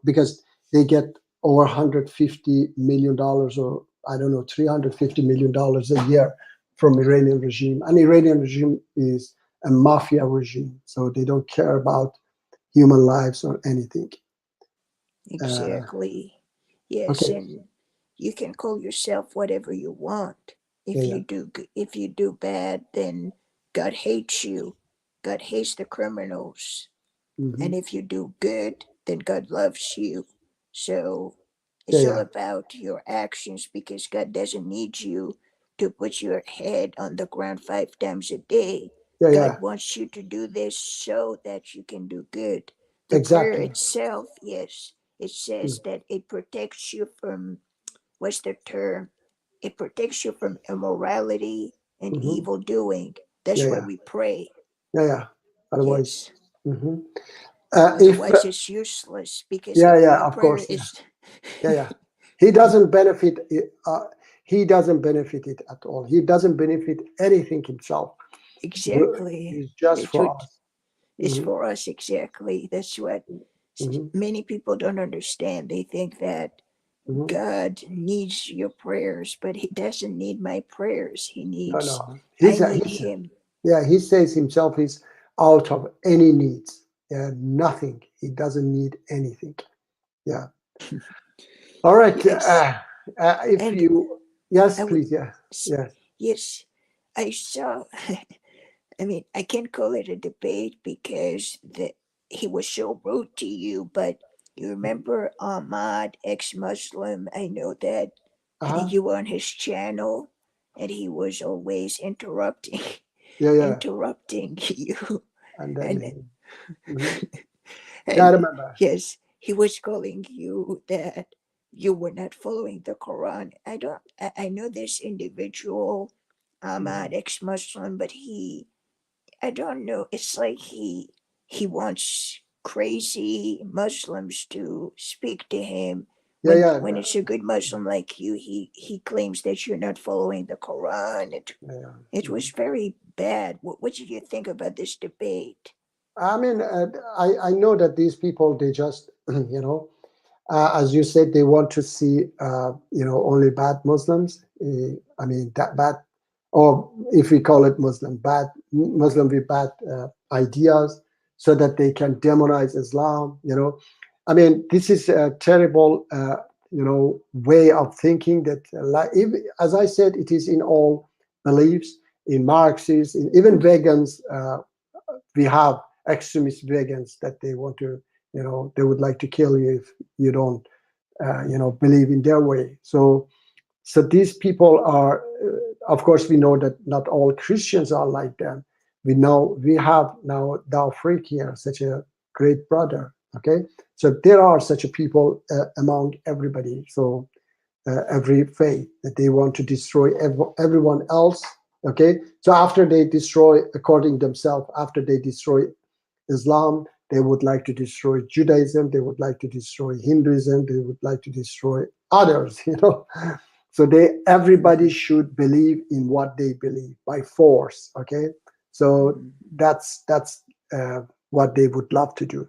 because they get over $150 million, or I don't know, $350 million a year from Iranian regime. And Iranian regime is a mafia regime, so they don't care about human lives or anything. exactly. Yes, Okay. and you can call yourself whatever you want. If Yeah, you if you do bad, then God hates you. God hates the criminals. Mhm. And if you do good, then God loves you. So Yeah, it's all yeah, about your actions, because God doesn't need you to put your head on the ground 5 times a day. yeah, yeah. God wants you to do this so that you can do good. The prayer Exactly. itself, yes, it says that it protects you from, what's the term? It protects you from immorality and Mhm. evil doing. That's Yeah, why yeah, we pray. yeah, yeah. Otherwise, Yes. mhm. If Otherwise, it's useless, because yeah, yeah, your of prayer course, yeah, is yeah, yeah. He doesn't benefit. He doesn't benefit it at all. He doesn't benefit anything himself. exactly. It's just It's what for us. is Mhm, for us, exactly. That's what mhm, many people don't understand. They think that mhm. God needs your prayers, but He doesn't need my prayers. No, no. I need Him. Yeah. He says himself is out of any needs. Yeah, nothing. He doesn't need anything. Yeah. All right. Yes. If And you, yes, I would, please. Yeah, yes. yes, I saw, I mean, I can't call it a debate because he was so rude to you, but you remember Ahmad, ex-Muslim? I know that Uh-huh. you were on his channel, and he was always interrupting Yeah, yeah. interrupting you. And then, and mhm. Yeah, I and remember. yes, he was calling you that you were not following the Quran. I know this individual, Ahmad, ex-Muslim, but I don't know. It's like he wants crazy Muslims to speak to him. Yeah, When yeah, it's a good Muslim like you, he claims that you're not following the Quran. yeah. It was very bad. What did you think about this debate? I mean, I know that these people, they just, as you said, they want to see, only bad Muslims. I mean, that bad, or if we call it Muslim, bad Muslim with bad ideas, so that they can demonize Islam. I mean, this is a terrible, way of thinking. That, as I said, it is in all beliefs, in Marxists, even vegans. We have extremist vegans that they want to, they would like to kill you if you don't, believe in their way. So these people are, of course, we know that not all Christians are like them. We know we have now Dao Freak here, such a great brother. Okay, so there are such a people among everybody. So every faith that they want to destroy everyone else. Okay, so after they destroy, according themselves, after they destroy Islam, they would like to destroy Judaism, they would like to destroy Hinduism, they would like to destroy others, So everybody should believe in what they believe by force, okay? So that's what they would love to do,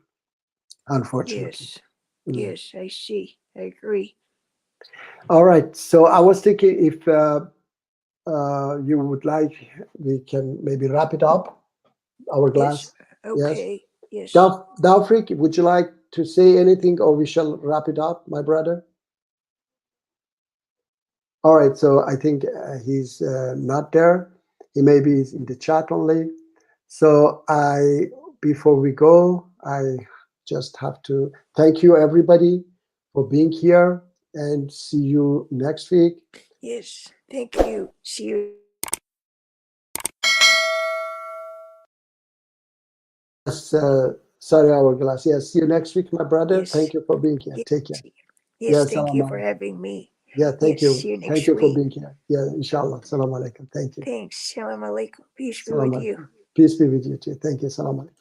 unfortunately. Yes, Mm. yes, I see. I agree. All right, so I was thinking if you would like, we can maybe wrap it up, our Yes, glass. Yes. okay, yes. Dalfric, would you like to say anything, or we shall wrap it up, my brother? All right, so I think he's not there. He maybe is in the chat only. So before we go, I just have to thank you, everybody, for being here, and see you next week. Yes, thank you. See you. Yes, sorry, Hourglass. Yes, see you next week, my brother. Yes. Thank you for being here. Yes, Take care. yes, Yes, thank you salam for alaikum. having me. Yeah, thank Yes, you. see you Thank next you for week. being here. Yeah, inshallah. Salam alaikum. Thank you. Thanks. Salam alaikum. Peace be Salam with you. alaikum. Peace be with you too. Thank you. Salam alaikum.